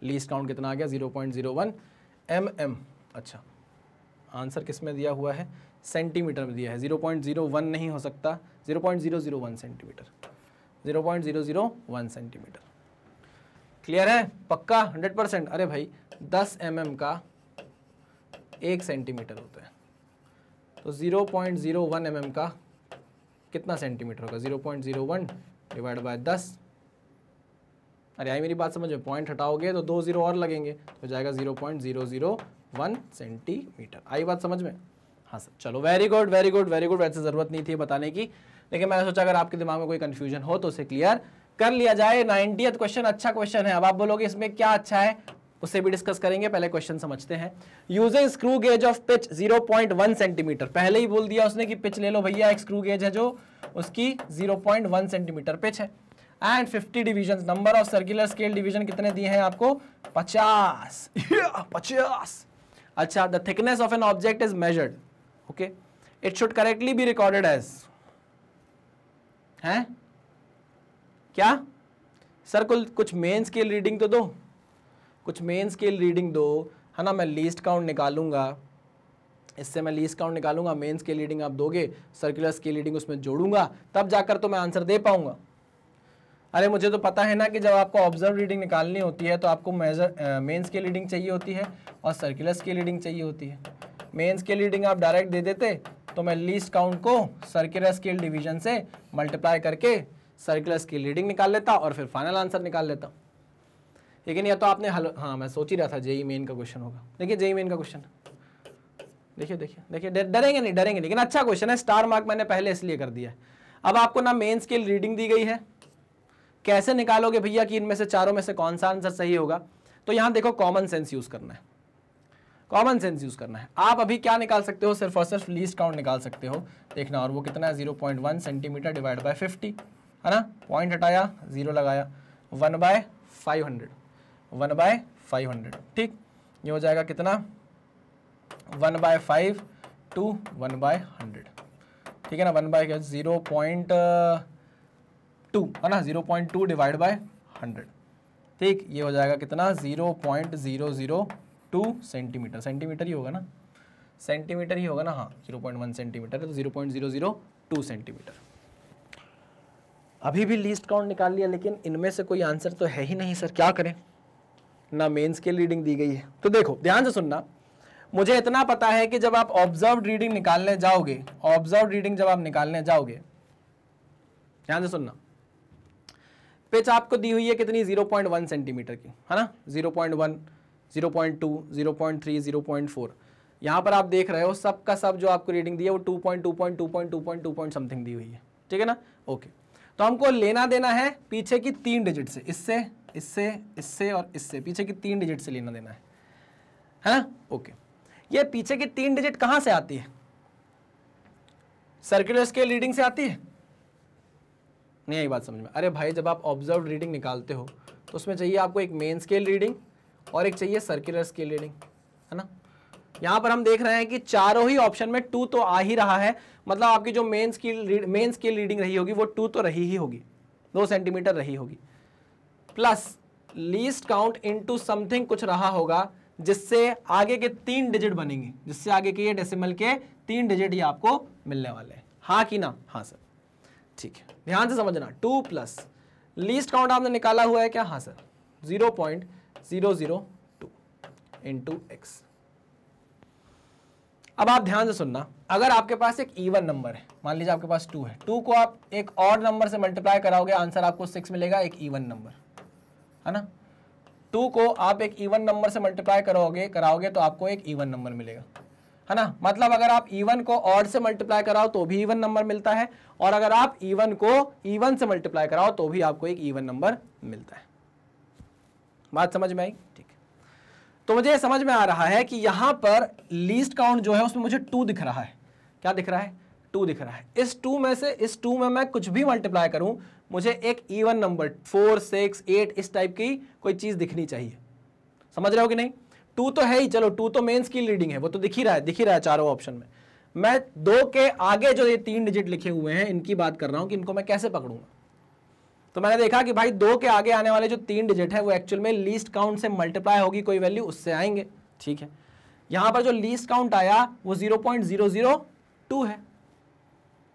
लीस्ट काउंट कितना आ गया 0.01 mm। अच्छा, आंसर किस में दिया हुआ है, सेंटीमीटर में दिया है, 0.01 नहीं हो सकता, 0.001 सेंटीमीटर, 0.001 सेंटीमीटर। क्लियर है, पक्का 100%? अरे भाई 10 mm का 1 सेंटीमीटर होता है, तो 0.01 mm का कितना सेंटीमीटर होगा, 0.01 डिवाइड बाय 10। अरे आई मेरी बात समझ में, पॉइंट हटाओगे तो 2 0 और लगेंगे, तो जाएगा 0.001 सेंटीमीटर। आई बात समझ में? हाँ सर, चलो very good very good very good. वैसे ज़रूरत नहीं थी बताने की, लेकिन मैंने सोचा अगर आपके दिमाग में कोई कंफ्यूजन हो तो उसे क्लियर कर लिया जाए। 90th क्वेश्चन अच्छा क्वेश्चन है। अब आप बोलोगे इसमें क्या अच्छा है, उससे भी डिस्कस करेंगे, पहले क्वेश्चन समझते हैं। Using screw gauge of pitch 0.1 centimetre, पहले ही बोल दिया उसने कि पिच ले लो भैया, एक स्क्रू गेज है जो उसकी 0.1 सेंटीमीटर पिच है। And 50 division, number of circular scale division कितने दिए हैं आपको, 50। 50। अच्छा, the thickness of an object is measured, okay, it should correctly be recorded as, है क्या सर, कुछ मेन स्केल रीडिंग तो दो, कुछ मेन स्केल रीडिंग दो, है ना। मैं लीस्ट काउंट निकालूंगा, इससे मैं लीस्ट काउंट निकालूंगा, मेन स्केल रीडिंग आप दोगे, सर्कुलर स्केल रीडिंग उसमें जोड़ूंगा, तब जाकर तो मैं आंसर दे पाऊंगा। अरे मुझे तो पता है ना कि जब आपको ऑब्जर्व रीडिंग निकालनी होती है तो आपको मेन स्केल रीडिंग चाहिए होती है और सर्कुलर स्केल रीडिंग चाहिए होती है। मेन स्केल रीडिंग आप डायरेक्ट दे देते तो मैं लीस्ट काउंट को सर्कुलर स्केल डिवीजन से मल्टीप्लाई करके सर्कुलर स्केल रीडिंग निकाल लेता और फिर फाइनल आंसर निकाल लेता। लेकिन या तो आपने हाँ, मैं सोच ही रहा था जेई मेन का क्वेश्चन होगा। देखिए जेई मेन का क्वेश्चन, देखिए देखिए देखिए, डरेंगे नहीं, लेकिन अच्छा क्वेश्चन है। स्टार मार्क मैंने पहले इसलिए कर दिया है। अब आपको ना मेन स्केल रीडिंग दी गई है, कैसे निकालोगे भैया कि इनमें से चारों में से कौन सा आंसर सही होगा, तो यहां देखो कॉमन सेंस यूज करना है, कॉमन सेंस यूज करना है। आप अभी क्या निकाल सकते हो, सिर्फ और सिर्फ लीस्ट काउंट निकाल सकते हो, देखना, और वो कितना है 0.1 सेंटीमीटर डिवाइड बाय 50, है ना। पॉइंट हटाया, 0 लगाया, 1/500, 1/500, ठीक। ये हो जाएगा कितना, 1/5 to 1/100, ठीक है ना। 0.2 है ना, 0.2 डिवाइड बाय 100, ठीक। ये हो जाएगा कितना, 0.002 सेंटीमीटर, सेंटीमीटर ही होगा ना, सेंटीमीटर ही होगा ना, हाँ 0.1 सेंटीमीटर है तो 0.002 सेंटीमीटर। अभी भी लीस्ट काउंट निकाल लिया, लेकिन इनमें से कोई आंसर तो है ही नहीं सर, क्या करें, ना मेन स्केल रीडिंग दी गई है। तो देखो ध्यान से सुनना, मुझे इतना पता है कि जब आप ऑब्जर्व्ड रीडिंग निकालने जाओगे, ऑब्जर्व्ड रीडिंग जब आप निकालने जाओगे ध्यान से सुनना, पिच आपको दी हुई है कितनी, 0.1 सेंटीमीटर की, है ना, 0.1, 0.2, 0.3, 0.4। यहाँ पर आप देख रहे हो सब का सब जो आपको रीडिंग दी है वो 2.2 समथिंग दी हुई है, ठीक है ना। ओके, तो हमको लेना देना है पीछे की 3 डिजिट से, इससे इससे इससे और इससे, पीछे की 3 डिजिट से लेना देना है ना। ओके, ये पीछे की 3 डिजिट कहाँ से आती है, सर्कुलर स्केल रीडिंग से आती है, नहीं आई बात समझ में। अरे भाई जब आप ऑब्जर्व रीडिंग निकालते हो तो उसमें चाहिए आपको एक मेन स्केल रीडिंग और एक चाहिए सर्कुलर स्केल रीडिंग, है ना। यहाँ पर हम देख रहे हैं कि चारों ही ऑप्शन में 2 तो आ ही रहा है, मतलब आपकी जो मेन स्केल रीडिंग रही होगी वो 2 तो रही ही होगी, 2 सेंटीमीटर रही होगी, plus least count into something कुछ रहा होगा जिससे आगे के 3 डिजिट बनेंगे, जिससे आगे के ये डेसिमल के 3 डिजिट ही आपको मिलने वाले हैं, हाँ कि ना। हाँ सर, ठीक है, ध्यान से समझना। 2 प्लस लीस्ट काउंट आपने निकाला हुआ है क्या, हाँ सर, 0.002 इंटू एक्स। अब आप ध्यान से सुनना, अगर आपके पास एक इवन नंबर है, मान लीजिए आपके पास 2 है, 2 को आप एक ऑड नंबर से मल्टीप्लाई कराओगे, आंसर आपको 6 मिलेगा, एक इवन नंबर, है ना। 2 को आप एक इवन नंबर से मल्टीप्लाई कराओगे तो आपको एक इवन नंबर मिलेगा, है ना। मतलब अगर आप इवन को ऑड से मल्टीप्लाई कराओ तो भी इवन नंबर मिलता है, और अगर आप इवन को इवन से मल्टीप्लाई कराओ तो भी आपको एक इवन नंबर मिलता है। बात समझ में आई, ठीक है। तो मुझे समझ में आ रहा है कि यहां पर लीस्ट काउंट जो है उसमें मुझे 2 दिख रहा है, क्या दिख रहा है, 2 दिख रहा है। इस 2 में से इस 2 में मैं कुछ भी मल्टीप्लाई करूं, मुझे एक इवन नंबर 4, 6, 8 इस टाइप की कोई चीज दिखनी चाहिए, समझ रहे हो कि नहीं। 2 तो है ही, चलो 2 तो मेन स्केल रीडिंग है, वो तो दिख ही रहा है चारों ऑप्शन में। मैं 2 के आगे जो ये 3 डिजिट लिखे हुए हैं इनकी बात कर रहा हूं कि इनको मैं कैसे पकड़ूंगा। तो मैंने देखा कि भाई 2 के आगे आने वाले जो 3 डिजिट है वो एक्चुअल में लीस्ट काउंट से मल्टीप्लाई होगी कोई वैल्यू, उससे आएंगे, ठीक है। यहां पर जो लीस्ट काउंट आया वो 0.002 है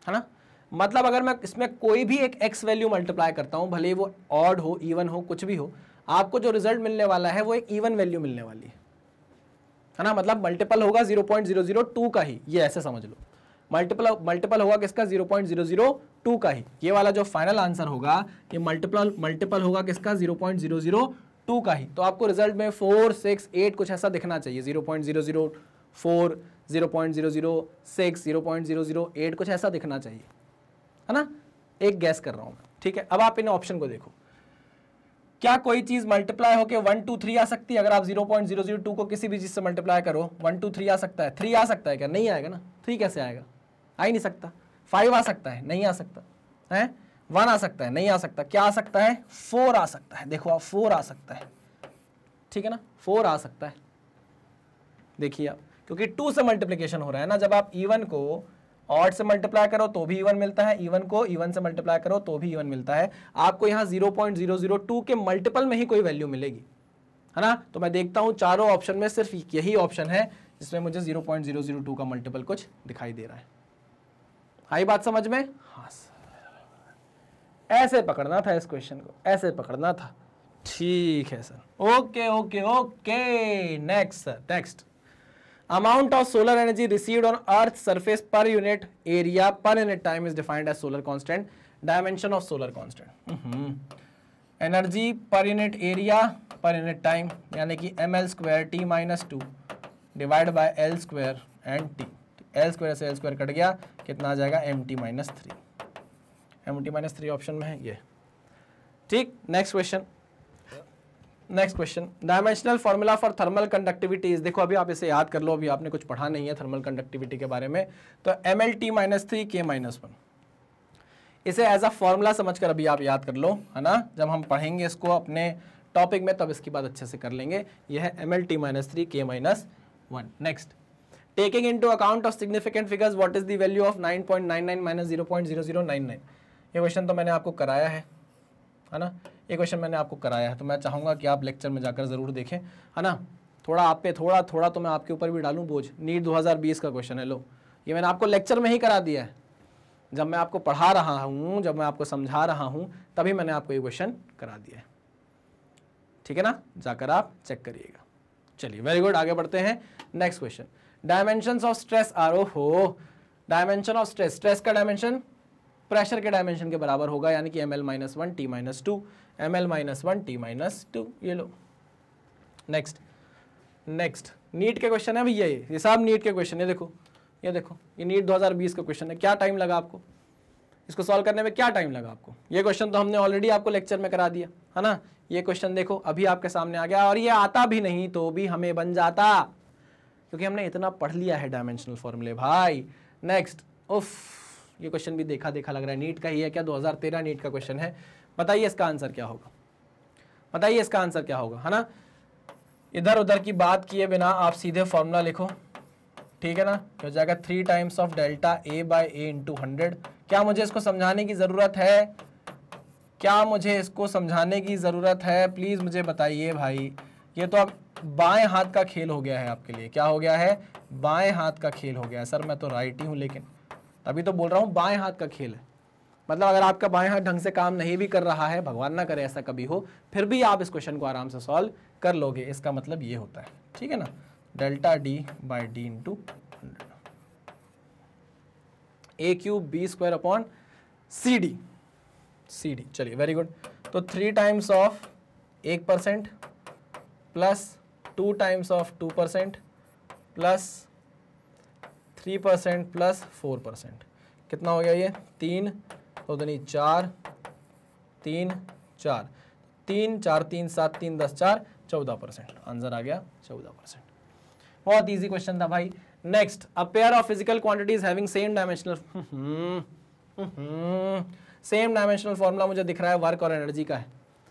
ना। मतलब अगर मैं इसमें कोई भी एक x वैल्यू मल्टीप्लाई करता हूं, भले वो ऑड हो, इवन हो, कुछ भी हो, आपको जो रिजल्ट मिलने वाला है वो एक इवन वैल्यू मिलने वाली है ना। मतलब मल्टीपल होगा 0.002 का ही, ये ऐसे समझ लो, मल्टीपल होगा किसका, 0.002 का ही। ये वाला जो फाइनल आंसर होगा ये मल्टीपल होगा किसका, 0.002 का ही। तो आपको रिजल्ट में 4, 6, 8 कुछ ऐसा दिखना चाहिए, 0.004, 0.006, 0.008 कुछ ऐसा दिखना चाहिए, है ना। एक गैस कर रहा हूं मैं, ठीक है। अब आप इन ऑप्शन को देखो, क्या कोई चीज मल्टीप्लाई होके 1, 2, 3 आ सकती है। अगर आप 0.002 को किसी भी चीज से मल्टीप्लाई करो, 1, 2, 3 आ सकता है, 3 आ सकता है क्या, नहीं आएगा ना। 3 कैसे आएगा, आ ही नहीं सकता। 5 आ सकता है, नहीं आ सकता है। 1 आ सकता है, नहीं आ सकता। क्या आ सकता है, 4 आ सकता है, देखो आप 4 आ सकता है, ठीक है ना, 4 आ सकता है। देखिए आप, क्योंकि 2 से मल्टीप्लीकेशन हो रहा है ना। जब आप इवन को ऑड से मल्टीप्लाई करो तो भी इवन मिलता है, इवन को इवन से मल्टीप्लाई करो तो भी इवन मिलता है। आपको यहाँ 0.002 के मल्टीपल में ही कोई वैल्यू मिलेगी, है ना। तो मैं देखता हूँ चारों ऑप्शन में सिर्फ यही ऑप्शन है जिसमें मुझे 0.002 का मल्टीपल कुछ दिखाई दे रहा है। आई बात समझ में, हाँ सर, ऐसे पकड़ना था इस क्वेश्चन को, ऐसे पकड़ना था, ठीक है sir. Okay okay okay, next sir, next. Amount of solar energy received on Earth's surface per unit area per unit time is defined as solar constant. Dimension of solar constant. Energy per unit area per unit time यानी कि ml square t minus 2 divided by l square and t. l square से l square cut गया, कितना आ जाएगा, mt minus 3. mt minus 3 option में है ये, ठीक। Next question, dimensional formula for thermal conductivity. देखो अभी आप इसे याद कर लो, अभी आपने कुछ पढ़ा नहीं है थर्मल कंडक्टिविटी के बारे में। तो ml(t-3 k-1), इसे एज अ फॉर्मूला समझकर अभी आप याद कर लो, है ना। जब हम पढ़ेंगे इसको अपने टॉपिक में तब इसकी बात अच्छे से कर लेंगे। यह है ml(t-3 k-1). Next, taking into account of significant figures what is the value of 9.99 minus 0.0099। ये क्वेश्चन तो मैंने आपको कराया है ना, ये क्वेश्चन मैंने आपको कराया है। तो मैं चाहूँगा कि आप लेक्चर में जाकर ज़रूर देखें, है ना। थोड़ा आप पे थोड़ा तो मैं आपके ऊपर भी डालूँ बोझ। नीट 2020 का क्वेश्चन है, लो ये मैंने आपको लेक्चर में ही करा दिया है। जब मैं आपको पढ़ा रहा हूँ, जब मैं आपको समझा रहा हूँ, तभी मैंने आपको ये क्वेश्चन करा दिया है, ठीक है ना। जाकर आप चेक करिएगा। चलिए वेरी गुड, आगे बढ़ते हैं। Next question, dimensions of stress are. ओहो, डायमेंशन ऑफ स्ट्रेस, स्ट्रेस का डायमेंशन प्रेशर के डायमेंशन के बराबर होगा, यानी कि ml minus 1 T minus 2, ml minus 1 T minus 2। ये लो नेक्स्ट नीट के क्वेश्चन है भैया, ये सब नीट के क्वेश्चन है। देखो ये नीट 2020 का क्वेश्चन है। क्या टाइम लगा आपको इसको सॉल्व करने में, क्या टाइम लगा आपको? ये क्वेश्चन तो हमने ऑलरेडी आपको लेक्चर में करा दिया है ना। ये क्वेश्चन देखो अभी आपके सामने आ गया, और ये आता भी नहीं तो भी हमें बन जाता, क्योंकि हमने इतना पढ़ लिया है डायमेंशनल फॉर्मूले भाई। नेक्स्ट, ये क्वेश्चन भी देखा देखा लग रहा है, नीट का ही है क्या? 2013 नीट का क्वेश्चन है। बताइए इसका आंसर क्या होगा, बताइए इसका आंसर क्या होगा, है ना। इधर उधर की बात किए बिना आप सीधे फॉर्मूला लिखो, ठीक है ना। हो जाएगा 3 times of delta A by A into 100। क्या मुझे इसको समझाने की ज़रूरत है? क्या मुझे इसको समझाने की ज़रूरत है? प्लीज़ मुझे बताइए भाई। ये तो अब बाएं हाथ का खेल हो गया है आपके लिए। क्या हो गया है? बाएं हाथ का खेल हो गया है। सर मैं तो राइट ही हूँ, लेकिन तभी तो बोल रहा हूँ बाएं हाथ का खेल है। मतलब अगर आपका बाएं हाथ ढंग से काम नहीं भी कर रहा है, भगवान ना करे ऐसा कभी हो, फिर भी आप इस क्वेश्चन को आराम से सॉल्व कर लोगे। इसका मतलब ये होता है, ठीक है ना, delta D by D into 100, A cube B square upon C D. चलिए वेरी गुड। तो 3 times of 1% plus 2 times of 2% plus 3% plus 4%, कितना हो गया ये? 3 तो 4, 3 4, 3 4 3 7 3 10 4 14%। आंसर आ गया 14%। बहुत इजी क्वेश्चन था भाई। Next, a pair of physical quantities having same dimensional formula मुझे दिख रहा है, वर्क और एनर्जी का है।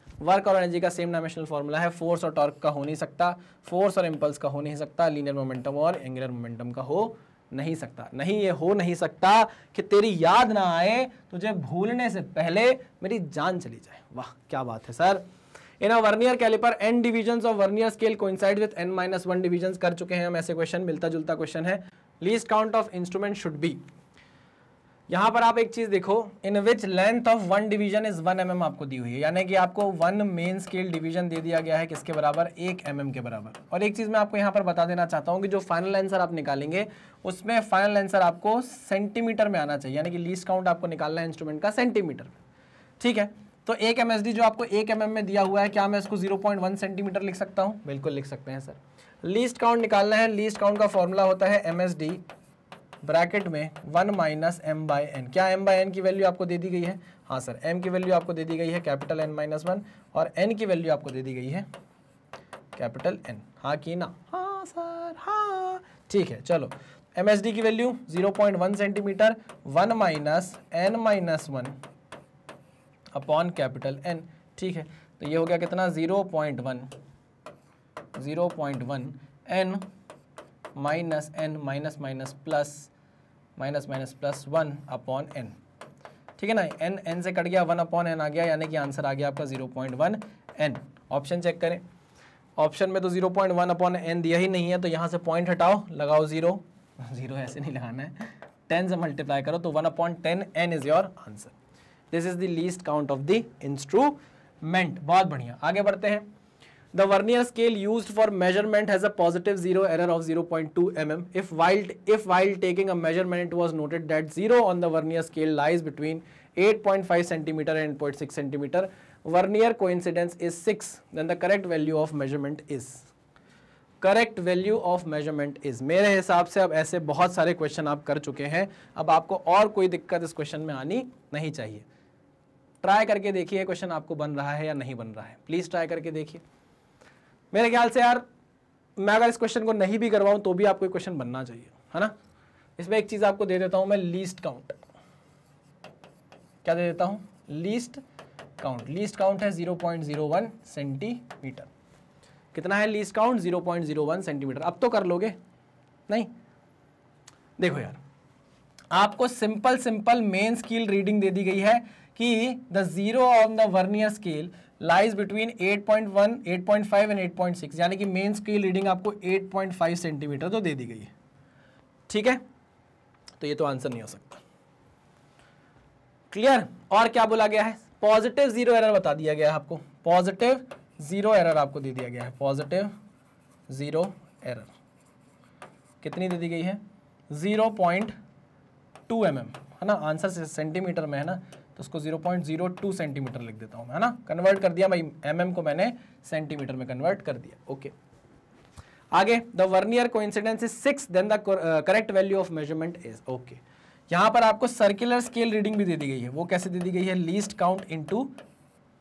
वर्क और एनर्जी का सेम डायमेंशनल फॉर्मूला है। फोर्स और टॉर्क का हो नहीं सकता, फोर्स और इंपल्स का हो नहीं सकता, लीनियर मोमेंटम और एंगुलर मोमेंटम का हो नहीं सकता। नहीं, ये हो नहीं सकता कि तेरी याद ना आए, तुझे भूलने से पहले मेरी जान चली जाए। वाह क्या बात है sir. In a vernier caliper n divisions of vernier scale coincide with n-1 divisions. कर चुके हैं हम ऐसे क्वेश्चन, मिलता जुलता क्वेश्चन है। Least count of instrument should be. यहां पर आप एक चीज देखो, in which length of 1 division is 1 mm आपको दी हुई है, यानी कि आपको 1 मेन स्केल डिवीजन दे दिया गया है, किसके बराबर? 1 mm के बराबर। और एक चीज मैं आपको यहां पर बता देना चाहता हूं कि जो फाइनल आंसर आप निकालेंगे उसमें फाइनल आंसर आपको सेंटीमीटर में आना चाहिए, यानी कि लीस्ट काउंट आपको निकालना है इंस्ट्रूमेंट का सेंटीमीटर में, ठीक है। तो 1 MSD जो आपको 1 mm में दिया हुआ है, क्या मैं इसको 0.1 सेंटीमीटर लिख सकता हूँ? बिल्कुल लिख सकते हैं सर। लीस्ट काउंट निकालना है, लीस्ट काउंट का फॉर्मूला होता है MSD ब्रैकेट में 1 माइनस m बाई एन। क्या m बाई एन की वैल्यू आपको दे दी गई है? हाँ सर, m की वैल्यू आपको दे दी गई है कैपिटल N-1 और n की वैल्यू आपको दे दी गई है कैपिटल N। हाँ कि ना? हाँ सर, हाँ ठीक है। चलो MSD की value 0.1 centimetre, 1 minus N-1 upon capital N, ठीक है। तो ये हो गया कितना? 0.1 n minus n minus minus plus 1 upon n, ठीक है ना। n से कट गया, 1 अपॉन n आ गया, यानी कि आंसर आ गया आपका 0.1 n। ऑप्शन चेक करें, ऑप्शन में तो 0.1 अपॉन n दिया ही नहीं है, तो यहाँ से पॉइंट हटाओ, लगाओ 0 ऐसे नहीं लगाना है, 10 से मल्टीप्लाई करो, तो 1 upon 10 n is your answer. This is the least count of the instrument. बहुत बढ़िया, आगे बढ़ते हैं। The vernier scale used for measurement has a positive zero error of 0.2 mm. If while taking a measurement it was noted that zero on the vernier scale lies between 8.5 centimeter and 8.6 centimeter, vernier coincidence is 6, then the correct value of measurement is. Correct value of measurement is. मेरे हिसाब से अब ऐसे बहुत सारे question आप कर चुके हैं, अब आपको और कोई दिक्कत इस क्वेश्चन में आनी नहीं चाहिए। ट्राई करके देखिए क्वेश्चन आपको बन रहा है या नहीं बन रहा है, प्लीज ट्राई करके देखिए। मेरे ख्याल से यार मैं अगर इस क्वेश्चन को नहीं भी करवाऊं तो भी आपको क्वेश्चन बनना चाहिए, है ना। इसमें एक चीज आपको दे देता हूं मैं, लीस्ट काउंट। क्या दे देता हूं? Least count. लीस्ट काउंट है 0.01 सेंटीमीटर। कितना है लीस्ट काउंट? 0.01 सेंटीमीटर। अब तो कर लोगे नहीं? देखो यार, आपको सिंपल मेन स्केल रीडिंग दे दी गई है कि the zero on the vernier scale lies between 8.1, 8.5 and 8.6, यानी कि मेन स्केल रीडिंग आपको 8.5 सेंटीमीटर तो दे दी गई है, ठीक है। तो ये तो आंसर नहीं हो सकता। क्लियर? और क्या बोला गया है? पॉजिटिव जीरो एरर बता दिया गया है आपको, पॉजिटिव जीरो एरर आपको दे दिया गया है, पॉजिटिव जीरो एरर कितनी दे दी गई है? 0.2 mm, है है ना, आंसर सेंटीमीटर में है ना, तो उसको 0.02 सेंटीमीटर लिख देता हूँ, है ना, कन्वर्ट कर दिया भाई, mm को मैंने सेंटीमीटर में कन्वर्ट कर दिया। ओके, आगे, the vernier coincidence is 6, then the correct value of measurement is. Okay, यहाँ पर आपको सर्कुलर स्केल रीडिंग भी दे दी गई है, वो कैसे दे दी गई है, least count into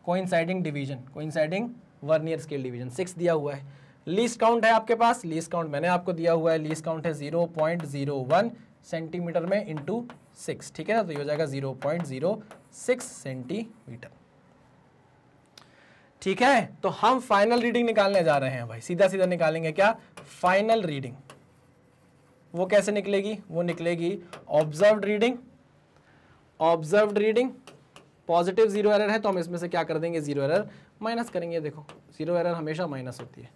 coinciding division, coinciding vernier scale division 6 दिया हुआ है। लीस्ट काउंट है आपके पास, लीस्ट काउंट मैंने आपको दिया हुआ है, लीस्ट काउंट है 0.01 सेंटीमीटर में इंटू 6, ठीक है ना, तो ये हो जाएगा 0.06 सेंटीमीटर, ठीक है। तो हम फाइनल रीडिंग निकालने जा रहे हैं भाई, सीधा सीधा निकालेंगे क्या, फाइनल रीडिंग। वो कैसे निकलेगी, वो निकलेगी observed reading, observed reading positive 0 error है तो हम इसमें से क्या कर देंगे, 0 एरर माइनस करेंगे। देखो 0 एरर हमेशा माइनस होती है,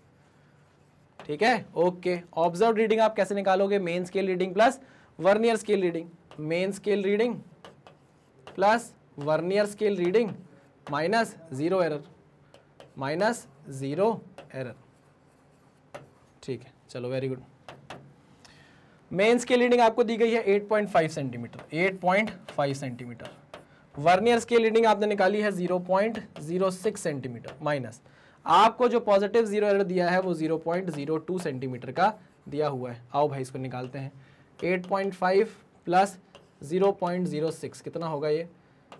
ठीक है। ओके, ऑब्जर्व रीडिंग आप कैसे निकालोगे, main scale reading plus vernier scale reading, main scale reading plus vernier scale reading minus 0 error, minus 0 error, ठीक है। चलो very good. Main scale reading आपको दी गई है 8.5 centimetre, 8.5 centimetre. Vernier scale reading आपने निकाली है 0.06 सेंटीमीटर, माइनस आपको जो पॉजिटिव 0 एरर दिया है वो 0.02 सेंटीमीटर का दिया हुआ है। आओ भाई इसको निकालते हैं, 8.5 प्लस 0.06 कितना होगा ये,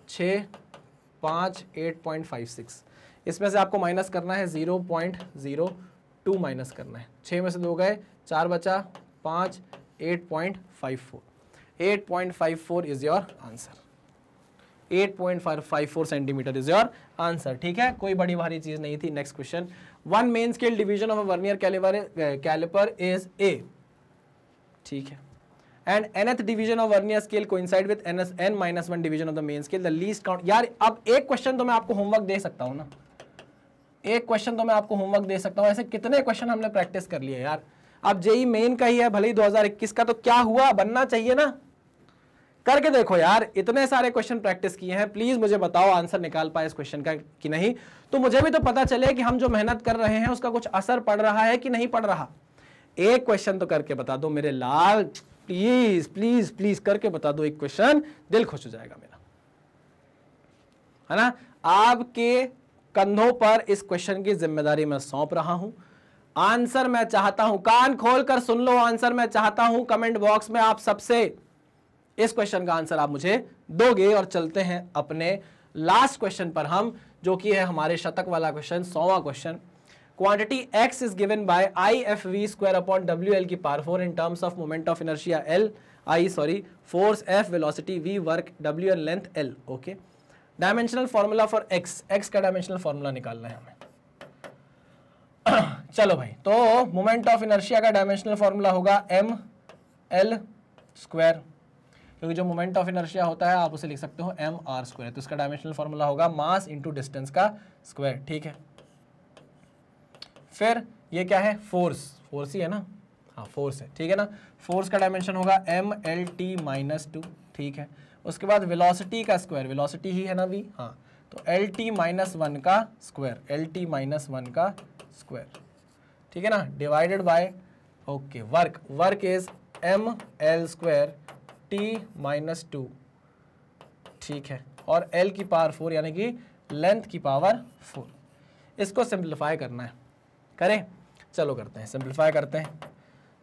6, 5, 8.56। इसमें से आपको माइनस करना है 0.02 माइनस करना है, 6 में से 2 गए, 4 बचा, 5, 8.54, 8.54 is your answer, 8.54 centimetre is your answer, ठीक है। कोई बड़ी भारी चीज नहीं थी। Next question, one main scale division of a vernier caliper is a, ठीक है, and nth division of vernier scale coincide with n-1 division of the main scale, the least count. यार अब एक क्वेश्चन तो मैं आपको होमवर्क दे सकता हूं ना, एक क्वेश्चन तो मैं आपको होमवर्क दे सकता हूं, ऐसे कितने क्वेश्चन हमने प्रैक्टिस कर लिए यार। अब जेई मेन का ही है, भले ही 2021 का, तो क्या हुआ, बनना चाहिए ना, करके देखो यार, इतने सारे क्वेश्चन प्रैक्टिस किए हैं, प्लीज मुझे बताओ आंसर निकाल पाए इस क्वेश्चन का कि नहीं, तो मुझे भी तो पता चले कि हम जो मेहनत कर रहे हैं उसका कुछ असर पड़ रहा है कि नहीं पड़ रहा। एक क्वेश्चन तो करके बता दो मेरे लाल, प्लीज प्लीज प्लीज करके बता दो एक क्वेश्चन, दिल खुश हो जाएगा मेरा, है ना। आपके कंधों पर इस क्वेश्चन की जिम्मेदारी मैं सौंप रहा हूं। आंसर मैं चाहता हूं, कान खोलकर सुन लो, आंसर मैं चाहता हूं कमेंट बॉक्स में आप सबसे इस क्वेश्चन का आंसर आप मुझे दोगे। और चलते हैं अपने लास्ट क्वेश्चन पर हम, जो कि है हमारे शतक वाला क्वेश्चन, 100वां question. Quantity x is given by IFV square upon WL की power 4 in terms of moment of inertia force F, velocity V, work W and length L। Okay, dimensional formula for x का dimensional formula निकालना है हमें। चलो भाई, तो moment of inertia का dimensional formula होगा ml स्क्वायर, क्योंकि जो मोमेंट ऑफ इनर्शिया होता है आप उसे लिख सकते हो mr स्क्वायर, तो इसका डायमेंशनल फॉर्मूला होगा मास इंटू डिस्टेंस का स्क्वायर, ठीक है। फिर ये क्या है, फोर्स, फोर्स ही है ना, हाँ फोर्स है, ठीक है ना। फोर्स का डायमेंशन होगा mlt-2, ठीक है। उसके बाद वेलोसिटी का स्क्वायर, वेलोसिटी ही है ना v, हाँ, तो lt-1 का स्क्वायर, lt-1 का स्क्वायर, ठीक है ना, divided by, okay, work, work is ml square t-2, ठीक है, और l की पावर 4 यानी कि लेंथ की पावर 4। इसको सिंप्लीफाई करना है, करें, चलो करते हैं, सिंप्लीफाई करते हैं।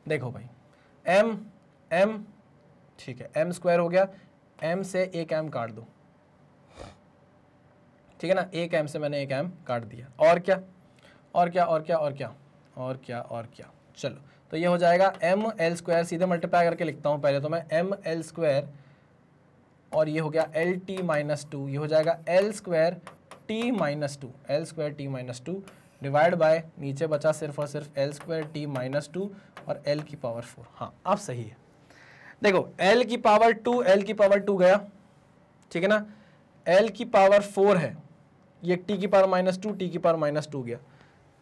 देखो भाई, m, ठीक है, m स्क्वायर हो गया, m से एक m काट दो, ठीक है ना, एक m से मैंने एक m काट दिया, और क्या और क्या और क्या और क्या और क्या और क्या, चलो, तो ये हो जाएगा ml स्क्वायर, सीधे मल्टीप्लाई करके लिखता हूँ पहले तो मैं, ml स्क्वायर, और ये हो गया lt-2, ये हो जाएगा l square t-2, l square t-2 divide by, नीचे बचा सिर्फ और सिर्फ l स्क्वायर t-2 और l की पावर 4। हाँ अब सही है, देखो l की पावर 2 गया, ठीक है ना, l की पावर 4 है, ये t की पावर -2, t की पावर -2 गया,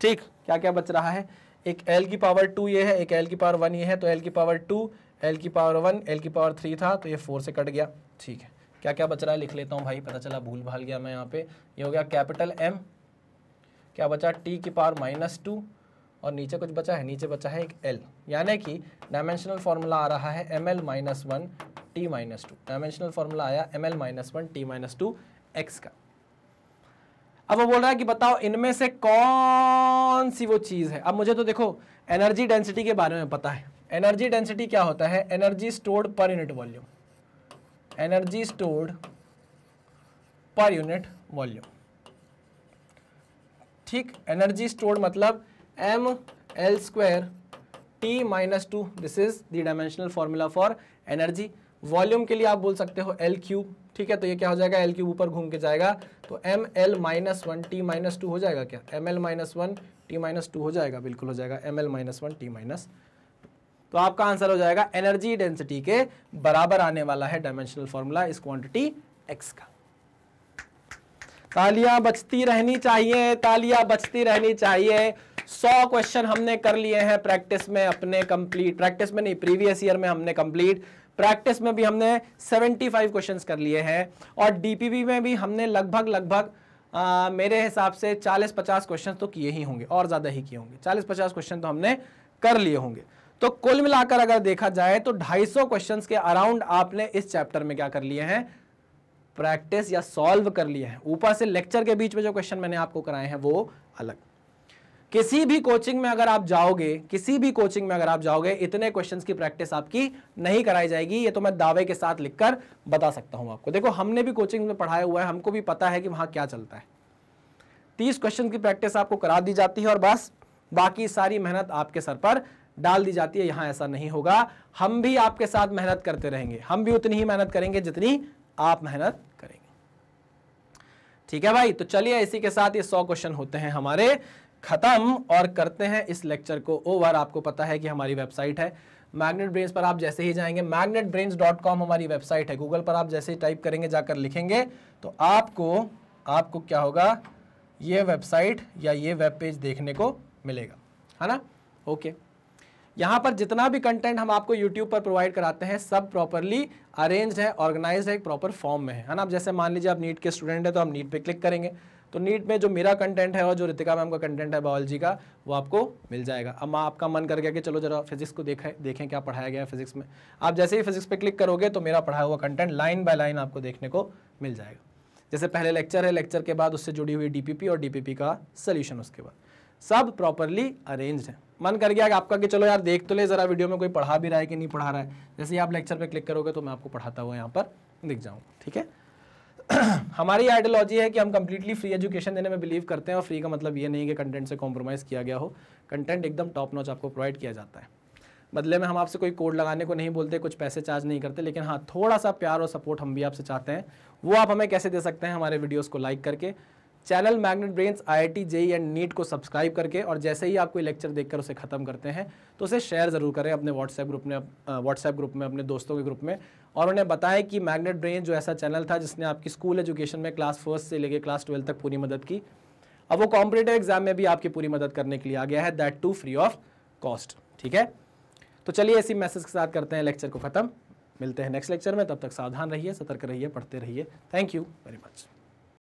ठीक। क्या क्या बच रहा है, एक l की पावर 2 ये है, एक l की पावर 1 ये है, तो l की पावर 2, l की पावर 1, l की पावर 3 था, तो ये 4 से कट गया, ठीक है। क्या क्या बच रहा है लिख लेता हूँ भाई, पता चला भूल भाल गया मैं यहाँ पे। ये हो गया कैपिटल M, क्या बचा, t की पावर -2, और नीचे कुछ बचा है, नीचे बचा है एक l, यानी कि डायमेंशनल फॉर्मूला आ रहा है ml-1 t minus 2। Dimensional formula आया ml-1 t माइनस 2 x का। अब वो बोल रहा है कि बताओ इनमें से कौन सी वो चीज है। अब मुझे तो देखो एनर्जी डेंसिटी के बारे में पता है। एनर्जी डेंसिटी क्या होता है? Energy stored per unit volume, energy stored per unit volume. ठीक, एनर्जी स्टोर्ड मतलब ml² t minus 2, this is the dimensional formula for energy. Volume के लिए आप बोल सकते हो L3। ठीक है, तो ये क्या हो जाएगा? L3 ऊपर घूम के जाएगा तो ml-1 t माइनस 2 हो जाएगा क्या? ml-1 t माइनस 2 हो जाएगा, बिल्कुल हो जाएगा ml-1 t माइनस 2। तो आपका आंसर हो जाएगा एनर्जी डेंसिटी के बराबर आने वाला है डायमेंशनल फॉर्मूला इस क्वांटिटी x का। तालियां बजती रहनी चाहिए, तालियां बजती रहनी चाहिए। 100 क्वेश्चन हमने कर लिए हैं प्रैक्टिस में अपने कंप्लीट, प्रैक्टिस में नहीं प्रीवियस ईयर में हमने कंप्लीट, प्रैक्टिस में भी हमने 75 क्वेश्चंस कर लिए हैं और डीपीपी में भी हमने लगभग मेरे हिसाब से 40-50 क्वेश्चन तो किए ही होंगे और ज्यादा ही किए होंगे। 40-50 क्वेश्चन तो हमने कर लिए होंगे। तो कुल मिलाकर अगर देखा जाए तो 250 क्वेश्चंस के अराउंड आपने इस चैप्टर में क्या कर लिए हैं? प्रैक्टिस या सॉल्व कर लिए हैं। ऊपर से लेक्चर के बीच में जो क्वेश्चन मैंने आपको कराए हैं वो अलग। किसी भी कोचिंग में अगर आप जाओगे, किसी भी कोचिंग में अगर आप जाओगे, इतने क्वेश्चंस की प्रैक्टिस आपकी नहीं कराई जाएगी। ये तो मैं दावे के साथ लिखकर बता सकता हूं आपको। देखो हमने भी कोचिंग में पढ़ाया हुआ है, हमको भी पता है कि वहां क्या चलता है। 30 क्वेश्चन की प्रैक्टिस आपको करा दी जाती है और बस बाकी सारी मेहनत आपके सर पर डाल दी जाती है। यहां ऐसा नहीं होगा, हम भी आपके साथ मेहनत करते रहेंगे, हम भी उतनी ही मेहनत करेंगे जितनी आप मेहनत करेंगे। ठीक है भाई, तो चलिए इसी के साथ ये 100 क्वेश्चन होते हैं हमारे खत्म और करते हैं इस लेक्चर को ओवर। आपको पता है कि हमारी वेबसाइट है मैग्नेट ब्रेन्स पर आप जैसे ही जाएंगे, magnetbrains.com हमारी वेबसाइट है। गूगल पर आप जैसे ही टाइप करेंगे, जाकर लिखेंगे तो आपको क्या होगा? ये वेबसाइट या ये वेब पेज देखने को मिलेगा, है ना? ओके, यहाँ पर जितना भी कंटेंट हम आपको YouTube पर प्रोवाइड कराते हैं सब प्रॉपरली अरेंज्ड है, ऑर्गेनाइज्ड है, एक प्रॉपर फॉर्म में है ना? अब जैसे मान लीजिए आप नीट के स्टूडेंट है तो आप नीट पे क्लिक करेंगे तो नीट में जो मेरा कंटेंट है और जो रितिका मैम का कंटेंट है बायोलॉजी का, वो आपको मिल जाएगा। अब आपका मन कर गया कि चलो जरा फिजिक्स को देखें क्या पढ़ाया गया है फिजिक्स में, आप जैसे ही फिजिक्स पे क्लिक करोगे तो मेरा पढ़ाया हुआ कंटेंट लाइन बाय लाइन आपको देखने को मिल जाएगा। जैसे पहले लेक्चर है, लेक्चर के बाद उससे जुड़ी हुई डीपीपी और डीपीपी का सोल्यूशन, उसके बाद सब प्रॉपरली अरेंज्ड है। मन कर गया आपका कि चलो यार देख तो ले जरा वीडियो में कोई पढ़ा भी रहा है कि नहीं पढ़ा रहा है, जैसे ही आप लेक्चर पे क्लिक करोगे तो मैं आपको पढ़ाता हुआ यहाँ पर दिख जाऊँगा। ठीक है, हमारी आइडियोलॉजी है कि हम कंप्लीटली फ्री एजुकेशन देने में बिलीव करते हैं और फ्री का मतलब ये नहीं कि कंटेंट से कॉम्प्रोमाइज़ किया गया हो। कंटेंट एकदम टॉप नॉच आपको प्रोवाइड किया जाता है। बदले में हम आपसे कोई कोड लगाने को नहीं बोलते, कुछ पैसे चार्ज नहीं करते, लेकिन हाँ थोड़ा सा प्यार और सपोर्ट हम भी आपसे चाहते हैं। वो आप हमें कैसे दे सकते हैं? हमारे वीडियोज़ को लाइक करके, channel Magnet Brains IIT JEE and NEET को सब्सक्राइब करके, और जैसे ही आप कोई लेक्चर देखकर उसे ख़त्म करते हैं तो उसे शेयर ज़रूर करें अपने व्हाट्सएप ग्रुप में, अपने दोस्तों के ग्रुप में, और उन्हें बताएं कि मैग्नेट ब्रेन जो ऐसा चैनल था जिसने आपकी स्कूल एजुकेशन में क्लास 1 से लेकर क्लास 12 तक पूरी मदद की, अब वो कॉम्पिटिटिव एग्जाम में भी आपकी पूरी मदद करने के लिए आ गया है, that too free of cost. ठीक है, तो चलिए इसी मैसेज के साथ करते हैं लेक्चर को ख़त्म। मिलते हैं नेक्स्ट लेक्चर में, तब तक सावधान रहिए, सतर्क रहिए, पढ़ते रहिए। Thank you very much.